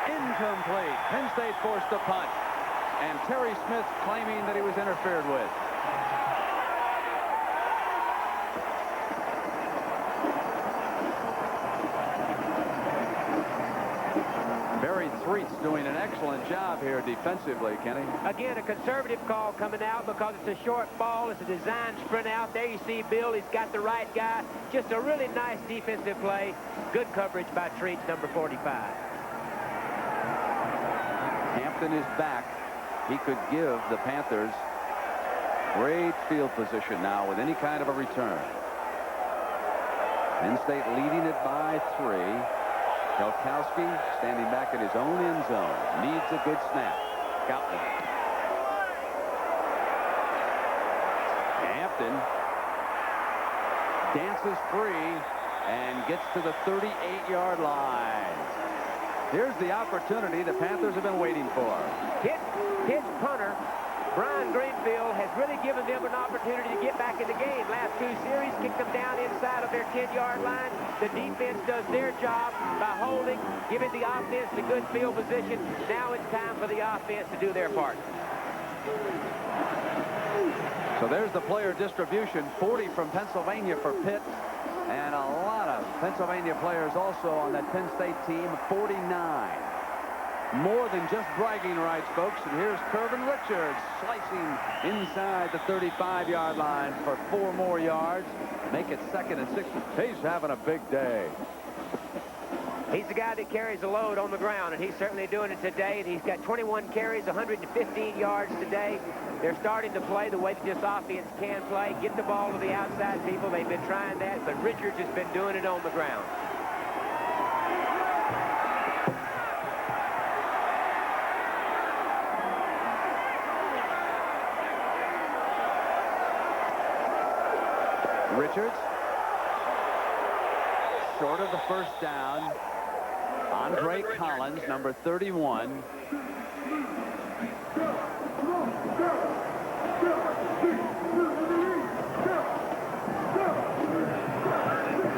Incomplete. Penn State forced the punt. And Terry Smith claiming that he was interfered with. Barry Threet's doing an excellent job here defensively, Kenny. Again, a conservative call coming out because it's a short ball. It's a design sprint out. There you see Bill. He's got the right guy. Just a really nice defensive play. Good coverage by Treats, number 45. Hampton is back. He could give the Panthers great field position now with any kind of a return. Penn State leading it by 3. Kelkowski standing back in his own end zone. Needs a good snap. Got one. Hampton dances free and gets to the 38-yard line. Here's the opportunity the Panthers have been waiting for. His punter, Brian Greenfield, has really given them an opportunity to get back in the game. Last 2 series, kicked them down inside of their 10-yard line. The defense does their job by holding, giving the offense the good field position. Now it's time for the offense to do their part. So there's the player distribution. 40 from Pennsylvania for Pitt. And a lot of Pennsylvania players also on that Penn State team, 49. More than just bragging rights, folks. And here's Kirvin Richards slicing inside the 35-yard line for 4 more yards. Make it 2nd and 6. He's having a big day. He's the guy that carries the load on the ground, and he's certainly doing it today. And he's got 21 carries, 115 yards today. They're starting to play the way that this offense can play. Get the ball to the outside people. They've been trying that, but Richards has been doing it on the ground. Richards, short of the first down. Andre Collins, number 31.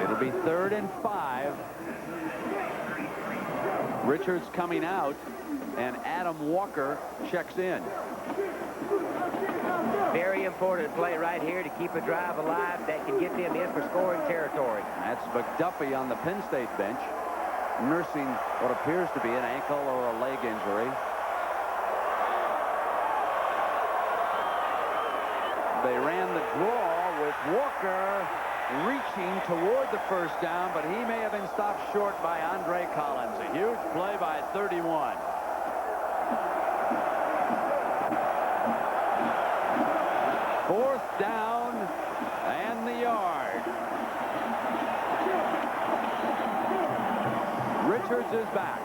It'll be 3rd and 5. Richards coming out, and Adam Walker checks in. Very important play right here to keep a drive alive that can get them in for scoring territory. That's McDuffie on the Penn State bench, nursing what appears to be an ankle or a leg injury. They ran the draw with Walker reaching toward the first down, but he may have been stopped short by Andre Collins. A huge play by 31. Fourth down, and the yard. Richards is back.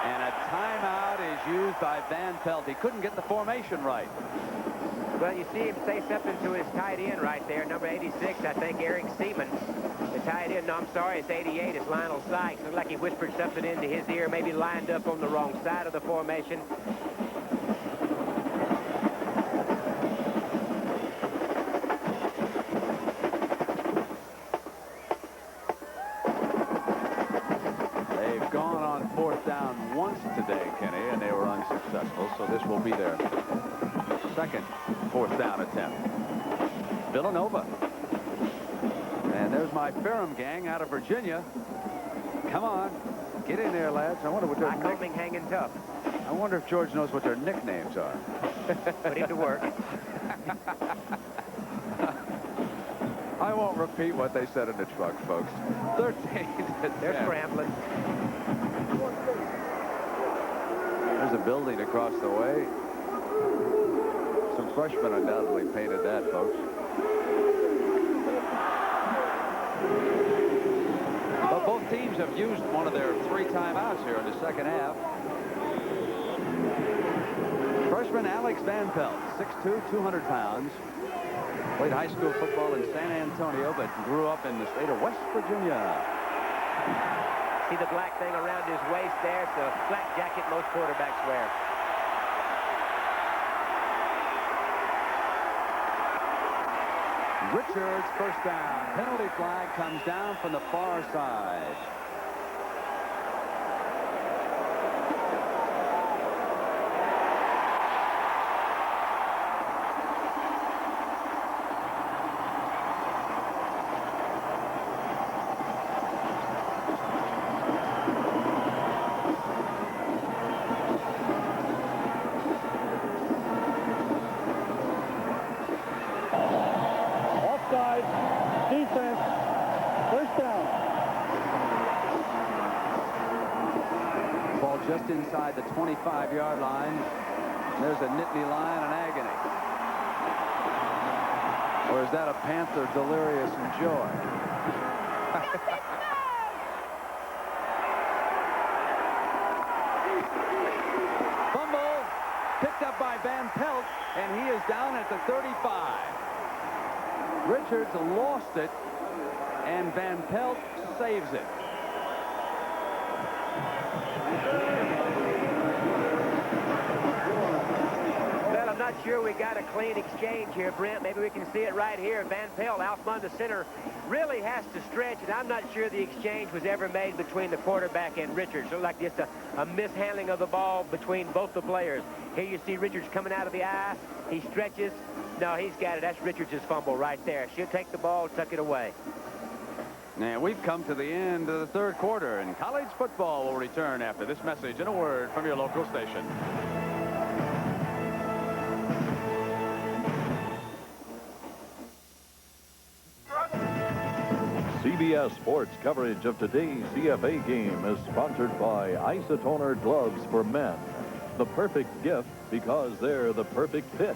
And a timeout is used by Van Pelt. He couldn't get the formation right. Well, you see him say something to his tight end right there, number 86, I think, Eric Seaman. The tight end, no, I'm sorry, it's 88, it's Lionel Sykes. Looked like he whispered something into his ear, maybe lined up on the wrong side of the formation. They've gone on 4th down once today, Kenny, and they were unsuccessful, so this will be their second 4th down attempt. Villanova. And there's my Ferrum gang out of Virginia. Come on. Get in there, lads. I wonder what their Wyoming hanging tough. I wonder if George knows what their nicknames are. Put him to work. I won't repeat what they said in the truck, folks. 13 to 10. They're scrambling. There's a building across the way. Some freshmen undoubtedly painted that, folks. But both teams have used one of their 3 timeouts here in the second half. Freshman Alex Van Pelt, 6'2", 200 pounds. Played high school football in San Antonio, but grew up in the state of West Virginia. See the black thing around his waist there? It's a flak jacket most quarterbacks wear. Richards, first down. Penalty flag comes down from the far side. Defense, first down. Ball just inside the 25-yard line. There's a Nittany Lion in agony. Or is that a Panther delirious in joy? Fumble picked up by Van Pelt, and he is down at the 35. Richards lost it, and Van Pelt saves it. Well, I'm not sure we got a clean exchange here, Brent. Maybe we can see it right here. Van Pelt out from the center really has to stretch, and I'm not sure the exchange was ever made between the quarterback and Richards. Looked like just a mishandling of the ball between both the players. Here you see Richards coming out of the eye. He stretches. No, he's got it. That's Richards' fumble right there. She'll take the ball, tuck it away. And we've come to the end of the third quarter, and college football will return after this message and a word from your local station. CBS Sports coverage of today's CFA game is sponsored by Isotoner Gloves for Men. The perfect gift because they're the perfect fit.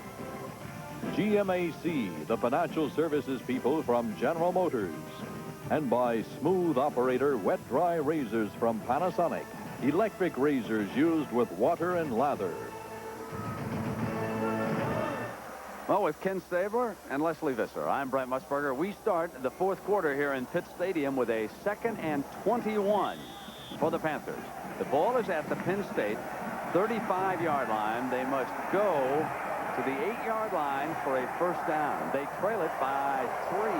GMAC, the financial services people from General Motors. And by Smooth Operator wet-dry razors from Panasonic. Electric razors used with water and lather. Well, with Ken Stabler and Leslie Visser, I'm Brent Musburger. We start the fourth quarter here in Pitt Stadium with a 2nd and 21 for the Panthers. The ball is at the Penn State 35-yard line. They must go to the 8-yard line for a first down. They trail it by 3.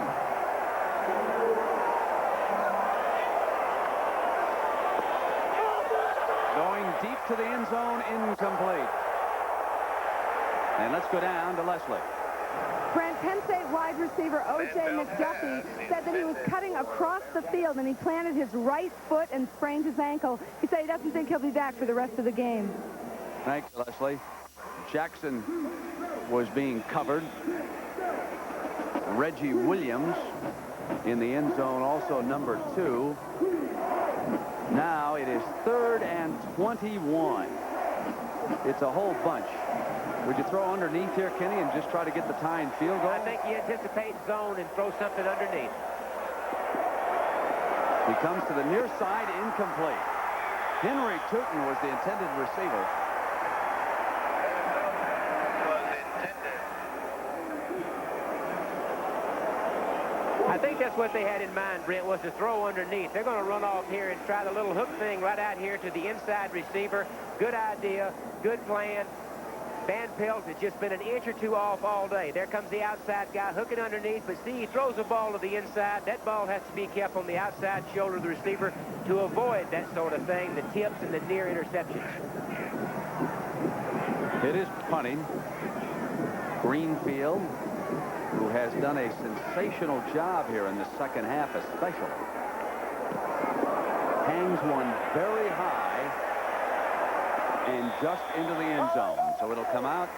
Going deep to the end zone, incomplete. And let's go down to Leslie. Brent, Penn State wide receiver O.J. McDuffie said that he was cutting across the field and he planted his right foot and sprained his ankle. He said he doesn't think he'll be back for the rest of the game. Thanks, Leslie. Jackson was being covered. Reggie Williams in the end zone, also number 2. Now it is 3rd and 21. It's a whole bunch. Would you throw underneath here, Kenny, and just try to get the tying field goal? I think you anticipate zone and throw something underneath. He comes to the near side, incomplete. Henry Tootin was the intended receiver. I think that's what they had in mind, Brent, was to throw underneath. They're going to run off here and try the little hook thing right out here to the inside receiver. Good idea, good plan. Van Pelt has just been an inch or two off all day. There comes the outside guy hooking underneath, but see, he throws the ball to the inside. That ball has to be kept on the outside shoulder of the receiver to avoid that sort of thing, the tips and the near interceptions. It is punting. Greenfield, who has done a sensational job here in the second half especially, hangs one very high and just into the end zone. So it'll come out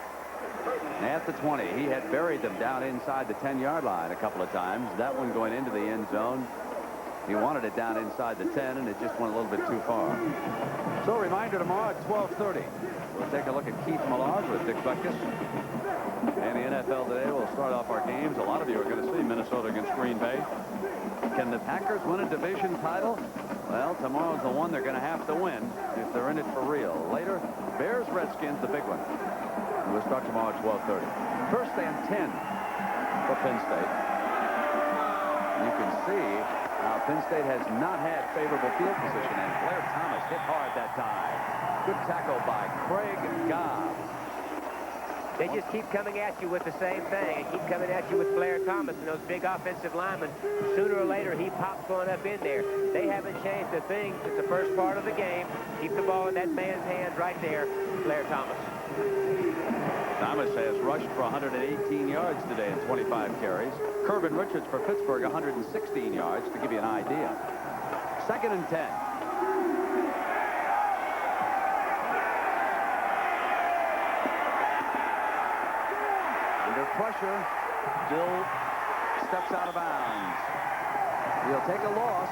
at the 20. He had buried them down inside the 10-yard line a couple of times. That one going into the end zone. He wanted it down inside the 10, and it just went a little bit too far. So a reminder tomorrow at 12:30. We'll take a look at Keith Millard with Dick Butkus. And the NFL today will start off our games. A lot of you are going to see Minnesota against Green Bay. Can the Packers win a division title? Well, tomorrow's the one they're going to have to win if they're in it for real. Later, Bears-Redskins, the big one. And we'll start tomorrow at 12:30. 1st and 10 for Penn State. You can see how Penn State has not had favorable field position, and Blair Thomas hit hard that time. Good tackle by Craig Gobb. They just keep coming at you with the same thing and keep coming at you with Blair Thomas and those big offensive linemen. Sooner or later, he pops one up in there. They haven't changed a thing since the first part of the game. Keep the ball in that man's hands right there, Blair Thomas. Thomas has rushed for 118 yards today in 25 carries. Kirvin Richards for Pittsburgh, 116 yards, to give you an idea. 2nd and 10. Pressure, Bill steps out of bounds. He'll take a loss.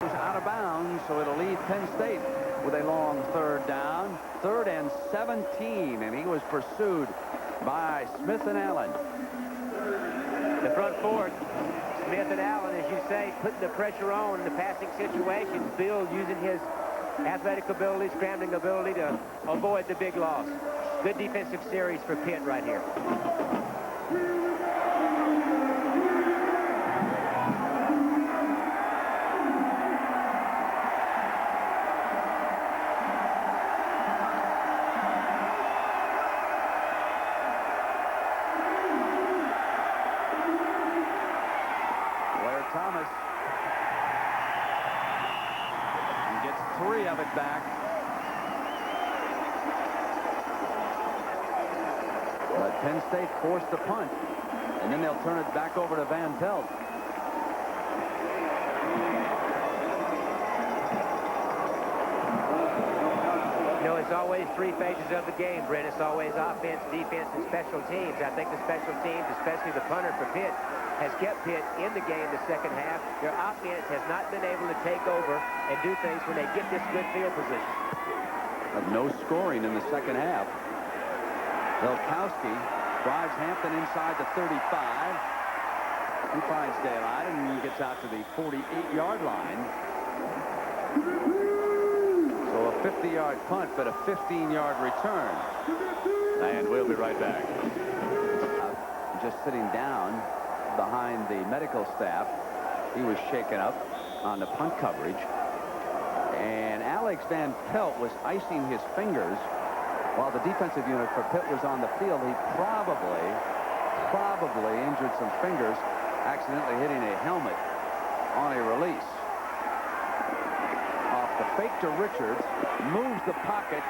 Goes out of bounds, so it'll leave Penn State with a long 3rd down. 3rd and 17, and he was pursued by Smith and Allen. The front 4, Smith and Allen, as you say, putting the pressure on in the passing situation. Bill using his athletic ability, scrambling ability to avoid the big loss. Good defensive series for Pitt right here. Blair Thomas gets 3 of it back. But Penn State forced the punt, and then they'll turn it back over to Van Pelt. You know, it's always 3 phases of the game, Brent. It's always offense, defense, and special teams. I think the special teams, especially the punter for Pitt, has kept Pitt in the game the second half. Their offense has not been able to take over and do things when they get this good field position. But no scoring in the second half. Hilkowski drives Hampton inside the 35 and finds daylight and gets out to the 48-yard line. So a 50-yard punt, but a 15-yard return. And we'll be right back. Just sitting down behind the medical staff. He was shaken up on the punt coverage. And Alex Van Pelt was icing his fingers while the defensive unit for Pitt was on the field. He probably injured some fingers, accidentally hitting a helmet on a release. Off the fake to Richards, moves the pocket,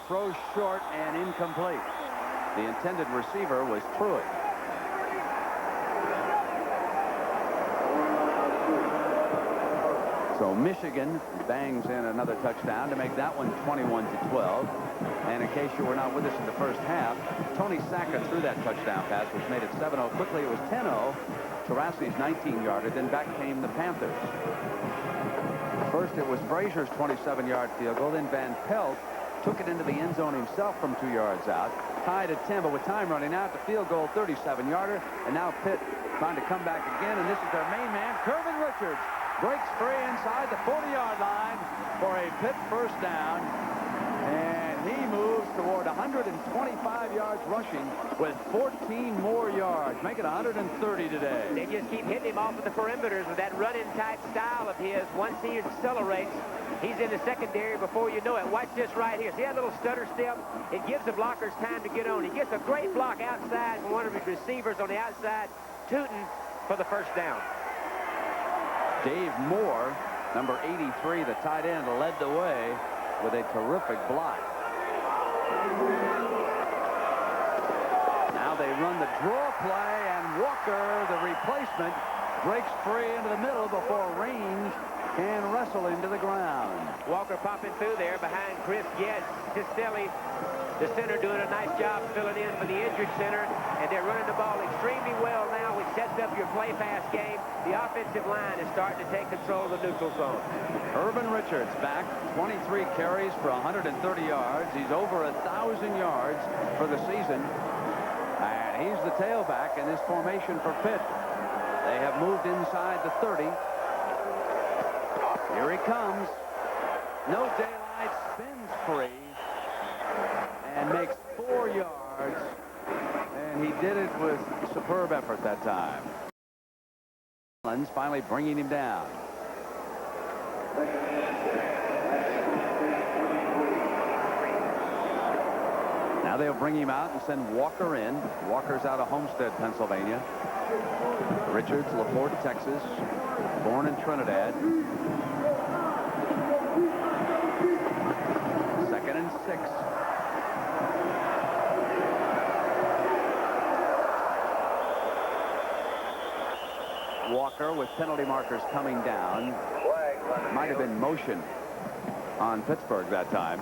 throws short and incomplete. The intended receiver was Pruitt. So Michigan bangs in another touchdown to make that one 21-12. And in case you were not with us in the first half, Tony Sacker threw that touchdown pass, which made it 7-0 quickly. It was 10-0. Tarassi's 19-yarder. Then back came the Panthers. First, it was Frazier's 27-yard field goal. Then Van Pelt took it into the end zone himself from 2 yards out. Tied at 10, but with time running out, the field goal 37-yarder. And now Pitt trying to come back again. And this is their main man, Irvin Richards. Breaks free inside the 40-yard line for a Pitt first down. And he moves toward 125 yards rushing with 14 more yards. Make it 130 today. They just keep hitting him off of the perimeters with that running type style of his. Once he accelerates, he's in the secondary before you know it. Watch this right here. See that little stutter step? It gives the blockers time to get on. He gets a great block outside from one of his receivers on the outside, Tootin for the first down. Dave Moore, number 83, the tight end, led the way with a terrific block. Now they run the draw play, and Walker, the replacement, breaks free into the middle before Range can wrestle into the ground. Walker popping through there behind Chris Getz. Tistelli, the center, doing a nice job filling in for the injured center, and they're running the ball extremely well now, which sets up your play-pass game. The offensive line is starting to take control of the neutral zone. Irvin Richards back, 23 carries for 130 yards. He's over 1,000 yards for the season, and he's the tailback in this formation for Pitt. They have moved inside the 30. Here he comes. No daylight, spins free, and makes 4 yards. And he did it with superb effort that time. Finally bringing him down. Now they'll bring him out and send Walker in. Walker's out of Homestead, Pennsylvania. Richards, LaPorte, Texas. Born in Trinidad. 2nd and 6. Walker with penalty markers coming down. Might have been motion on Pittsburgh that time.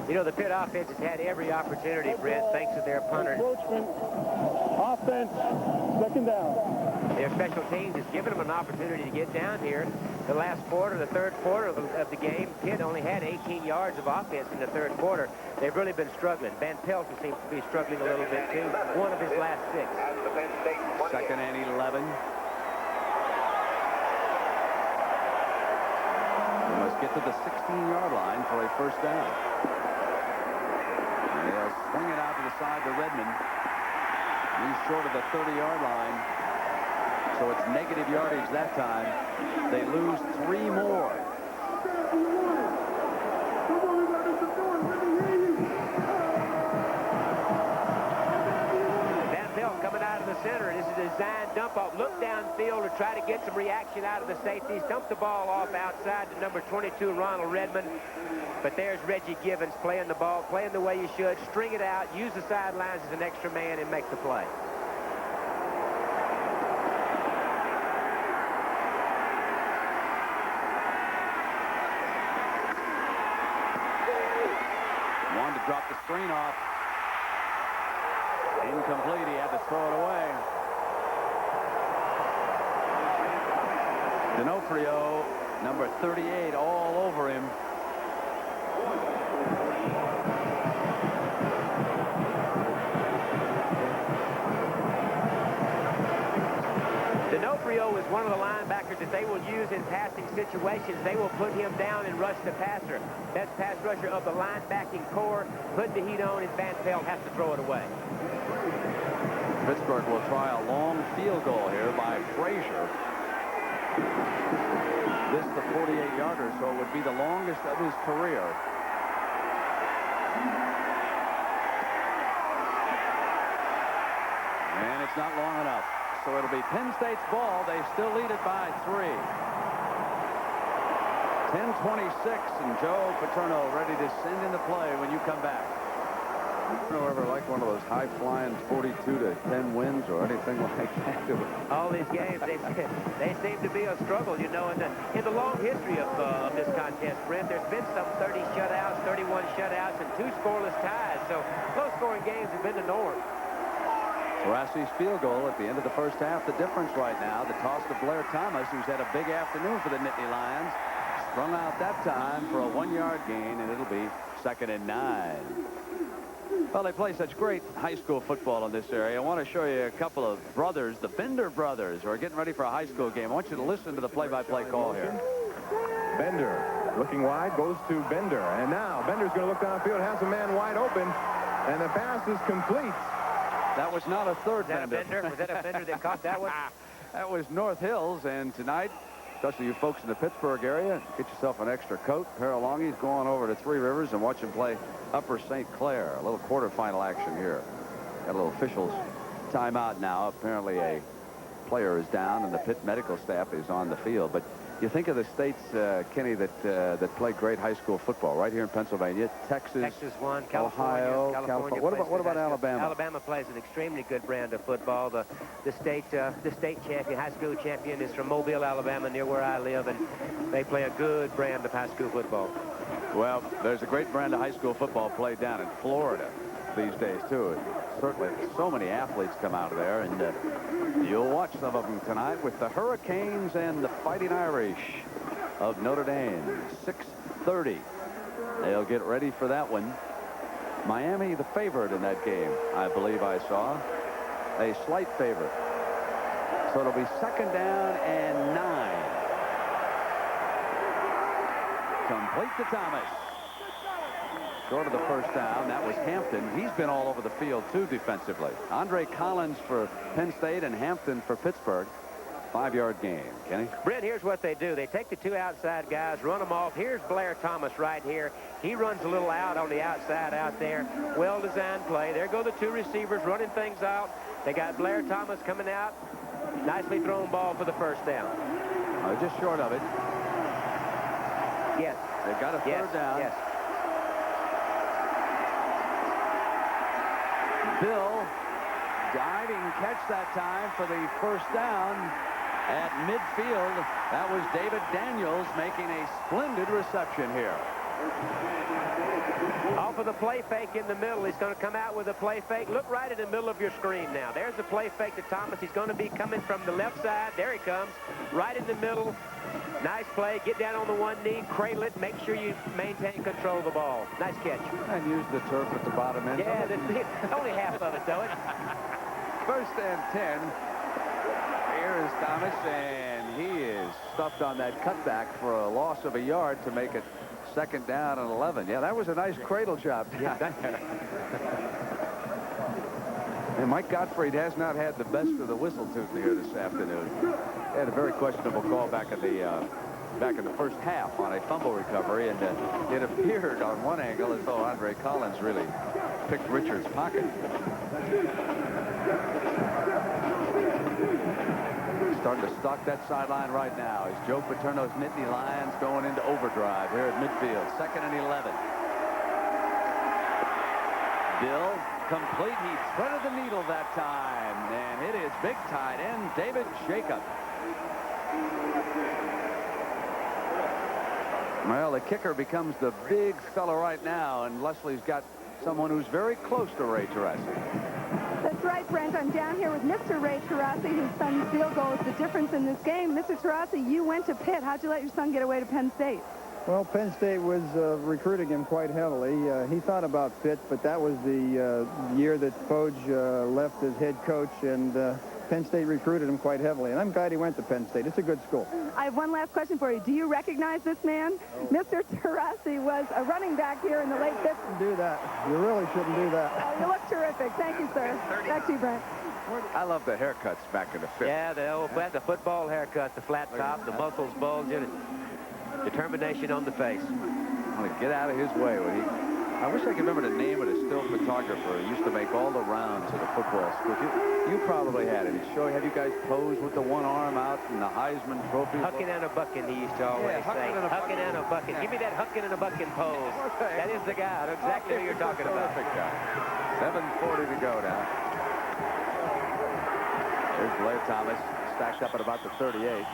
You know, the Pitt offense has had every opportunity, Brent, thanks to their punter. Offense, 2nd down. Their special teams has given them an opportunity to get down here. The last quarter, the third quarter of the game, Pitt only had 18 yards of offense in the third quarter. They've really been struggling. Van Pelt seems to be struggling a little bit, too. One of his last 6. 2nd and 11. They must get to the 16-yard line for a first down. They'll swing it out to the side to Redmond. He's short of the 30-yard line. So it's negative yardage that time. They lose 3 more. Van Pelt coming out of the center. This is a design dump off. Look downfield to try to get some reaction out of the safeties. Dump the ball off outside to number 22, Ronald Redmond. But there's Reggie Givens playing the ball, playing the way you should. String it out, use the sidelines as an extra man, and make the play. Wanted to drop the screen off. Incomplete. He had to throw it away. D'Onofrio, number 38, all over him. D'Onofrio is one of the linebackers that they will use in passing situations. They will put him down and rush the passer. Best pass rusher of the linebacking core. Put the heat on, and Van Pelt has to throw it away. Pittsburgh will try a long field goal here by Frazier. This the 48-yarder, so it would be the longest of his career. And it's not long enough. So it'll be Penn State's ball. They still lead it by 3. 10:26, and Joe Paterno ready to send in the play when you come back. I don't know ever like one of those high-flying 42-10 wins or anything like that. All these games, they seem to be a struggle, you know. In the long history of this contest, Brent, there's been some 30 shutouts, 31 shutouts, and 2 scoreless ties. So low-scoring games have been the norm. Taurasi's field goal at the end of the first half, the difference right now. The toss to Blair Thomas, who's had a big afternoon for the Nittany Lions. Sprung out that time for a 1-yard gain, and it'll be 2nd and 9. Well, they play such great high school football in this area. I want to show you a couple of brothers, the Bender brothers, who are getting ready for a high school game. I want you to listen to the play-by-play call here. Bender looking wide, goes to Bender. And now Bender's going to look downfield, has a man wide open, and the pass is complete. That was not a third Bender. Was that a Bender that caught that one? That was North Hills, and tonight, especially you folks in the Pittsburgh area, get yourself an extra coat, pair of longies, go on over to Three Rivers and watch him play Upper St. Clair. A little quarterfinal action here. Got a little officials timeout now. Apparently a player is down and the Pitt medical staff is on the field. But you think of the states, Kenny, that play great high school football right here in Pennsylvania. Texas won, Ohio, California. What about Alabama? Alabama plays an extremely good brand of football. The state champion, high school champion, is from Mobile, Alabama, near where I live, and they play a good brand of high school football. Well, there's a great brand of high school football played down in Florida these days, too. Certainly, so many athletes come out of there, and you'll watch some of them tonight with the Hurricanes and the Fighting Irish of Notre Dame. 6:30. They'll get ready for that one. Miami, the favorite in that game, I believe I saw. A slight favorite. So it'll be 2nd down and 9. Complete to Thomas. Short of the first down. That was Hampton. He's been all over the field, too, defensively. Andre Collins for Penn State and Hampton for Pittsburgh. 5-yard gain. Kenny? Brent, here's what they do. They take the 2 outside guys, run them off. Here's Blair Thomas right here. He runs a little out on the outside out there. Well-designed play. There go the 2 receivers running things out. They got Blair Thomas coming out. Nicely thrown ball for the first down. Just short of it. Yes. They've got a 3rd down. Yes. Bill, diving catch that time for the first down at midfield. That was David Daniels making a splendid reception here. Off of the play fake in the middle. He's going to come out with a play fake. Look right in the middle of your screen now. There's the play fake to Thomas. He's going to be coming from the left side. There he comes. Right in the middle. Nice play. Get down on the one knee. Cradle it. Make sure you maintain control of the ball. Nice catch. And use the turf at the bottom end. Yeah, only half of it, though. 1st and 10. Here is Thomas, and he is stuffed on that cutback for a loss of a yard to make it 2nd down and 11. Yeah, that was a nice cradle job. Yeah. And Mike Gottfried has not had the best of the whistle tune here this afternoon. He had a very questionable call back in the first half on a fumble recovery, and it appeared on one angle as though Andre Collins really picked Richard's pocket. Starting to stalk that sideline right now is Joe Paterno's Nittany Lions going into overdrive here at midfield. 2nd and 11. Bill, complete. He threaded the needle that time, and it is big tight end David Jacob. Well, the kicker becomes the big fella right now, and Leslie's got someone who's very close to Ray Tarasi. That's right, Brent. I'm down here with Mr. Ray Tarasi, whose son's field goal is the difference in this game. Mr. Tarasi, you went to Pitt. How'd you let your son get away to Penn State? Well, Penn State was recruiting him quite heavily. He thought about Pitt, but that was the year that Foge left as head coach, and Penn State recruited him quite heavily. And I'm glad he went to Penn State. It's a good school. I have one last question for you. Do you recognize this man? Oh. Mr. Tarasi was a running back here in the late 50s. Shouldn't do that. You really shouldn't do that. Oh, you look terrific. Thank you, sir. Back to you, Brent. I love the haircuts back in the 50s. Yeah, the football haircut, the flat top, the muscles bulging, determination on the face. I want to get out of his way when he I wish I could remember the name of the still photographer who used to make all the rounds of the football school. You probably had it. Have you guys posed with the one arm out in the Heisman Trophy? Hucking and a bucking, he used to always say. Hucking and a bucking. Give me that hucking and a bucking pose. That is the guy. I know exactly who you're talking about. Guy. 7:40 to go now. There's Blair Thomas stacked up at about the 38.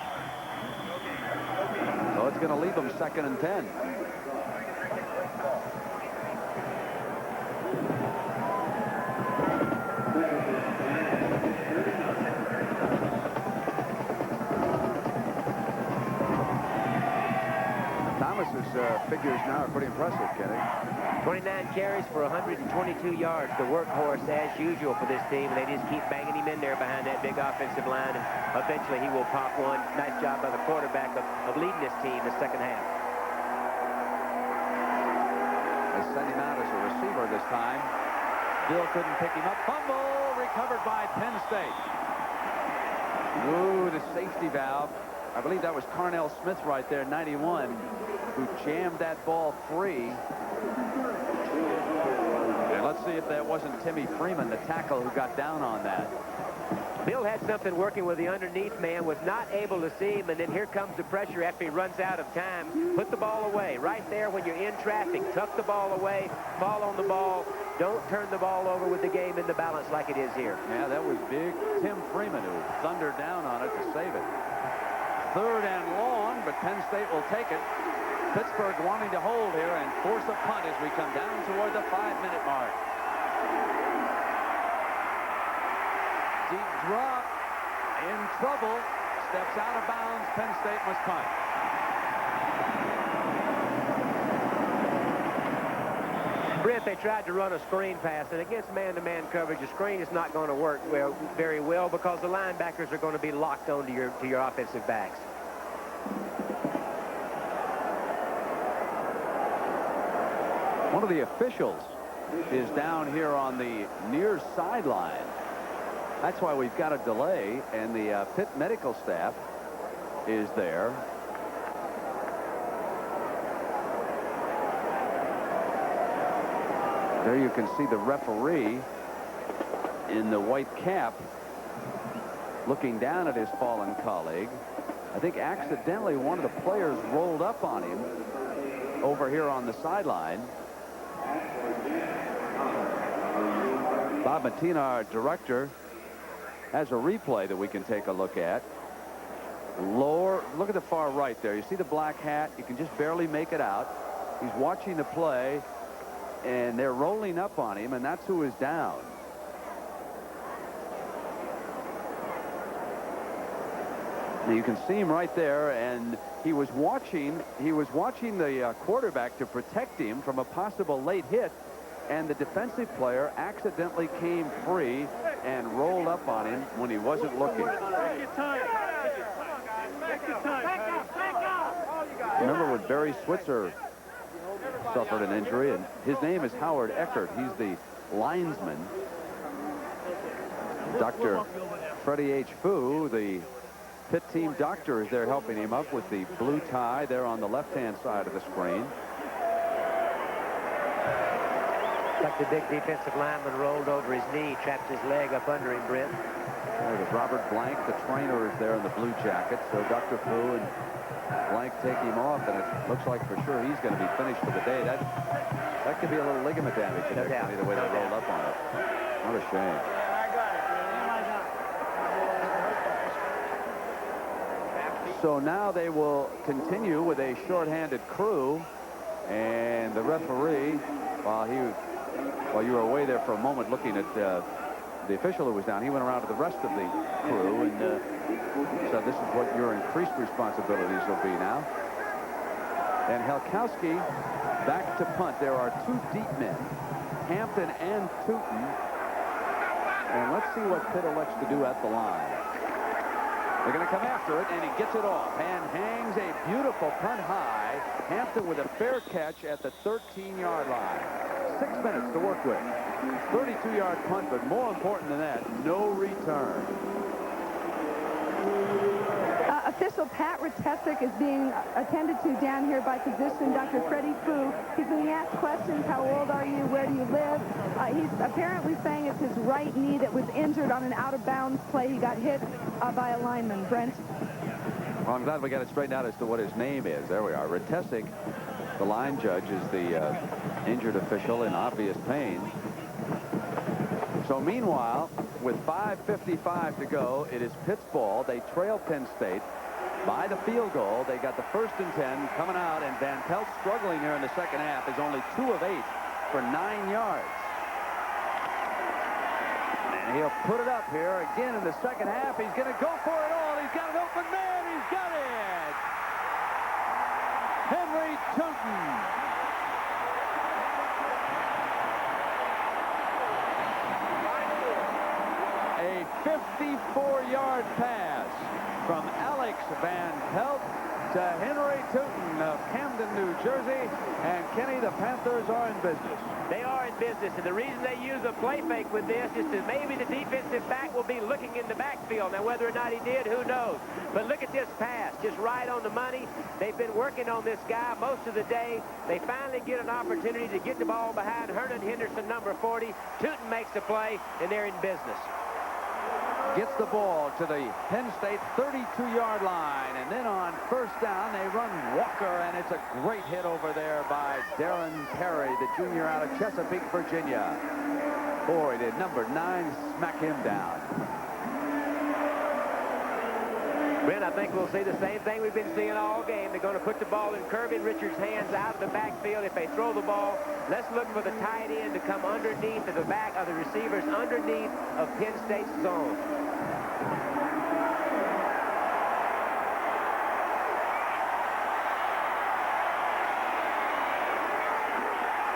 So it's going to leave them 2nd and 10. Figures now are pretty impressive, Kenny. 29 carries for 122 yards. The workhorse, as usual, for this team. They just keep banging him in there behind that big offensive line, and eventually he will pop one. Nice job by the quarterback of leading this team the second half. They sent him out as a receiver this time. Bill couldn't pick him up. Fumble recovered by Penn State. Ooh, the safety valve. I believe that was Carnell Smith right there, 91, who jammed that ball free. And let's see if that wasn't Timmy Freeman, the tackle, who got down on that. Bill had something working with the underneath man, was not able to see him, and then here comes the pressure after he runs out of time. Put the ball away. Right there when you're in traffic, tuck the ball away, fall on the ball. Don't turn the ball over with the game in the balance like it is here. Yeah, that was big Tim Freeman who thundered down on it to save it. 3rd and long, but Penn State will take it. Pittsburgh wanting to hold here and force a punt as we come down toward the 5-minute mark. Deep drop, in trouble, steps out of bounds. Penn State must punt. Brent, they tried to run a screen pass, and against man-to-man coverage, a screen is not going to work very well because the linebackers are going to be locked onto your offensive backs. One of the officials is down here on the near sideline. That's why we've got a delay, and the Pitt medical staff is there. There you can see the referee in the white cap looking down at his fallen colleague. I think accidentally one of the players rolled up on him over here on the sideline. Bob Mattina, our director, has a replay that we can take a look at. Look at the far right there. You see the black hat? You can just barely make it out. He's watching the play, and they're rolling up on him, and that's who is down. Now you can see him right there, and he was watching the quarterback to protect him from a possible late hit, and the defensive player accidentally came free and rolled up on him when he wasn't looking. Remember when Barry Switzer suffered an injury, and his name is Howard Eckert. He's the linesman. Dr. Freddie H. Fu, the Pitt team doctor, is there helping him up with the blue tie there on the left-hand side of the screen. Like the big defensive lineman rolled over his knee, trapped his leg up under him, Brent. Robert Blank, the trainer, is there in the blue jacket. So Dr. Fu and Blank take him off, and it looks like for sure he's going to be finished for the day. That could be a little ligament damage in there, the way they rolled up on it. What a shame. So now they will continue with a shorthanded crew, and the referee, while you were away there for a moment looking at the official who was down, he went around to the rest of the crew and said, "This is what your increased responsibilities will be now." And Helkowski back to punt. There are two deep men, Hampton and Tootin. And let's see what Pitt elects to do at the line. They're going to come after it, and he gets it off and hangs a beautiful punt high. Hampton with a fair catch at the 13-yard line. 6 minutes to work with. 32-yard punt, but more important than that, no return. official Pat Retesic is being attended to down here by physician Dr. Freddie Fu. He's being asked questions. How old are you? Where do you live? He's apparently saying it's his right knee that was injured on an out-of-bounds play. He got hit by a lineman. Brent? Well, I'm glad we got it straightened out as to what his name is. There we are. Retesic, the line judge, is the injured official in obvious pain. So meanwhile, with 5:55 to go, it is Pitt's ball. They trail Penn State by the field goal. They got the 1st and 10 coming out, and Van Pelt, struggling here in the second half, is only 2 of 8 for 9 yards. And he'll put it up here again in the second half. He's going to go for it all. He's got an open man. He's got it. Henry Tootin. A 54-yard pass from Alex Van Pelt to Henry Tootin of Camden, New Jersey. And Kenny, the Panthers are in business. They are in business, and the reason they use a play fake with this is that maybe the defensive back will be looking in the backfield. Now, whether or not he did, who knows? But look at this pass, just right on the money. They've been working on this guy most of the day. They finally get an opportunity to get the ball behind Hernan Henderson, number 40. Tootin makes the play, and they're in business. Gets the ball to the Penn State 32-yard line, and then on 1st down they run Walker, and it's a great hit over there by Darren Perry, the junior out of Chesapeake, Virginia. Boy, did number 9 smack him down. Brent, I think we'll see the same thing we've been seeing all game. They're going to put the ball in Kirby Richards' hands out of the backfield. If they throw the ball, let's look for the tight end to come underneath of the back of the receivers, underneath of Penn State's zone.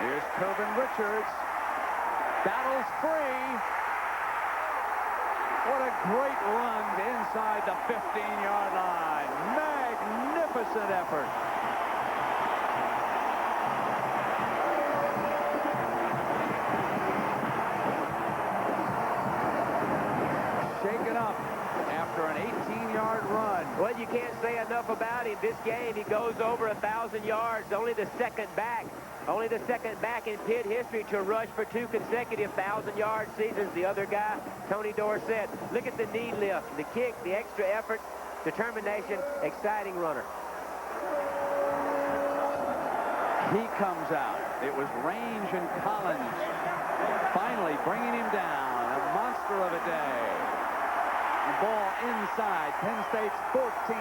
Here's Kirby Richards. Battles free. What a great run inside the 15-yard line. Magnificent effort. Shaken up after an 18-yard run. Well, you can't say enough about him. This game, he goes over 1,000 yards. Only the second back in Pitt history to rush for 2 consecutive 1,000-yard seasons. The other guy, Tony Dorsett. Look at the knee lift, the kick, the extra effort, determination, exciting runner. He comes out. It was Range and Collins finally bringing him down. A monster of a day. The ball inside Penn State's 14.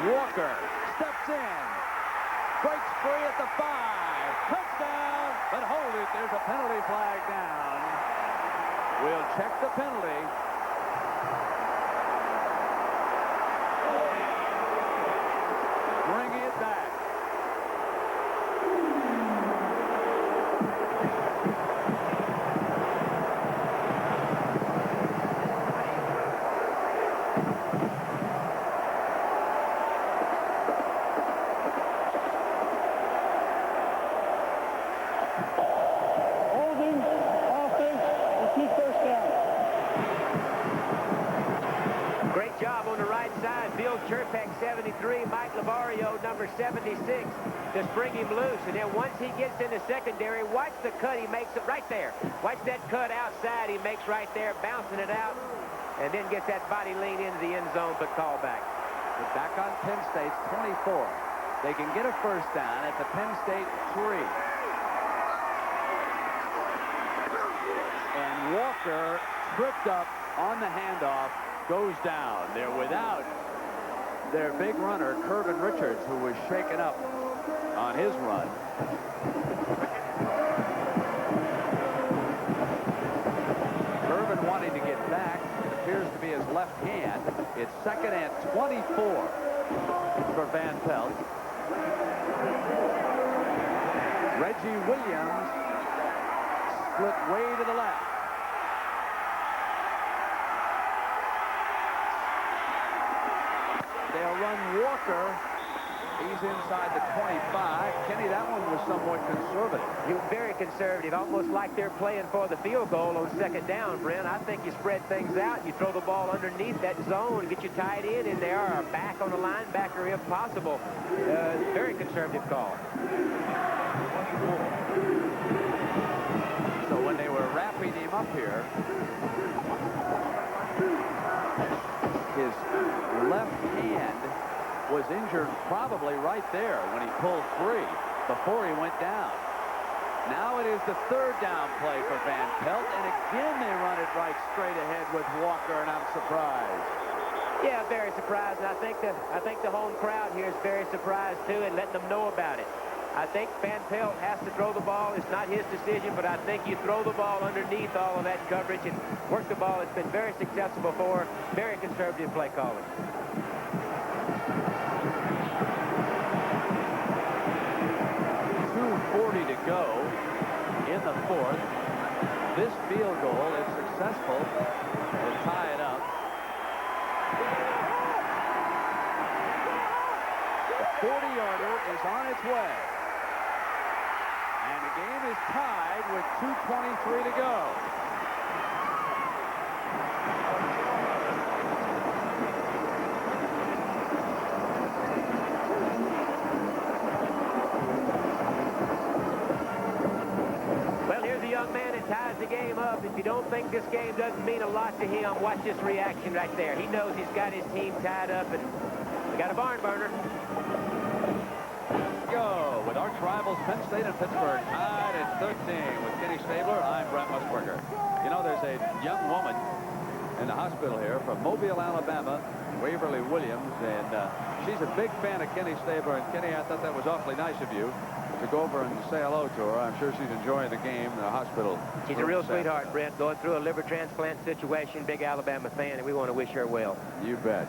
Walker steps in, breaks free at the 5, touchdown, but hold it, there's a penalty flag down. We'll check the penalty. Bringing it back. Cherpek 73, Mike Lavario number 76 to spring him loose. And then once he gets in the secondary, watch the cut he makes it right there. Watch that cut outside he makes right there, bouncing it out, and then gets that body lean into the end zone, but call back. But back on Penn State's 24. They can get a 1st down at the Penn State 3. And Walker, tripped up on the handoff, goes down. They're without their big runner, Kirby Richards, who was shaken up on his run. Kirby wanting to get back. It appears to be his left hand. It's 2nd and 24 for Van Pelt. Reggie Williams split way to the left. They'll run Walker He's inside the 25. Kenny, that one was somewhat conservative. He was very conservative, almost like they're playing for the field goal on second down, Brent. I think you spread things out. You throw the ball underneath that zone, get your tight end in there, or back on the linebacker if possible. Very conservative call. So when they were wrapping him up here, his left hand was injured probably right there when he pulled free before he went down. Now it is the third down play for Van Pelt, and again they run it right straight ahead with Walker, and I'm surprised. Yeah, very surprised. And I think the home crowd here is very surprised too, and letting them know about it. I think Van Pelt has to throw the ball. It's not his decision, but I think you throw the ball underneath all of that coverage and work the ball. It's been very successful before. Very conservative play calling. .240 to go in the fourth. This field goal, if successful, will tie it up. The 40-yarder is on its way. And the game is tied with 2:23 to go. Well, here's a young man that ties the game up. If you don't think this game doesn't mean a lot to him, watch this reaction right there. He knows he's got his team tied up, and we got a barn burner. Go with arch rivals Penn State and Pittsburgh tied at 13 with Kenny Stabler. I'm Brent Musburger. You know, there's a young woman in the hospital here from Mobile, Alabama, Waverly Williams, and she's a big fan of Kenny Stabler. And Kenny, I thought that was awfully nice of you to go over and say hello to her. I'm sure she's enjoying the game in the hospital. She's a real sweetheart, Brent, going through a liver transplant situation. Big Alabama fan, and we want to wish her well. You bet.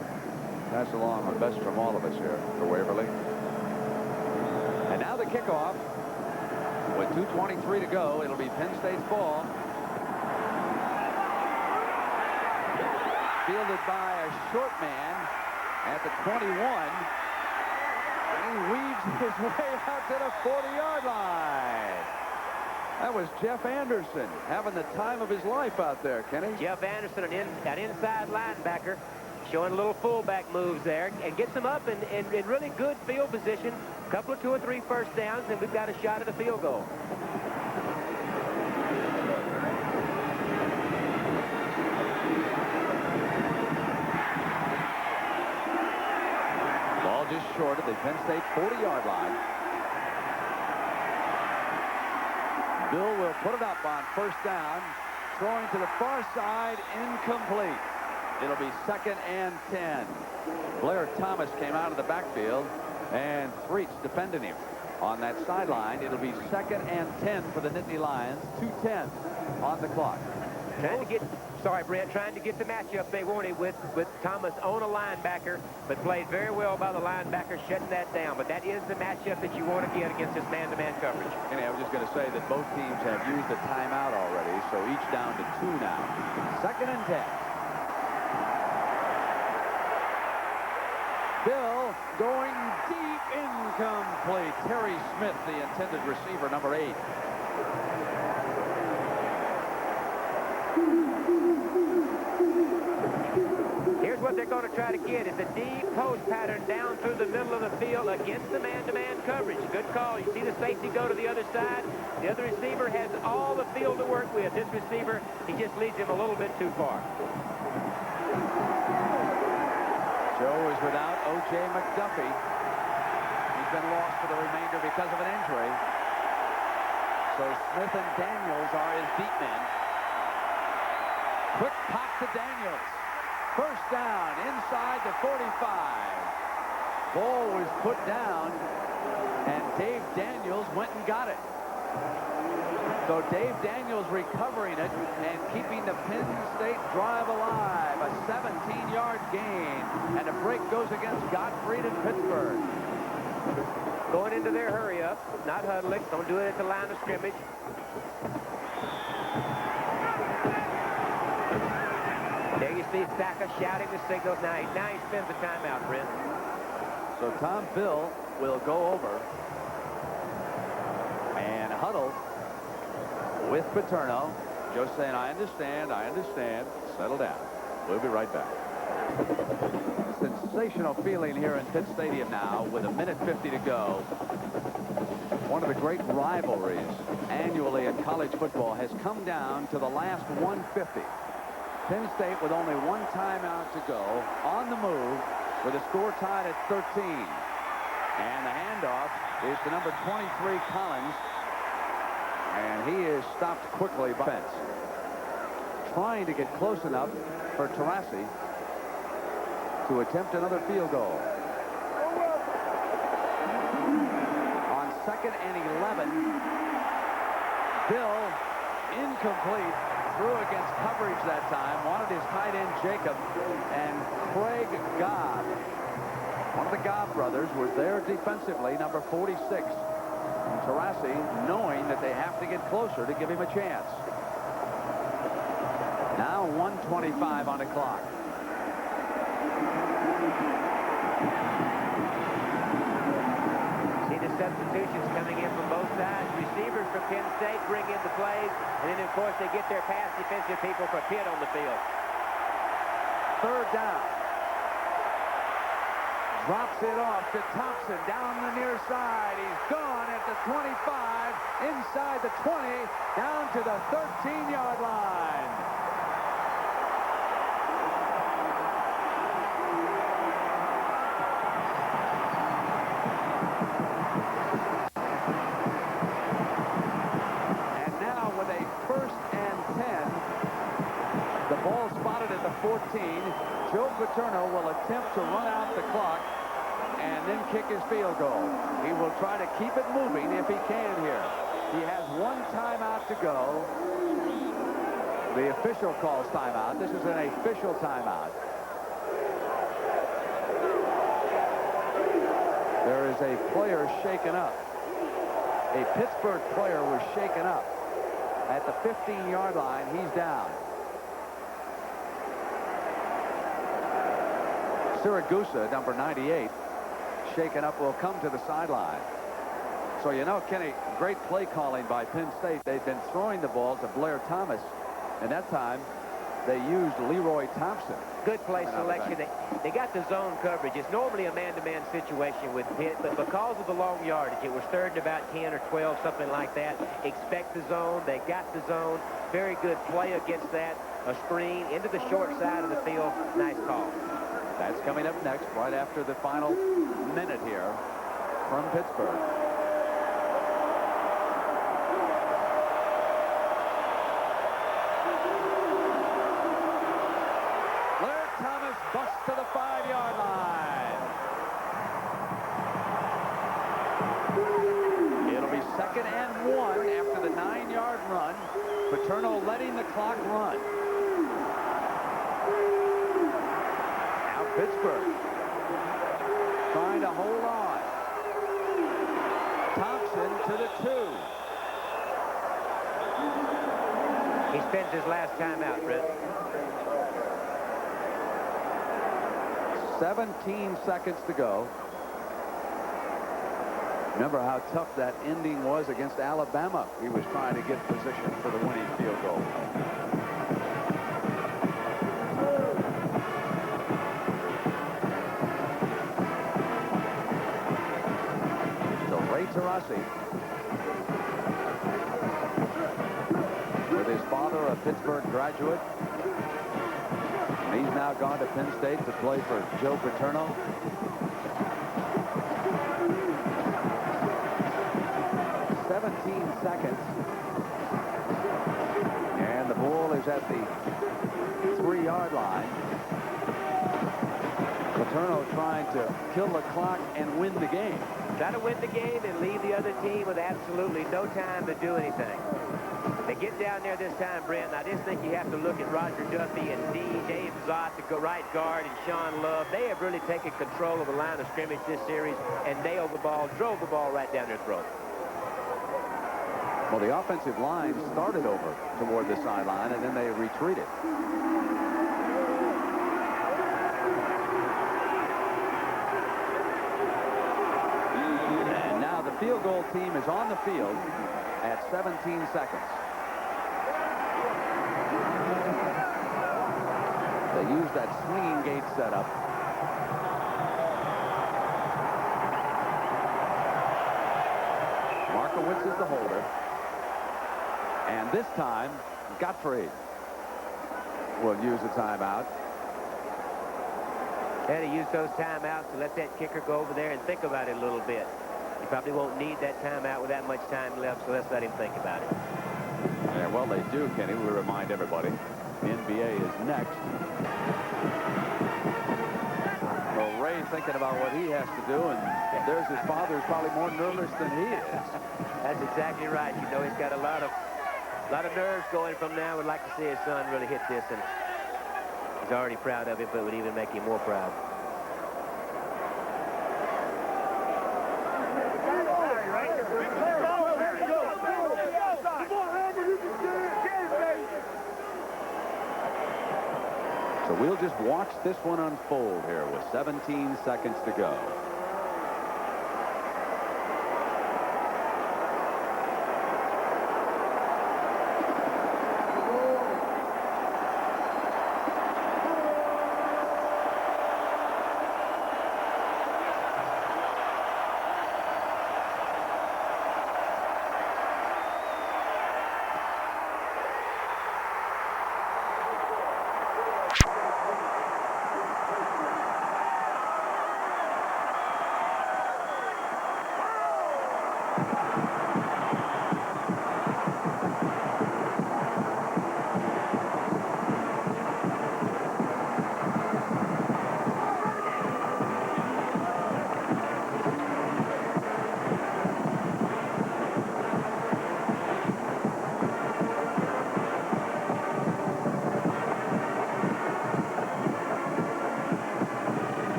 Pass along our best from all of us here for Waverly. And now the kickoff with 2:23 to go. It'll be Penn State's ball. Fielded by a short man at the 21. And he weaves his way out to the 40-yard line. That was Jeff Anderson having the time of his life out there, Kenny. Jeff Anderson, an inside linebacker, showing a little fullback moves there, and gets him up in really good field position. A couple of 2 or 3 first downs, and we've got a shot at a field goal. Ball just short of the Penn State 40-yard line. Bill will put it up on first down, throwing to the far side, incomplete. It'll be 2nd and 10. Blair Thomas came out of the backfield, and Threets defended him on that sideline. It'll be 2nd and 10 for the Nittany Lions. 2:10 on the clock. Trying to get the matchup they wanted with Thomas on a linebacker, but played very well by the linebacker shutting that down. But that is the matchup that you want to get against this man-to-man coverage. And I was just going to say that both teams have used the timeout already, so each down to 2 now. 2nd and 10. Bill going deep, incomplete. Terry Smith, the intended receiver, number 8. Here's what they're going to try to get is a deep post pattern down through the middle of the field against the man-to-man coverage. Good call. You see the safety go to the other side. The other receiver has all the field to work with. This receiver, he just leads him a little bit too far. Joe is without O.J. McDuffie. He's been lost for the remainder because of an injury. So Smith and Daniels are his deep men. Quick pop to Daniels. First down inside the 45. Ball was put down, and Dave Daniels went and got it. So Dave Daniels recovering it and keeping the Penn State drive alive. A 17-yard gain, and the break goes against Gottfried in Pittsburgh. Going into their hurry up, not huddling. Don't do it at the line of scrimmage. There you see Saka shouting the signals. Now he spins the timeout, Brent. So Tom Bill will go over and huddle with Paterno. Joe saying, I understand. Settle down. We'll be right back. Sensational feeling here in Pitt Stadium now with 1:50 to go. One of the great rivalries annually in college football has come down to the last 150. Penn State with only one timeout to go, on the move with a score tied at 13. And the handoff is to number 23, Collins. And he is stopped quickly by Penn. Trying to get close enough for Taurasi to attempt another field goal. On 2nd and 11, Bill incomplete. Threw against coverage that time. Wanted his tight end Jacob, and Craig Gobb, one of the Gobb brothers, was there defensively, number 46. And Taurasi, knowing that they have to get closer to give him a chance. Now 1:25 on the clock. See the substitutions coming in from both sides. Receivers from Penn State bring in the plays, and then, of course, they get their pass defensive people for Pitt on the field. 3rd down. Drops it off to Thompson down the near side. He's gone at the 25, inside the 20, down to the 13-yard line. Ball spotted at the 14. Joe Paterno will attempt to run out the clock and then kick his field goal. He will try to keep it moving if he can here. He has one timeout to go. The official calls timeout. This is an official timeout. There is a player shaken up. A Pittsburgh player was shaken up. At the 15-yard line, he's down. Siragusa, number 98, shaken up, will come to the sideline. So, you know, Kenny, great play calling by Penn State. They've been throwing the ball to Blair Thomas, and that time they used Leroy Thompson. Good play selection. They got the zone coverage. It's normally a man-to-man situation with Pitt, but because of the long yardage, it was 3rd and about 10 or 12, something like that. Expect the zone. They got the zone. Very good play against that. A screen into the short side of the field. Nice call. That's coming up next, right after the final minute here from Pittsburgh. Blair Thomas busts to the 5-yard line. It'll be 2nd and 1 after the 9-yard run. Paterno letting the clock run. Pittsburgh trying to hold on. Thompson to the 2. He spends his last time out, Brett. 17 seconds to go. Remember how tough that ending was against Alabama. He was trying to get position for the winning field goal. Taurasi, with his father, a Pittsburgh graduate. And he's now gone to Penn State to play for Joe Paterno. Seconds. And the ball is at the 3-yard line. Paterno trying to kill the clock and win the game. Try to win the game and leave the other team with absolutely no time to do anything. They get down there this time, Brent, and I just think you have to look at Roger Duffy and Dave Zott, the right guard, and Sean Love. They have really taken control of the line of scrimmage this series and nailed the ball, drove the ball right down their throat. Well, the offensive line started over toward the sideline, and then they retreated. is on the field at 17 seconds. They use that swinging gate setup. Markowitz is the holder. And this time, Gottfried will use a timeout. Had to use those timeouts to let that kicker go over there and think about it a little bit. He probably won't need that timeout with that much time left, so let's let him think about it. Yeah, well, they do, Kenny. We remind everybody. The NBA is next. Well, Ray thinking about what he has to do, and there's his father who's probably more nervous than he is. That's exactly right. You know, he's got a lot of nerves going from now. Would like to see his son really hit this, and he's already proud of it, but it would even make him more proud. So we'll just watch this one unfold here with 17 seconds to go.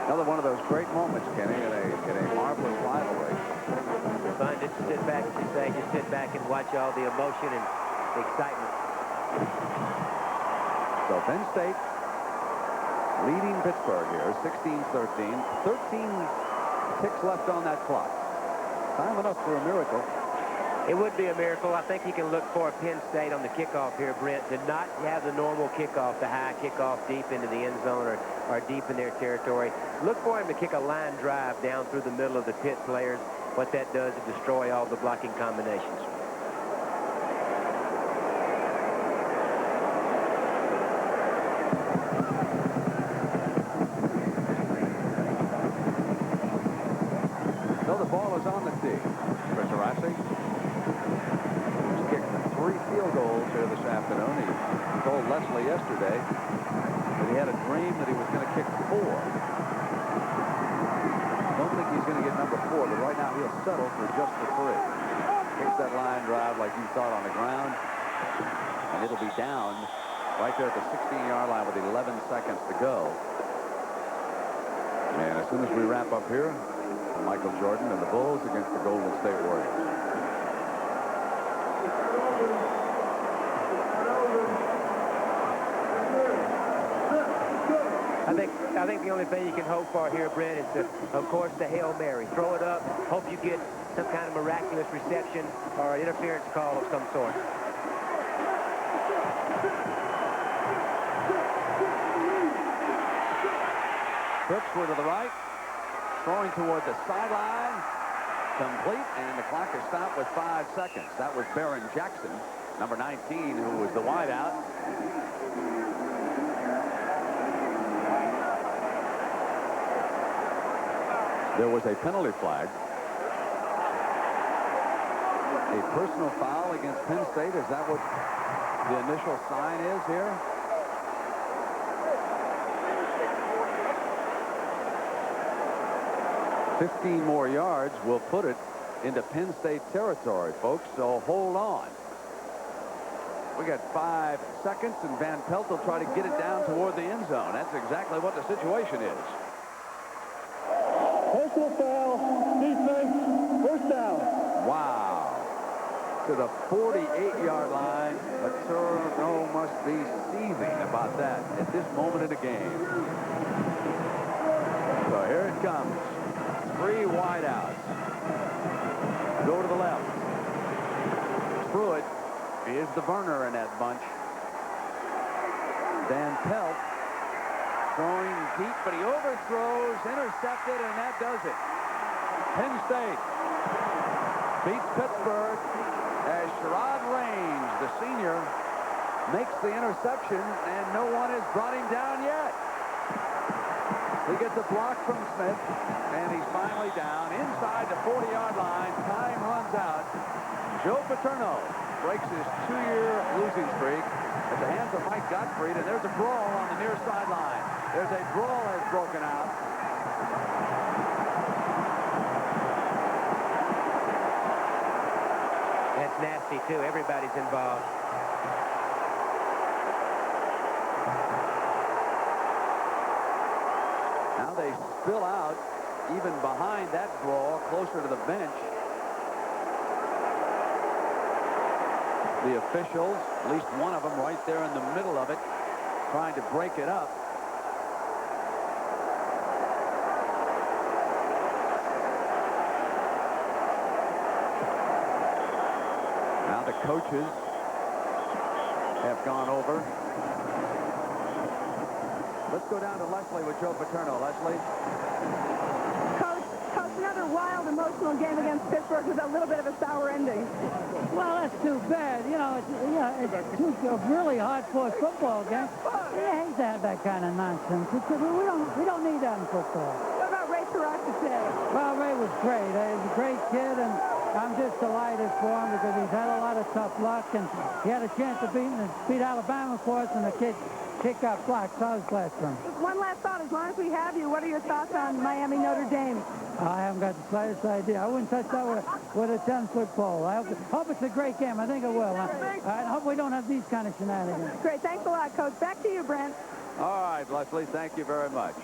Another one of those great moments, Kenny, in a marvelous rivalry. It's fun to sit back, as you say, just sit back and watch all the emotion and the excitement. So Penn State leading Pittsburgh here, 16-13. 13 ticks left on that clock. Time enough for a miracle. It would be a miracle. I think you can look for Penn State on the kickoff here, Brent, to not have the normal kickoff, the high kickoff deep into the end zone or deep in their territory. Look for him to kick a line drive down through the middle of the Pitt players. What that does is destroy all the blocking combinations. So the ball is on the tee. For Tarasi, who's kicked 3 field goals here this afternoon. He told Leslie yesterday that he had a dream that he was going to kick 4. Don't think he's going to get number 4, but right now he'll settle for just the 3. Kicks that line drive like you thought on the ground, and it'll be down right there at the 16-yard line with 11 seconds to go. And as soon as we wrap up here, Michael Jordan and the Bulls against the Golden State Warriors. I think the only thing you can hope for here, Brent, is, of course, the Hail Mary. Throw it up, hope you get some kind of miraculous reception or an interference call of some sort. Brooks were to the right, throwing toward the sideline, complete, and the clock is stopped with 5 seconds. That was Baron Jackson, number 19, who was the wideout. There was a penalty flag. A personal foul against Penn State. Is that what the initial sign is here? 15 more yards will put it into Penn State territory, folks, so hold on. We got 5 seconds, and Van Pelt will try to get it down toward the end zone. That's exactly what the situation is. Personal foul, defense, first down. Wow. To the 48-yard line. Paterno must be seething about that at this moment in the game. So here it comes. 3 wideouts. Go to the left. Pruitt is the burner in that bunch. Van Pelt throwing deep, but he overthrows, intercepted, and that does it. Penn State beats Pittsburgh as Sherrod Raines, the senior, makes the interception, and no one has brought him down yet. He gets a block from Smith, and he's finally down inside the 40-yard line. Time runs out. Joe Paterno breaks his 2-year losing streak at the hands of Mike Gottfried, and there's a brawl on the near sideline. There's a brawl has broken out. That's nasty, too. Everybody's involved. Now they spill out even behind that brawl, closer to the bench. The officials, at least one of them right there in the middle of it, trying to break it up. Now the coaches have gone over. Let's go down to Leslie with Joe Paterno. Leslie. Coach, another wild, emotional game against Pittsburgh with a little bit of a sour ending. Well, that's too bad. You know, it's a really hard-fought football game. We hate that kind of nonsense. We don't need that in football. What about Ray Tarasha today? Well, Ray was great. He's a great kid, and I'm just delighted for him because he's had a lot of tough luck, and he had a chance to beat Alabama for us, and the kid got blocked, so I was glad for him. Just one last thought. As long as we have you, what are your thoughts on Miami Notre Dame? I haven't got the slightest idea. I wouldn't touch that with a 10-foot pole. I hope it's a great game. I think it will. I hope we don't have these kind of shenanigans. Great. Thanks a lot, Coach. Back to you, Brent. All right, Leslie, thank you very much.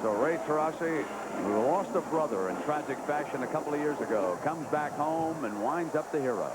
So Ray Tarassi, who lost a brother in tragic fashion a couple of years ago, comes back home and winds up the hero.